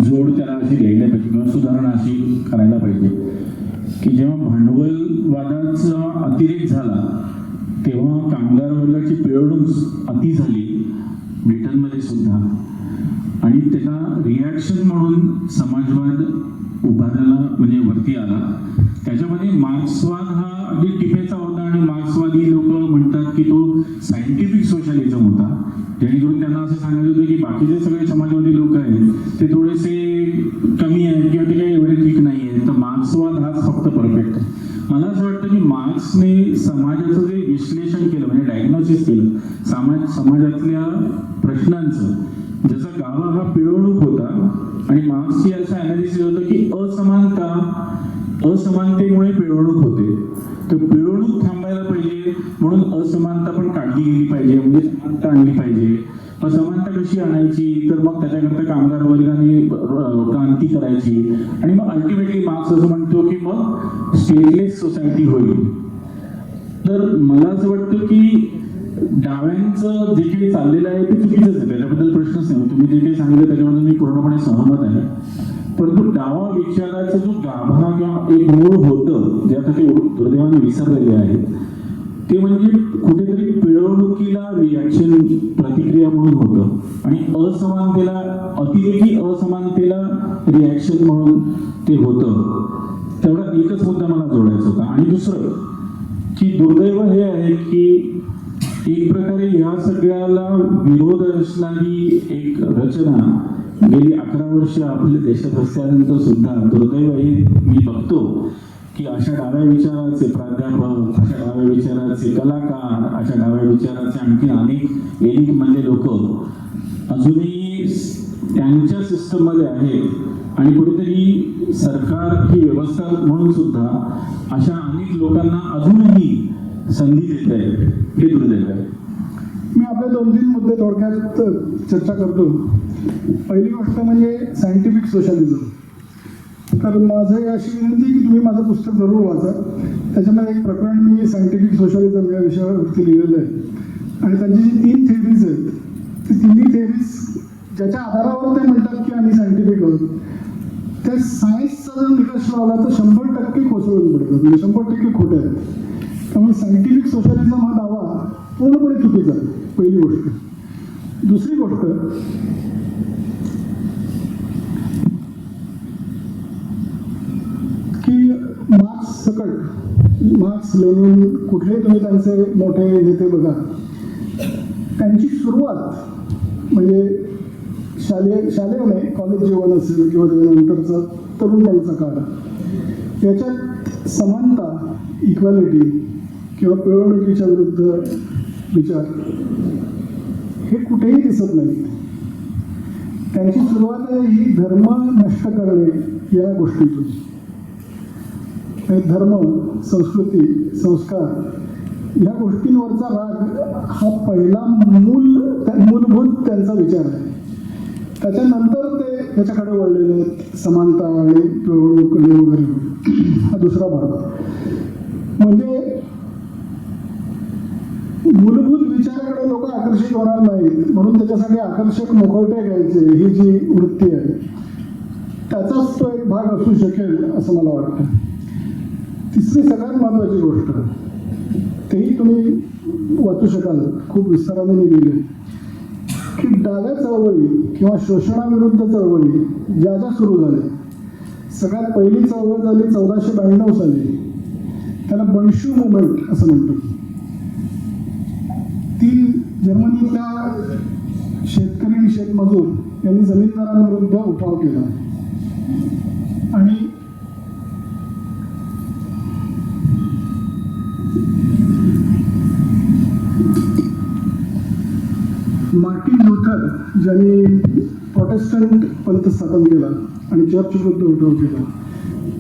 जोड त्याला अशी द्यायला पाहिजे किंवा सुधारणा अशी करायला पाहिजे की जेव्हा भांडवलवादाचा अतिरेक झाला तेव्हा कामगार वर्गाची पिळवणूक अति झाली ब्रिटनमध्ये सुद्धा, आणि त्याला रिॲक्शन म्हणून समाजवाद उभारायला म्हणजे वरती आला. त्याच्यामध्ये मार्क्सवाद हा अगदी टिपेचा होता आणि मार्क्सवादी लोक म्हणतात की तो सायंटिफिक सोशलिझम होता, जेणेकरून त्यांना असं सांगायचं होतं की बाकीचे सगळे समाजवादी लोक आहेत ते थोडेसे कमी आहेत किंवा ते काही एवढे ठीक नाही आहेत, तर मार्क्सवाद हाच फक्त परफेक्ट आहे. मला असं वाटतं की मार्क्सने समाजाचं जे विश्लेषण केलं म्हणजे डायग्नोसिस केलं समाजातल्या प्रश्नांचं, जसा गावा हा पिळवणूक होता आणि मार्क्सची असं अनालिसिस होतं की असमानतेमुळे पिळवणूक होते, तर पिळवणूक थांबायला पाहिजे म्हणून असमानता पण काढली गेली पाहिजे, म्हणजे समानता आणली पाहिजे. असमानता कशी आणायची, तर मग त्याच्याकरता कामगार वर्गाने क्रांती करायची आणि मग अल्टिमेटली मार्क्स असं म्हणतो की मग स्टेटलेस सोसायटी होईल. तर मला असं वाटतं की डाव्यांचं जे काही चाललेलं आहे ते चुकीचंच आहे, त्याच्याबद्दल प्रश्नच नाही. तुम्ही जे काही सांगितलं त्याच्याबद्दल मी पूर्णपणे सहमत आहे. परंतु डावा विचाराचा जो गाभा किंवा एक मूळ होतं जे आता ते दुर्दैवाने विसरलेले आहेत, ते म्हणजे कुठेतरी पिळवणुकीला रिॲक्शन प्रतिक्रिया म्हणून होतं आणि असमानतेला अतिरेकी असमानतेला रिॲक्शन म्हणून ते होतं. तेवढा एकच मुद्दा मला जोडायचा होता. आणि दुसरं की दुर्दैव हे आहे की एक प्रकारे ह्या सगळ्याला विरोध असणारी एक रचना गेली 11 वर्ष आपल्या देशात असल्यानंतर सुद्धा दुर्दैव हे मी बघतो की अशा डाव्या विचाराचे प्राध्यापक, अशा डाव्या विचाराचे कलाकार, अशा डाव्या विचाराचे आणखी अनेक एलिट मधले लोक अजूनही त्यांच्या सिस्टममध्ये आहे आणि कुठेतरी सरकार ही व्यवस्था म्हणून सुद्धा अशा अनेक लोकांना अजूनही संधी देत आहे, हे दुर्दैव आहे. मी आपले 2-3 मुद्दे थोडक्यात चर्चा करतो. पहिली गोष्ट म्हणजे सायंटिफिक सोशलिझम. तर माझं अशी विनंती आहे की तुम्ही माझं पुस्तक जरूर वाचा. त्याच्यामध्ये एक प्रकरण मी सायंटिफिक सोशलिझम या विषयावरती लिहिलेलं आहे आणि त्यांची जी 3 थेरीज आहेत ती तिन्ही थेरीज ज्याच्या आधारावर ते म्हणतात की आम्ही सायंटिफिक आहोत, ते सायन्सचा जर निकष लावला तर 100% कोसळून पडतात, म्हणजे 100% खोटे आहेत. त्यामुळे सायंटिफिक सोशलिझम हा दावा पूर्णपणे चुकीचा आहे, पहिली गोष्ट. दुसरी गोष्ट, की मार्क्स, लेनिन, कुठलेही तुम्ही त्यांचे मोठे नेते बघा, त्यांची सुरुवात म्हणजे शालेय नाही, कॉलेज जीवन असेल किंवा त्याच्यानंतरचा तरुणपणाचा काळ, याच्यात समानता, इक्वॅलिटी किंवा पिळवणुकीच्या विरुद्ध विचार हे कुठेही दिसत नाही. त्यांची सुरुवात आहे ही धर्म नष्ट करणे या गोष्टीतून. धर्म, संस्कृती, संस्कार या गोष्टींवरचा राग हा पहिला मूलभूत त्यांचा विचार आहे. त्याच्यानंतर ते त्याच्याकडे वळलेले आहेत, समानता आणि पिळवणूक वगैरे. हा दुसरा भाग. म्हणजे मूलभूत विचाराकडे लोक आकर्षित होणार नाहीत म्हणून त्याच्यासाठी आकर्षक मुखवटे घ्यायचे ही जी वृत्ती आहे त्याचाच तो एक भाग असू शकेल असं मला वाटतं. तिसरी सगळ्यात महत्त्वाची गोष्ट, तेही तुम्ही वाचू शकाल, खूप विस्ताराने मी लिहिले, की डाव्या चळवळी किंवा शोषणाविरुद्ध चळवळी ज्या सुरू झाल्या, सगळ्यात पहिली चळवळ झाली 1492 साली. त्याला बंशू मुवमेंट असं म्हणतात. ती जर्मनीतल्या शेतकरी आणि शेतमजूर यांनी जमीनदारांविरुद्ध उठाव केला आणि मार्टिन लुथर ज्यांनी प्रोटेस्टंट पंथ स्थापन केला आणि चर्च विरुद्ध उठाव केला,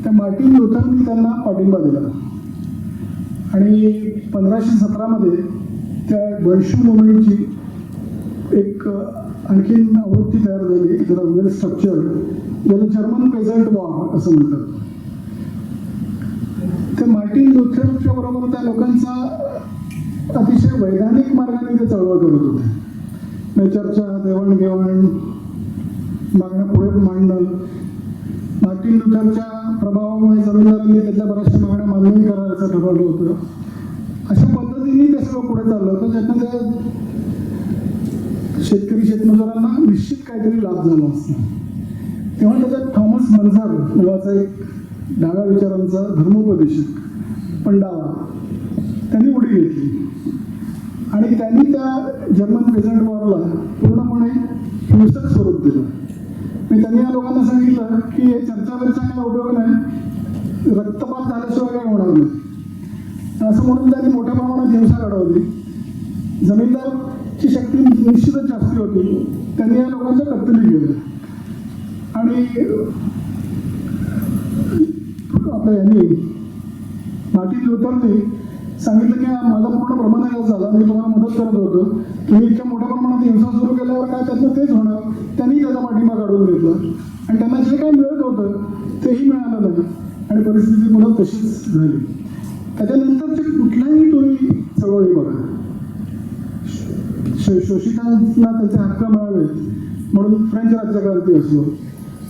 त्या मार्टिन लुथरनी त्यांना पाठिंबा दिला आणि 1517 मध्ये त्या बंशू मुवमेंटची एक आणखीन आवृत्ती तयार झाली, जरा वेल स्ट्रक्चर, ज्याला जर्मन पेझंट वॉर असं म्हणतात. ते मार्टिन लुथरच्या बरोबर त्या लोकांचा अतिशय वैधानिक मार्गाने ते चळवळ करत होते. चर्चा, देवाणघेवाण, मागण्या पुढे मांडणं. मार्टिन लुथरच्या प्रभावामुळे जमीनदारांनी त्यातल्या बऱ्याचशा मागण्या मान्यही करायचं ठरवलं होतं. अशा पद्धतीने ते सगळं पुढे चाललं होतं, ज्यातनं त्या शेतकरी शेतमजुरांना निश्चित काहीतरी लाभ झाला असता. तेव्हा त्याच्यात थॉमस मन्झर नावाचा एक डाव्या विचारांचा धर्मोपदेशक, पण डावा, त्यांनी उडी घेतली आणि त्यांनी त्या जर्मन पेझंट वॉरला पूर्णपणे हिंसक स्वरूप दिलं. मी त्यांनी या लोकांना सांगितलं की हे चर्चा काय उपयोग नाही, रक्तपात झाल्याशिवाय काय होणार नाही असं म्हणून त्यांनी मोठ्या प्रमाणात हिंसा घडवली. जमीनदारची शक्ती निश्चितच जास्ती होती. त्यांनी या लोकांच्या कत्तली केल्या आणि आपल्या यांनी मार्टिन लुथरने सांगितलं की माझा पूर्ण प्रमाण झाला, मी तुम्हाला मदत करत होतो, तुम्ही इतक्या मोठ्या प्रमाणात हिंसा सुरू केल्यावर काय त्यातनं तेच होणार. त्यांनी त्याचा पाठिंबा काढून घेतला आणि त्यांना जे काही मिळत होतं तेही मिळालं नाही आणि परिस्थिती पुन्हा तशीच झाली. त्याच्यानंतरचे कुठल्याही तुम्ही चळवळी बघा, शोषितांना त्यांचे हक्क मिळावेत म्हणून फ्रेंच राज्यक्रांती असो,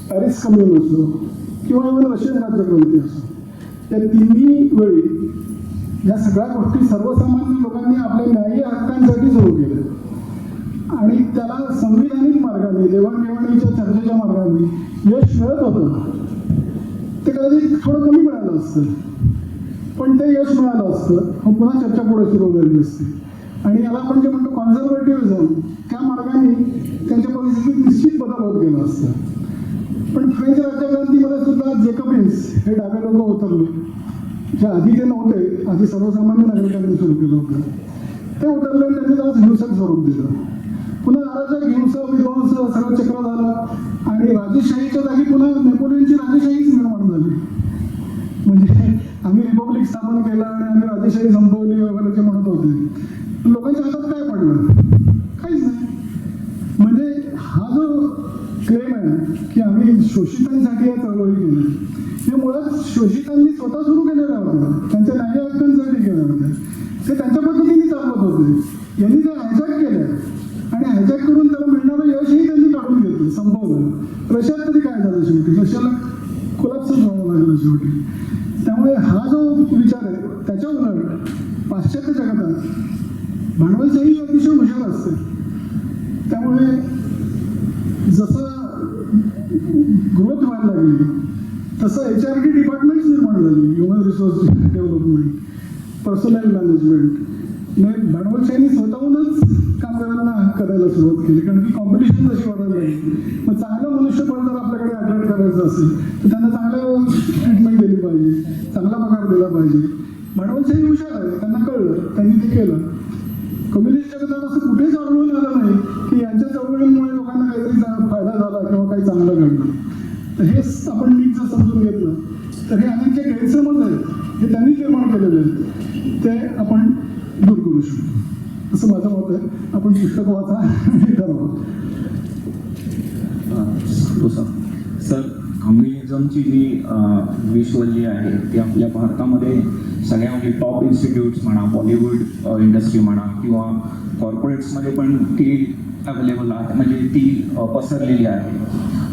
पॅरिस कम्युन असो किंवा इव्हन रशियन राज्यक्रांती असो, या तिन्ही वेळी या सगळ्या गोष्टी सर्वसामान्य लोकांनी आपल्या न्याय्य हक्कांसाठी सुरू केल्या आणि त्याला संविधानिक मार्गाने, देवाणघेवाणीच्या चर्चेच्या मार्गाने यश मिळत होतं. ते कदाचित थोडं कमी मिळालं असतं, पण ते यश मिळालं असतं. पुन्हा चर्चा पुढे सुरू झाली असते आणि याला आपण जे म्हणतो कॉन्झर्वेटिव्हिझम, त्या मार्गाने त्यांच्या परिस्थितीत निश्चित बदल होत गेला असता. पण फ्रेंच राज्यक्रांतीमध्ये सुद्धा जेकबिन्स हे डावे लोक उतरले, जे आधी ते नव्हते, आधी सर्वसामान्य नागरिकांनी सुरू केलं होतं, ते उतरले आणि त्यांनी त्याला हिंसक स्वरूप दिलं. पुन्हा राजाच्या हिंसा विध्वंस सगळं चक्र झालं आणि राजेशाहीच्या जागी पुन्हा नेपोलियनची राजेशाहीच निर्माण झाली. म्हणजे आम्ही रिपब्लिक स्थापन केलं आणि आम्ही राजेशाही संपवली वगैरे जे म्हणत होते, लोकांच्या हातात काय पडलं? काहीच नाही. म्हणजे हा जो क्लेम आहे की आम्ही शोषितांसाठी या चळवळी केल्या, हे मुळात शोषितांनी स्वतः सुरू केलेल्या होत्या, त्यांच्या न्याय हक्कांसाठी केल्या होत्या. ते त्यांच्या पद्धतीने चालवत होते. यांनी ते हॅजॅक केल्या आणि हॅजॅक करून त्याला मिळणारं यशही त्यांनी काढून घेतलं, संपवलं. रशियात तरी काय झालं शेवटी? रशियाला कोलॅप्सच व्हावं लागलं शेवटी. त्यामुळे हा जो विचार आहे त्याच्या उलट पाश्चात्य जगतात भांडवलशाही अतिशय हुशार असते. त्यामुळे जसं ग्रोथ व्हायला लागली तसं HRD डिपार्टमेंट्स निर्माण झाली, human resource development, personnel management. भांडवलशाहीने स्वतःहूनच कामगारांना करायला सुरुवात केली, कारण की कॉम्पिटिशन जशी वाढायला लागली. मग चांगलं मनुष्यबळ जर आपल्याकडे अट्रॅक्ट करायचं असेल तर त्यांना चांगलं ट्रीटमेंट दिली पाहिजे, चांगला पगार दिला पाहिजे. भांडवलशाही हुशार आहे, त्यांना कळलं, त्यांनी ते केलं. कम्युनिस्ट जगतात असं कुठेच आढळून आलं नाही की यांच्या चळवळींमुळे लोकांना काहीतरी फायदा झाला किंवा काही चांगलं घडलं. तर हेच आपण नीट जर समजून घेतलं तर हे अनेक जे गैरसमज आहेत हे त्यांनी निर्माण केलेले आहेत, ते आपण दूर करू शकतो असं माझं मत आहे. आपण पुस्तक वाचा हे ठरवा. सर, कम्युनिझमची जी विश्ववल्ली आहे ती आपल्या भारतामध्ये सगळ्या म्हणजे टॉप इन्स्टिट्यूट्स म्हणा, बॉलिवूड इंडस्ट्री म्हणा किंवा कॉर्पोरेट्समध्ये पण ती अवेलेबल आहे, म्हणजे ती पसरलेली आहे.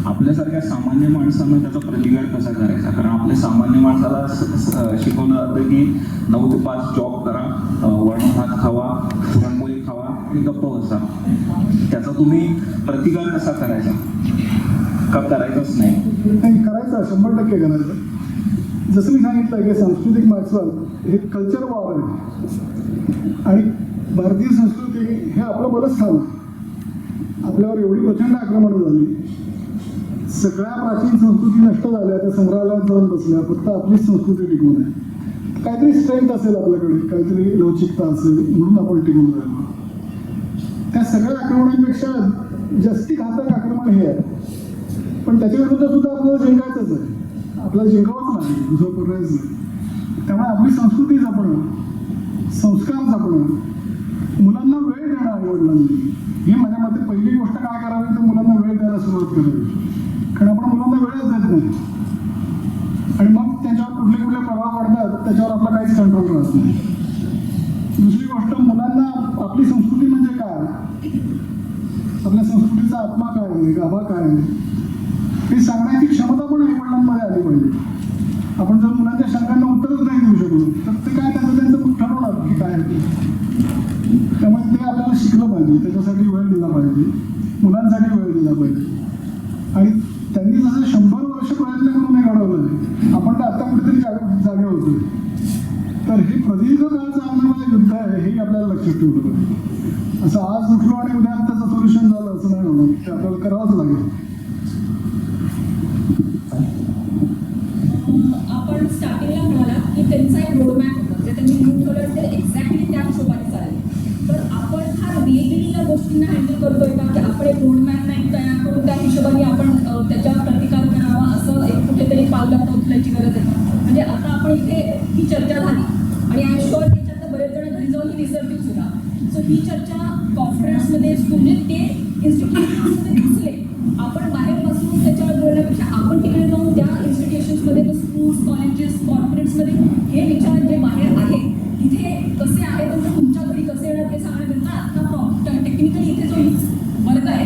आपल्यासारख्या सामान्य माणसानं त्याचा प्रतिकार कसा करायचा? कारण आपल्या सामान्य माणसाला शिकवलं जातं की 9 ते 5 जॉब करा, वरण भात खावा, पुरणपोळी खावा आणि गप्प बसा. त्याचा तुम्ही प्रतिकार कसा करायचा? का करायचंच नाही? करायचा, 100% करायचा. जसं मी सांगितलं की सांस्कृतिक मार्क्सवाद हे कल्चर वॉर आहे आणि भारतीय संस्कृती हे आपलं बलस्थान आहे. आपल्यावर एवढी प्रचंड आक्रमणं झाली, सगळ्या प्राचीन संस्कृती नष्ट झाल्या, त्या संग्रहालयात जाऊन बसल्या, फक्त आपलीच संस्कृती टिकून आहे. काहीतरी स्ट्रेंथ असेल आपल्याकडे, काहीतरी लवचिकता असेल म्हणून आपण टिकून राहिलो. त्या सगळ्या आक्रमणांपेक्षा जास्ती घातक आक्रमण हे आहे. पण त्याच्या विरुद्ध सुद्धा आपल्याला जिंकायचंच आहे, आपल्याला जिंकावंच नाही, दुसरं पर्यायच नाही. त्यामुळे आपली संस्कृती जपणं, संस्कार जपणं, मुलांना वेळ देणं आई-वडिलांनी, ही माझ्या मते पहिली गोष्ट काय करावी तर मुलांना वेळ द्यायला सुरुवात करावी. कारण आपण मुलांना वेळच देत नाही आणि मग त्याच्यावर कुठले कुठले प्रभाव पडतात त्याच्यावर आपला काहीच कंट्रोल राहत नाही. दुसरी गोष्ट, मुलांना आपली संस्कृती म्हणजे काय, आपल्या संस्कृतीचा आत्मा काय आहे, गाभा काय आहे, हे सांगण्याची क्षमता पण आई-वडिलांमध्ये आली पाहिजे. आपण जर मुलांच्या शंकांना उत्तरच नाही देऊ शकलो तर ते काय त्यांचं ठरवणार की काय आहे ते. त्यामुळे ते आपल्याला शिकलं पाहिजे, त्याच्यासाठी वेळ दिला पाहिजे, मुलांसाठी वेळ दिला पाहिजे. आणि त्यांनी जसं 100 वर्ष प्रयत्न करून हे घडवलं आहे, आपण तर आता कुठेतरी जागे होतोय. तर हे प्रदीर्घ काळ चालणारं युद्ध आहे, हे आपल्याला लक्षात ठेवलं पाहिजे. असं आज उठलो आणि उद्या त्याचं सोल्युशन झालं असं नाही होणार, ते आपल्याला करावंच लागेल. आपण स्टार्टिंगला म्हणाला की त्यांचा एक रोडमॅप होता, जे त्यांनी लिहून ठेवलं ते एक्झॅक्टली त्या हिशोबाने चालेल. तर आपण फार वेगवेगळ्या गोष्टींना हँडल करतोय का की आपण एक रोडमॅप नाही तयार करून त्या हिशोबाने आपण त्याच्यावर प्रतिकार करावा असं एक कुठेतरी पावलं उचलायची गरज आहे. म्हणजे आता आपण इथे ही चर्चा झाली आणि आय एम शुअर त्याच्यात बरेच जण घरी जाऊन ही रिसर्च सुद्धा. सो ही चर्चा कॉन्फरन्समध्ये म्हणजे ते इन्स्टिट्यूशन्समध्ये दिसले, आपण बाहेर बसून त्याच्यावर बोलण्यापेक्षा आपण तिकडे जाऊन त्या इन्स्टिट्यूशन्समध्ये, स्कूल्स, कॉलेजेस, कॉर्पोरेट्समध्ये हे विचार जे बाहेर आहेत तिथे कसे आहेत आणि तुमच्या घरी कसे येणार ते सांगण्याकरता आता टेक्निकली इथे जो वर्ग आहे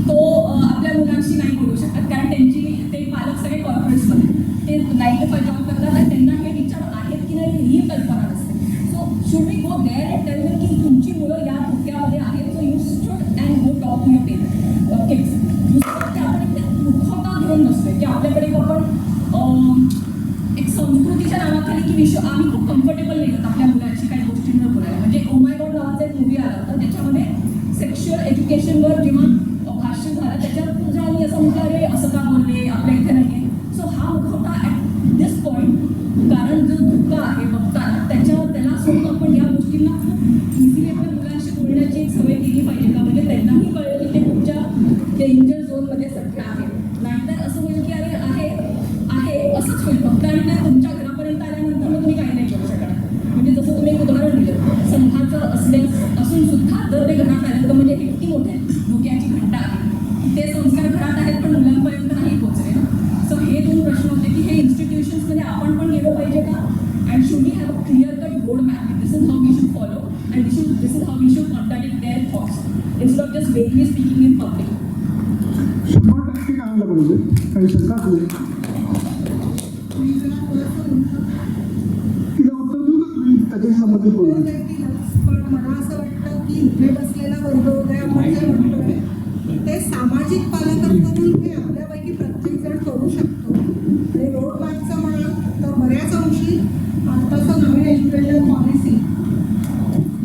तो आपल्या मुलांशी नाही बोलू शकत, कारण ते पालक सगळे कॉर्पोरेट्समध्ये ते 9 to 5 जॉब करतात आणि त्यांना हे विचार आहेत की नाही ही कल्पना नसते. So should we go there and tell them की तुमची मुलं या धोक्यामध्ये आहेत, so you should and go talk to your parents kids. दुसरं की आपण एक मुखवटा घेऊन नसतोय की आपल्याकडे आपण एक संस्कृतीच्या नावाखाली की आम्ही खूप कम्फर्टेबल नाही होत आपल्या मुलांशी काही गोष्टींवर बोलायला. म्हणजे ओ माय गॉड नावाचा एक मूवी आला होता, त्याच्यामध्ये सेक्शुअल एज्युकेशनवर जेव्हा भाष्य झालं त्याच्यावर तुझ्या आम्ही असं म्हटलं अरे असं का बोलले, आपल्या इथे नाही. सो हा मुखवटा ॲट दिस पॉईंट, कारण जो धोका आहे बघताना त्याला सोडून आपण या गोष्टींना खूप इझिली आपल्या मुलांशी बोलण्याची एक सवय केली पाहिजे का, म्हणजे त्यांनाही कळलं डेंजर झोनमध्ये सध्या आहे. नाहीतर असं होईल की अरे आहे आहे असंच होईल फक्त, आणि ते तुमच्या घरापर्यंत आल्यानंतर मग तुम्ही काही नाही करू शकणार. म्हणजे जसं तुम्ही एक उदाहरण दिलं, संघाचं असून सुद्धा जर ते घरात आले तर म्हणजे हे किती मोठे धोक्याची घंटा आहे. ते संस्कार घरात आहेत पण मुलांपर्यंत नाही पोहोचले ना. सो हे दोन प्रश्न होते की हे इन्स्टिट्यूशन्समध्ये आपण पण गेलो पाहिजे का, and should we have a clear cut road map, this is how we should follow and this is how we should contract their thoughts instead of just vaguely speaking in public. 100% करायला पाहिजे, काही शंकाच नाही. तिला उत्तर देऊ का तुम्ही त्याच्याशी संबंधित बोलू? पण मला असं वाटतं की इथे बसलेला वर्गोदय आपण जे म्हणतोय ते सामाजिक पालकत्व म्हणून हे आपल्यापैकी प्रत्येक जण करू शकतो. आणि रोड मॅपचं म्हणाल तर बऱ्याच अंशी आत्ताचं नवीन एज्युकेशन पॉलिसी,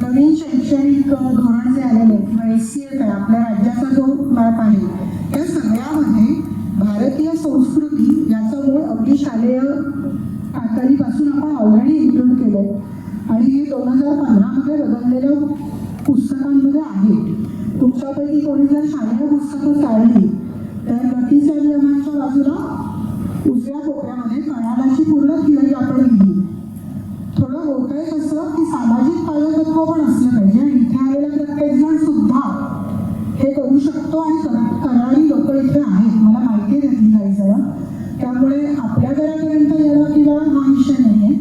नवीन शैक्षणिक धोरण जे आलेलं आहे किंवा SCF आहे, आपल्या राज्याचा जो मॅप आहे, त्या सगळ्यामध्ये भारतीय संस्कृती याचा मूळ अगदी शालेय पातळीपासून आपण ऑलरेडी इन्क्लूड केलं आहे. आणि हे 2015मध्ये बदललेल्या पुस्तकांमध्ये आहे. तुमच्यापैकी कोणी जर शालेय पुस्तकं काढली तर गतीच्या नियमांच्या बाजूला उजव्या कोपऱ्यामध्ये कणादाची पूर्ण थिअरी आपण लिहिली. थोडं होतंय कसं की सामाजिक पालकत्व पण असलं पाहिजे, आणि इथे आलेला प्रत्येक जण सुद्धा हे करू शकतो आणि करणारी लोक इथे आहेत, मला माहिती आहे त्यातली काही जण. त्यामुळे आपल्या घरापर्यंत येणं किंवा हा विषय नाही आहे.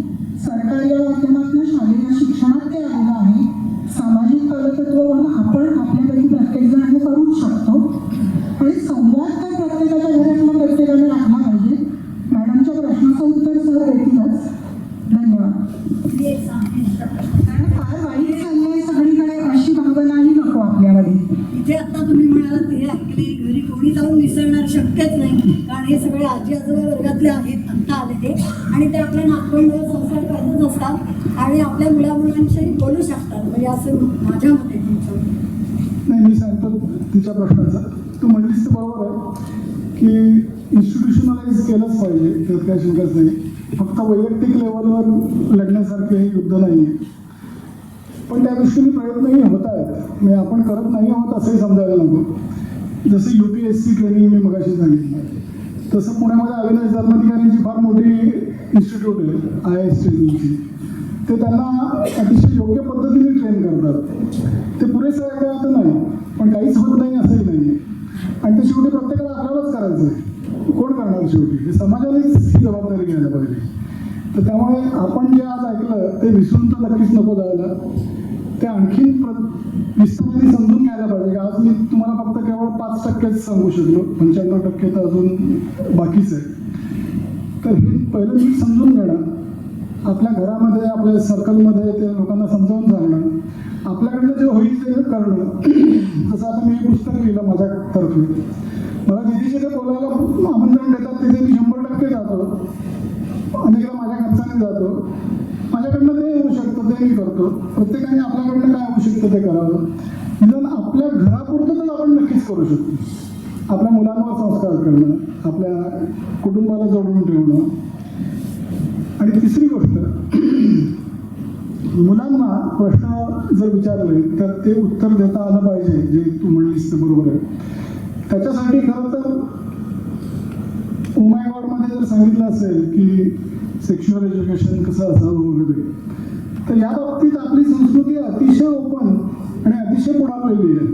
सरकारी माध्यमातून शालेय शिक्षणात ते आलेलं आहे. सामाजिक पालकत्व म्हणून आपण आपल्यापैकी प्रत्येक जण हे करूच शकतो. आणि संवाद तर प्रत्येकाच्या घरातला प्रत्येकाने राखला पाहिजे. मॅडमच्या प्रश्नाचं उत्तर सर देतीलच. धन्यवाद. कारण फार वाईट चाललंय सगळीकडे अशी भावनाही नको आपल्यामध्ये. इथे आता तुम्ही म्हणाल ते ऐकले घरी कोणी जाऊन विसरणार शक्यच नाही, कारण हे सगळे आजी आजोबा वर्गातले आहेत आत्ता आले ते, आणि ते आपल्या नातवंडाला संस्कार करतच असतात आणि आपल्या मुलामुलांशी बोलू शकतात. म्हणजे असं माझ्या मते तुमचं. नाही, मी सांगतो तिच्या प्रश्नाचा. तू म्हणलीस तर बरोबर आहे की इन्स्टिट्यूशनलाइज केलंच पाहिजे, त्यात काही शंकाच नाही. फक्त वैयक्तिक लेवलवर लढण्यासारखे हे युद्ध नाही आहे. पण त्या दृष्टीने प्रयत्नही होत आहेत. म्हणजे आपण करत नाही आहोत असंही समजायला नको. जसं UPSC ट्रेनिंग मी मगाशी सांगितलं, तसं पुण्यामध्ये अविनाश धर्माधिकाऱ्यांची फार मोठी इन्स्टिट्यूट आहे IAS ट्रेनिंगची. ते त्यांना अतिशय योग्य पद्धतीने ट्रेन करतात. ते पुरेसं आहे का तर नाही, पण काहीच होत नाही असंही नाही. आणि ते शेवटी प्रत्येकाला आपल्यालाच करायचं आहे. कोण करणार शेवटी? हे समाजानेच ही जबाबदारी घ्यायला पाहिजे. तर त्यामुळे आपण जे आज ऐकलं ते विसरून तर नक्कीच नको जायला. ते आणखीन विस्ताराने समजून घ्यायला पाहिजे. आज मी तुम्हाला फक्त केवळ 5%च सांगू शकलो, 95% तर अजून बाकीच आहे. तर हे पहिलं नीट समजून घेणं, आपल्या घरामध्ये आपल्या सर्कलमध्ये ते लोकांना समजावून सांगणं, आपल्याकडनं जे होईल ते करणं. जसं आता मी हे पुस्तक लिहिलं माझ्यातर्फे, मला जिथे जिथे बोलायला आमंत्रण देतात तिथे मी 100% जातो. अनेकदा माझ्या खर्चाने जातो. माझ्याकडनं ते होऊ शकतं ते मी करतो. प्रत्येकाने आपल्याकडनं काय होऊ शकतं ते करावं. निदान आपल्या घरापुरतं तर आपण नक्कीच करू शकतो. आपल्या मुलांवर संस्कार करणं, आपल्या कुटुंबाला जोडून ठेवणं. आणि तिसरी गोष्ट, मुलांना प्रश्न जर विचारले तर ते उत्तर देता आलं पाहिजे, जे तू म्हणलीस ते बरोबर आहे. त्याच्यासाठी खरं तर ओमाय गॉडमध्ये जर सांगितलं असेल की सेक्शुअल एज्युकेशन कसं असावं वगैरे, तर या बाबतीत आपली संस्कृती अतिशय ओपन आणि अतिशय पुढारलेली आहे.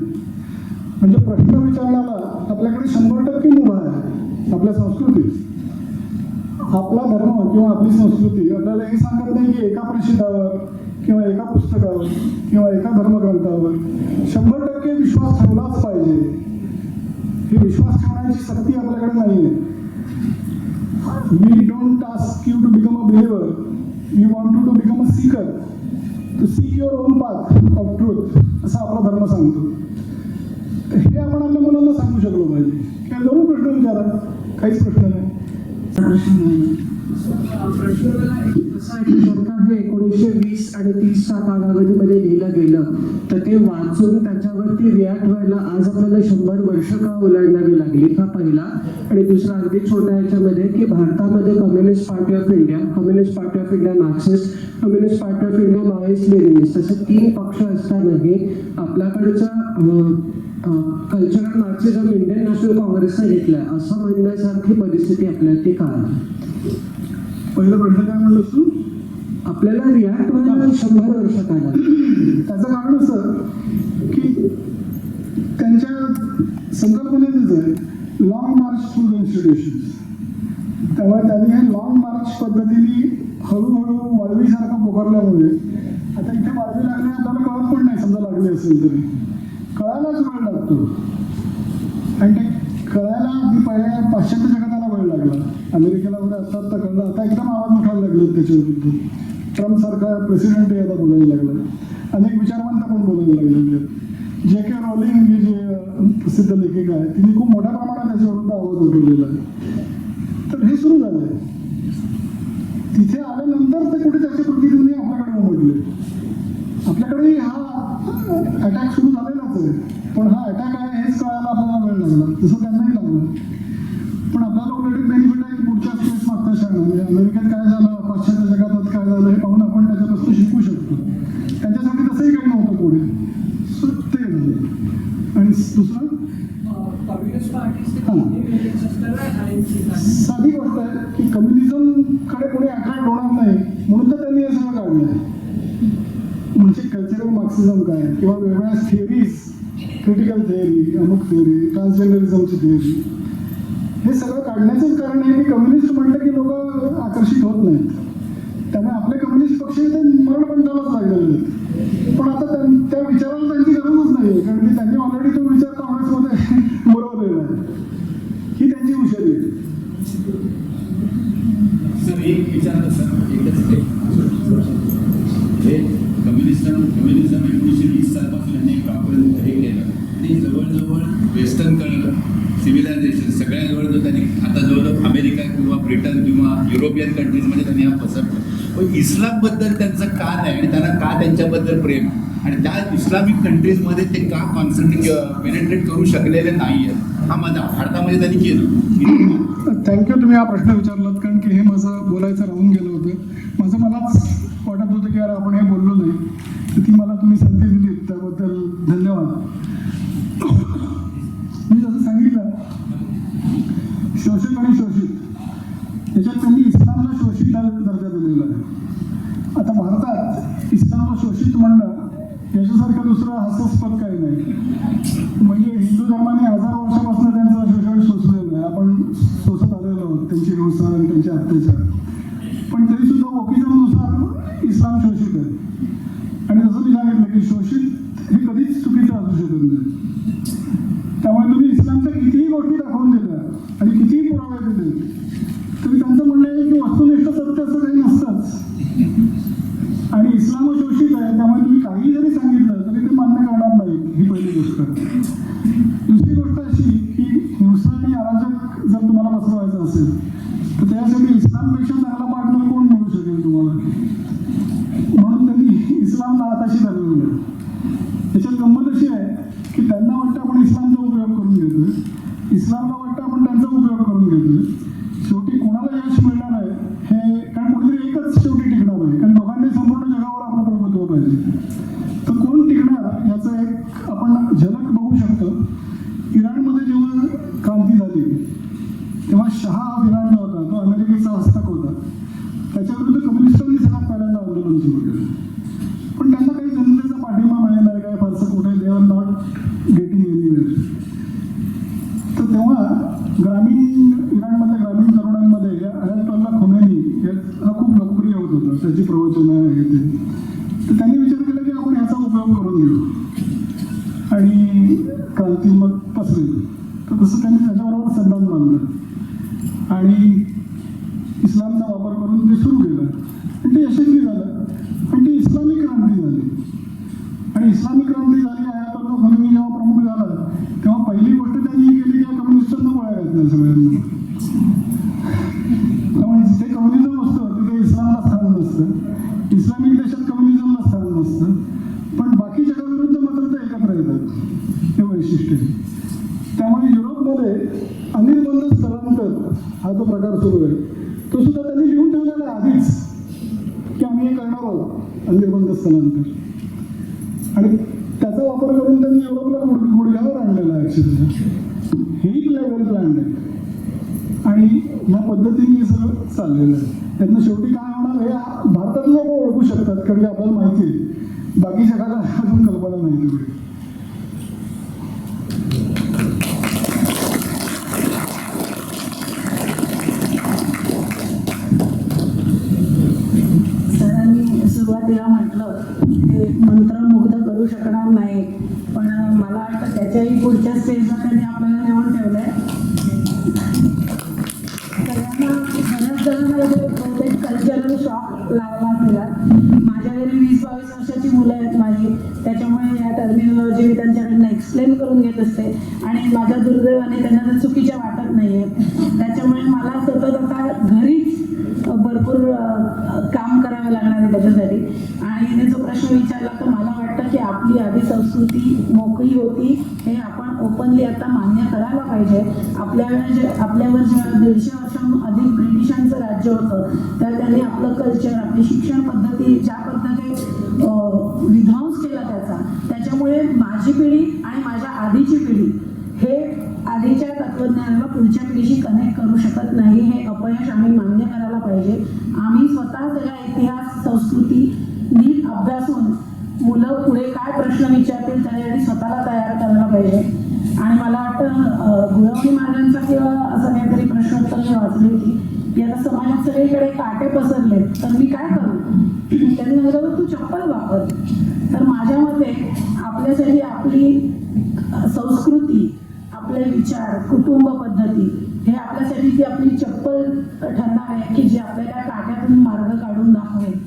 म्हणजे प्रश्न विचारण्याला आपल्याकडे 100% मुभा आहे आपल्या संस्कृतीत. आपला धर्म किंवा आपली संस्कृती आपल्याला हे सांगत नाही की एका प्रसिद्धावर किंवा एका पुस्तकावर किंवा एका धर्मग्रंथावर 100% विश्वास ठेवलाच पाहिजे. ही विश्वास ठेवण्याची शक्ती आपल्याकडे नाही आहे. We don't ask you to become a believer. We want you to become a seeker. To seek your own path of truth. असं आपला धर्म सांगतो. हे आपण आपल्या मुलांना सांगू शकलो पाहिजे. काय जरूर प्रश्न विचारा, काहीच प्रश्न नाही. प्रश्न असं आहे की जर का हे 1920 आणि 30च्या कालावधीमध्ये लिहिलं गेलं तर ते वाचून त्याच्यावरती रिॲक्ट व्हायला आज आपल्याला 100 वर्ष का ओलांडावी लागली, हा पहिला. आणि दुसरा अगदी छोट्या याच्यामध्ये की भारतामध्ये communist party of India Marxist, communist party of India Maoist Leninist असे 3 पक्ष असतानाही आपल्याकडचं कल्चरल मार्क्सिझम इंडियन नॅशनल काँग्रेसने घेतलाय असं म्हणण्यासारखी परिस्थिती आपल्याला का आहे? पहिला प्रश्न काय म्हणलं तू? आपल्याला रिॲक्ट व्हायला 100 वर्ष का लागली? त्याचं कारण असं की त्यांच्या संकल्पनेतच आहे long march through the institutions. त्यामुळे त्यांनी हे लॉंग मार्च पद्धतीने हळूहळू वाळवीसारखं पोखरल्यामुळे आता इथे वाळवी लागणे आपल्याला कळत पण नाही, समजा लागले असेल तरी कळायलाच वेळ लागतो. आणि ते कळायला अगदी पहिल्या पाश्चात्य जगाला वेळ लागला. अमेरिकेला वगैरे आता कळलं, आता एकदम आवाज उठायला लागले त्याच्या विरुद्ध. ट्रम्प सारखा प्रेसिडेंटही आता बोलायला लागला, अनेक विचारवंत पण बोलायला लागलेले आहेत. J.K. रॉलिंग ही जे प्रसिद्ध लेखिका आहे तिने खूप मोठ्या प्रमाणात त्याच्याविरुद्ध आवाज उठवलेला आहे. तर हे सुरू झालंय. तिथे आल्यानंतर ते कुठे त्याचे प्रतिनिधी आपल्याकडे उमटले. आपल्याकडे हा अटॅक सुरू झालेलाच आहे, पण हा अटॅक आहे हेच कळायला आपल्याला वेळ लागला, तसं त्यांनाही लागलं. पण आपल्याला उलट बेनिफिट आहे की पुढच्या स्टेप्स मागता शाळा म्हणजे अमेरिकेत काय झालं, पाश्चात्य जगात काय झालं हे पाहून आपण त्याच्यापासून शिकू शकतो. त्यांच्यासाठी तसंही काही नव्हतं पुढे, सो ते झालं. आणि दुसरं साधी गोष्ट आहे की कम्युनिझमकडे कोणी अट्रॅक्ट होणार नाही म्हणून तर त्यांनी हे सगळं काढलं आहे. म्हणजे कल्चरल मार्क्सिझम काय किंवा वेगवेगळ्या थिअरीज, क्रिटिकल थिअरी, अमुक थिअरी, ट्रान्सजेंडरिझमची थिअरी, हे सगळं काढण्याचंच कारण आहे की कम्युनिस्ट म्हटलं की लोक आकर्षित होत नाहीत. त्यामुळे आपले कम्युनिस्ट पक्ष ते मरणपंथालाच लागलेले आहेत. पण आता त्या विचाराला त्यांची गरजच नाही आहे, कारण की त्यांनी ऑलरेडी तो विचार काँग्रेसमध्ये बुडवलेला आहे. ही त्यांची हुशारी आहे. सर एक विचारलं सर एकच हे कम्युनिझम 1920 सालपासून यांनी हे केलं आणि जवळजवळ वेस्टर्न सिव्हिलायझेशन सगळ्या जवळ त्यांनी आता जवळजवळ अमेरिका किंवा ब्रिटन किंवा युरोपियन कंट्रीजमध्ये त्यांनी हा पसरला. पण इस्लामबद्दल त्यांचं का नाही आणि त्यांना का त्यांच्याबद्दल प्रेम आणि त्या इस्लामिक कंट्रीजमध्ये ते का पेनेट्रेट करू शकलेले नाही आहेत हा माझा भारतामध्ये त्यांनी केलं. थँक्यू तुम्ही हा प्रश्न विचारलात, कारण की हे माझं बोलायचं राहून गेलं होतं. माझं मलाच वाटत होतं की यार आपण हे बोललो नाही, तर ती मला तुम्ही संधी दिली त्याबद्दल धन्यवाद. मी जसं सांगितलं शोषक आणि शोषित याच्यात त्यांनी इस्लामला शोषित दर्जा दिलेला आहे. आता भारतात इस्लामला शोषित म्हणणं याच्यासारखं दुसरं हास्यास्पद काही नाही. म्हणजे हिंदू धर्माने 1000 वर्षापासून त्यांचं शोषण सोसलेलं आहे, आपण सोसत आलेलो आहोत त्यांची हिंसा आणि त्यांचे अत्याचार. पण तरी सुद्धा वोकिझमनुसार इस्लाम शोषित आहे. आणि जसं मी सांगितलं की शोषित हे कधीच चुकीचं असू शकत नाही. त्यामुळे तुम्ही इस्लामच्या कितीही गोष्टी दाखवून दिल्या आणि कितीही पुरावे दिले तरी त्यांचं म्हणणं आहे की वस्तुनिष्ठ सत्य असं काही नसतंच. आणि इस्लाम शोषित आहे, त्यामुळे तुम्ही काही जरी सांगितलं तरी ते मान्य करणार नाही. ही पहिली गोष्ट. दुसरी गोष्ट अशी की हिंसा आणि अराजक जर तुम्हाला बसवायचं असेल तर त्यासाठी इस्लामपेक्षा चांगला पार्टनर कोण मिळू शकेल तुम्हाला. म्हणून त्यांनी इस्लामला हाताशी धरलेलं. त्याच्यात गंमत अशी आहे की त्यांना वाटतं आपण इस्लामचा उपयोग करून घेतोय, इस्लामला वाटतं आपण त्यांचा उपयोग करून घेतोय. शेवटी कोणाला यश मिळणार आहे हे, कारण कुठेतरी एकच शेवटी टिकणार आहे, कारण दोघांनी संपूर्ण जगावर आपलं प्रभुत्व पाहिजे. तर कोण टिकणार याचं एक आपण झलक बघू शकतो. इराणमध्ये जेव्हा क्रांती झाली तेव्हा शहा हा विराट होता, तो अमेरिकेचा हस्तक होता. त्याच्याविरुद्ध कम्युनिस्टांनी सगळ्यात पहिल्यांदा आंदोलन सुरू केलं. पण त्यांना काही जनतेचा पाठिंबा मिळाला आहे काय फारसं कुठे, they are not getting anywhere. तर तेव्हा इराणमधल्या ग्रामीण तरुणांमध्ये अयातोल्ला खोमेनी हा खूप लोकप्रिय होत होता, त्याची प्रवचनं हे ते. तर त्यांनी विचार केला की आपण ह्याचा उपयोग करून घेऊ आणि क्रांती मग पसरेल. तर तसं त्यांनी त्याच्याबरोबर संधान बांधलं आणि इस्लामचा वापर करून ते सुरू केलं आणि ते यशस्वी झालं. पण ती इस्लामिक क्रांती झाली आणि इस्लामिक क्रांती झाली. अयातोल्ला खोमेनी जेव्हा प्रमुख झाला तेव्हा पहिली गोष्ट त्यांनी ही केली की कम्युनिस्टांना गोळ्या घातल्या सगळ्यांना. त्यामुळे जिथे कम्युनिझम असतं तिथे इस्लामला स्थान नसतं. वैशिष्ट्य आहे. त्यामुळे युरोपमध्ये अनिर्बंध स्थलांतर हा जो प्रकार सुरू आहे तो सुद्धा त्यांनी लिहून ठेवलेला आहे आधीच की आम्ही हे करणार आहोत अनिर्बंध स्थलांतर, आणि त्याचा वापर करून त्यांनी युरोपला गुडघ्यावर आणलेला आहे. ॲक्च्युली ही लेवल प्लॅन आहे आणि ह्या पद्धतीने हे सगळं चाललेलं आहे. त्यातनं शेवटी काय होणार हे भारतातले लोक ओळखू शकतात कारण की आपल्याला माहिती आहे, बाकी जगाला अजून कल्पना नाही तेवढी. सरांनी सुरुवातीला म्हटलं ते मंत्रमुग्ध करू शकणार नाही, पण मला वाटतं त्याच्याही पुढच्या स्टेजला त्यांनी आपल्याला नेऊन ठेवलंय. सगळ्यांना बऱ्याच जणांना बहुतेक कल्चरल शॉक लागला असेल. माझ्या घरी 20-22 वर्षाची मुलं आहेत माझी, त्याच्यामुळे या टर्मिनॉलॉजी मी त्यांच्याकडनं एक्सप्लेन करून घेत असते आणि माझ्या दुर्दैवाने त्यांना तर चुकीच्या वाटत नाही आहेत. त्याच्यामुळे मला सतत आता घरीच भरपूर काम करावं लागणार आहे त्याच्यासाठी. आणि हिने जो प्रश्न विचारला तर मला वाटतं की आपली आधी संस्कृती मोकळी होती हे आपण ओपनली आता मान्य करायला पाहिजे. आपल्यावर जेव्हा 150 वर्षांहून अधिक ब्रिटिशांचं राज्य होतं तर त्यांनी आपलं कल्चर, आपली शिक्षण पद्धती ज्या पद्धतीने विध्वंस केला त्याच्यामुळे माझी पिढी आणि माझ्या आधीची पिढी हे आधीच्या तत्वज्ञानाला पुढच्या पिढीशी कनेक्ट करू शकत नाही. हे अपयश आम्ही मान्य करायला पाहिजे. आम्ही स्वतः सगळा इतिहास, संस्कृती नीट अभ्यासून मुलं पुढे काय प्रश्न विचारतील त्यासाठी स्वतःला तयार करायला पाहिजे. आणि मला वाटतं गुळवणी महाराजांचा किंवा असं काहीतरी प्रश्नोत्तर मी वाचली होती की आता समाजात सगळीकडे काटे पसरले तर मी काय करू. त्यांनी म्हटलं तू चप्पल वापर. तर माझ्या मते आपल्यासाठी आपली संस्कृती, आपले विचार, कुटुंब पद्धती हे आपल्यासाठी ती आपली चप्पल ठरणार आहे की जी आपल्याला काट्यातून मार्ग काढून दाखवेल.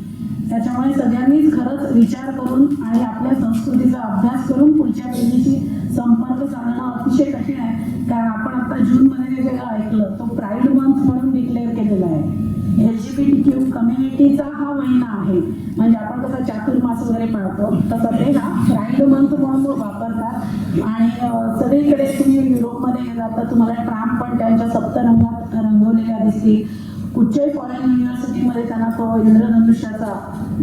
त्याच्यामुळे सगळ्यांनीच खरंच विचार करून आणि आपल्या संस्कृतीचा अभ्यास करून पुढच्या पिढीशी संपर्क साधणं अतिशय कठीण आहे. कारण आपण आता जूनमध्ये जे सगळं ऐकलं तो प्राईड मंथ म्हणून डिक्लेअर केलेला आहे. LGBTQ कम्युनिटीचा हा महिना आहे. म्हणजे आपण कसं चातुर्मास वगैरे पाळतो तसं ते हा प्राईड मंथ म्हणून वापरतात. आणि सगळीकडे तुम्ही युरोपमध्ये गेलात तर तुम्हाला ट्राम पण त्यांच्या सप्तरंगात रंगवलेल्या दिसतील. कुठच्याही फॉरेन युनिव्हर्सिटीमध्ये त्यांना तो इंद्रधनुष्याचा,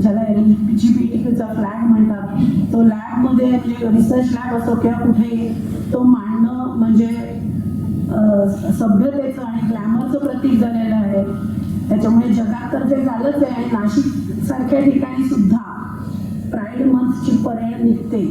ज्याला LGBTQचा फ्लॅग म्हणतात, तो लॅबमध्ये म्हणजे रिसर्च लॅब असो किंवा कुठेही तो मांडणं म्हणजे सभ्यतेचं आणि ग्लॅमरचं प्रतीक झालेलं आहे. त्याच्यामुळे जगात तर ते झालंच आहे. आणि नाशिक सारख्या ठिकाणी सुद्धा प्राईड मंथची परेड निघते.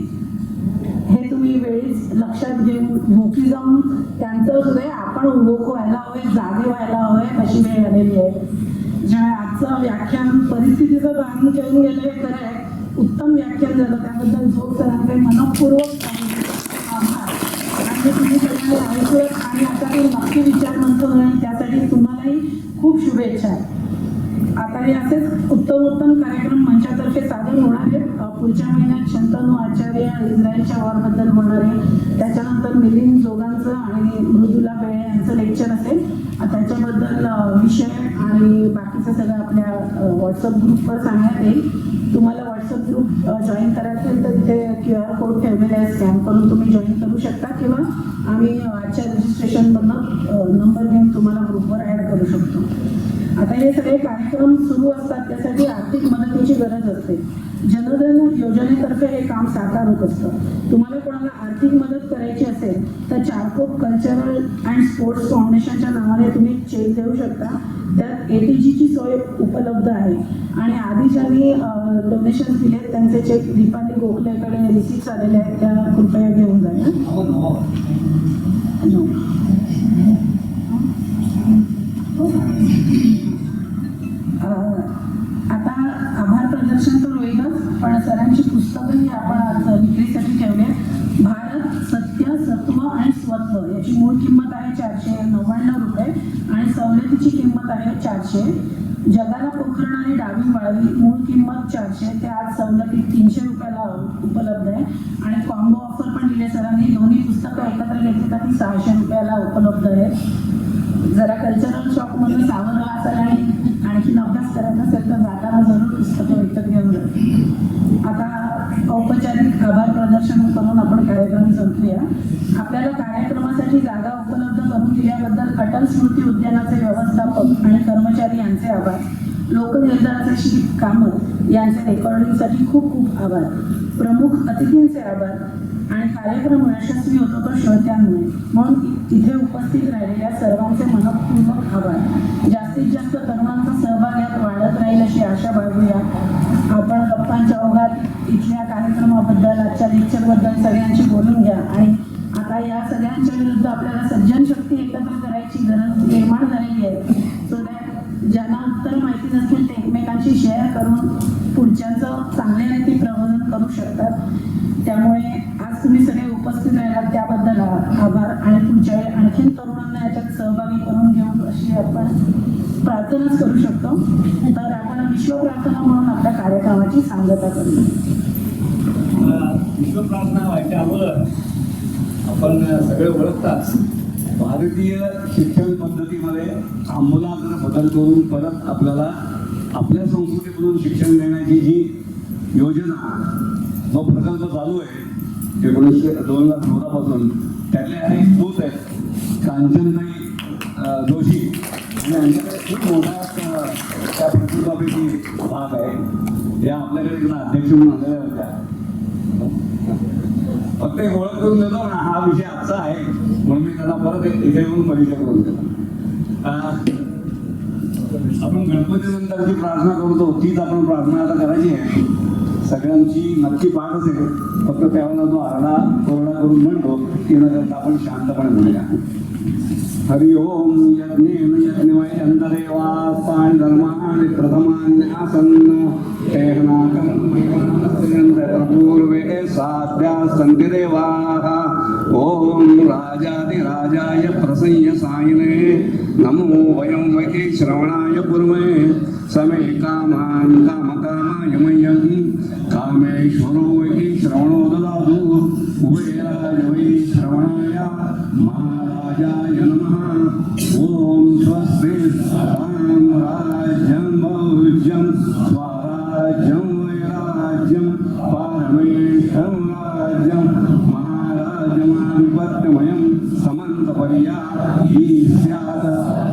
हे तुम्ही वेळीच लक्षात घेऊन भोकी जाऊन त्यांचं सुद्धा आपण उभोक व्हायला हवे, जागे व्हायला हवे अशी वेळ आलेली आहे. ज्या आजचं व्याख्यान परिस्थितीचं जाणून ठेवून गेलं हे खरं आहे. उत्तम व्याख्यान झालं त्याबद्दल झोप सरांचे मनपूर्वक आभार. आणि तुम्ही सगळ्यांनी ऐकलं आणि आता ते नक्की विचार मंथन होईल त्यासाठी तुम्हालाही खूप शुभेच्छा. आता हे असेच उत्तम कार्यक्रम मंचातर्फे सादर होणार आहेत. पुढच्या महिन्यात शंतनू आचार्य इस्रायलच्या वॉरबद्दल होणार आहे. त्याच्यानंतर मिलिंद जोगांचं आणि मृदुला बेळे यांचं लेक्चर असेल. त्याच्याबद्दल विषय आणि बाकीचं सगळं आपल्या व्हॉट्सअप ग्रुपवर सांगण्यात येईल. तुम्हाला व्हॉट्सअप ग्रुप जॉईन करायचं असेल तर तिथे QR कोड ठेवलेला आहे, स्कॅन करून तुम्ही जॉईन करू शकता किंवा आम्ही आजच्या रजिस्ट्रेशनमधनं नंबर घेऊन तुम्हाला ग्रुपवर ॲड करू शकतो. आता हे सगळे कार्यक्रम सुरू असतात त्यासाठी आर्थिक मदतीची गरज असते. जनधन योजनेतर्फे हे काम साकार होत असतं. तुम्हाला कोणाला आर्थिक मदत करायची असेल तर चारकोप कल्चरल अँड स्पोर्ट्स फाउंडेशनच्या नावाने तुम्ही चेक देऊ शकता. त्यात ATGची सोय उपलब्ध आहे. आणि आधी ज्यांनी डोनेशन दिले त्यांचे चेक दीपाली गोखलेकडे रिसिप्ट आलेले आहेत, त्या कृपया घेऊन जाईल. आता आभार प्रदर्शन तर होईलच, पण सरांची पुस्तकंही आपण आज विक्रीसाठी ठेवले. भारत सत्य, सत्व आणि स्वत्व याची मूळ किंमत आहे 499 रुपये आणि सवलतीची किंमत आहे 400. जगाला पोखरणारी डावी वाळवी मूळ किंमत 400 ते आज सवलतीत 300 रुपयाला उपलब्ध आहे. आणि कॉम्बो ऑफर पण दिले सरांनी. दोन्ही पुस्तकं एकत्र घेतली तर ती 600 रुपयाला उपलब्ध आहे. जरा कल्चरल शॉपमधून सावध असाल आणि आणखीन अभ्यास करायचा असेल तर जाताना जरूर पुस्तकं विकत घेऊन जा. आता औपचारिक आभार प्रदर्शन करून आपण कार्यक्रम संपवूया. आपल्याला कार्यक्रमासाठी जागा उपलब्ध करून दिल्याबद्दल अटल स्मृती उद्यानाचे व्यवस्थापक आणि कर्मचारी यांचे आभार. लोकनिर्धाराचे कामत यांचे रेकॉर्डिंगसाठी खूप खूप आभार. प्रमुख अतिथींचे आभार. आणि कार्यक्रम यशस्वी होतो तो श्रोत्यांमुळे. म्हणून इथे उपस्थित राहिलेल्या सर्वांचे मनपूर्वक आभार. जास्तीत जास्त तरुणांचा सहभाग यात वाढत राहील अशी आशा बाळगूया. आपण गप्पांच्या ओघात इथल्या कार्यक्रमाबद्दल, आजच्या लेक्चरबद्दल सगळ्यांशी बोलून घ्या. आणि आता या सगळ्यांच्या विरुद्ध आपल्याला सज्जन शक्ती एकत्र करायची गरज निर्माण झालेली आहे. सो दॅट ज्यांना उत्तर माहिती नसतील ते एकमेकांशी शेअर करून पुढच्याचं चांगल्या रीती प्रबोधन करू शकतात. त्यामुळे आज तुम्ही सगळे उपस्थित राहिलात त्याबद्दल आभार. आणि पुढच्या वेळी आणखीन तरुणांना याच्यात सहभागी करून घेऊ अशी आपण प्रार्थनाच करू शकतो. तर आपण विश्वप्रार्थना म्हणून आपल्या कार्यक्रमाची सांगता करू. विश्वप्रार्थना व्हायच्या अगोदर आपण सगळे ओळखतात भारतीय शिक्षण पद्धतीमध्ये आमूलाग्र बदल करून परत आपल्याला आपल्या संस्कृतीमधून शिक्षण देण्याची जी योजना जो प्रकल्प चालू आहे 2014 पासून त्यातले अनेक स्रोत आहेत. कांचनताई जोशी आणि यांच्याकडे खूप मोठा त्या प्रकल्पापैकी भाग आहे. या आपल्याकडे एकदा अध्यक्ष म्हणून आलेल्या होत्या. फक्त एक ओळख करून देतो ना, हा विषय आजचा आहे म्हणून मी त्यांना परत इथे येऊन परिचय करून देतो. आपण गणपतीनंतरची प्रार्थना करतो तीच आपण प्रार्थना आता करायची आहे. सगळ्यांची नक्की पाठ असेल, फक्त त्यावेळेला जो आरडा कोरडा करून म्हणतो ती न करता आपण शांतपणे म्हणूया. हरि ओम यज्ञेन यज्ञमय यंतदेवास्तानि धर्माणि प्रथमान्यासन्न पूर्वे साध्या सन्ति देवाः. ओम राजाधिराजाय प्रसय्यसायिने नमो वयं वै श्रवणाय कुर्मे समे कामान् कामकामाय मह्यं कामेश्वरो वै श्रवणो ददातु. कुबेराय वै श्रवणाय महाराजाय नमः. ओम स्वस्ति राम राज्यं भोज्यं स्वराज्यं वैराज्यं पारमेष्ठं राज्यं महाराजमाधिपत्यमयं समन्तपर्या ईस्यात्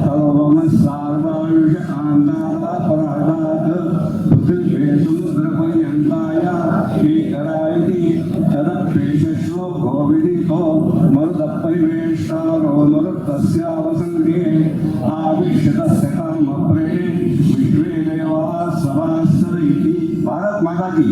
सर्वमस्सार्वायुष आन्दापराधात् पृथिव्ये समुद्रपर्यन्ताय एकरायति तदप्रेषश्लो गोविदितो मरुतपरिवेष्टारो मरुतस्यावसङ्गे आविष्यतस्य कामप्रे विश्वे देवा सभास्तर इति. भारत माता की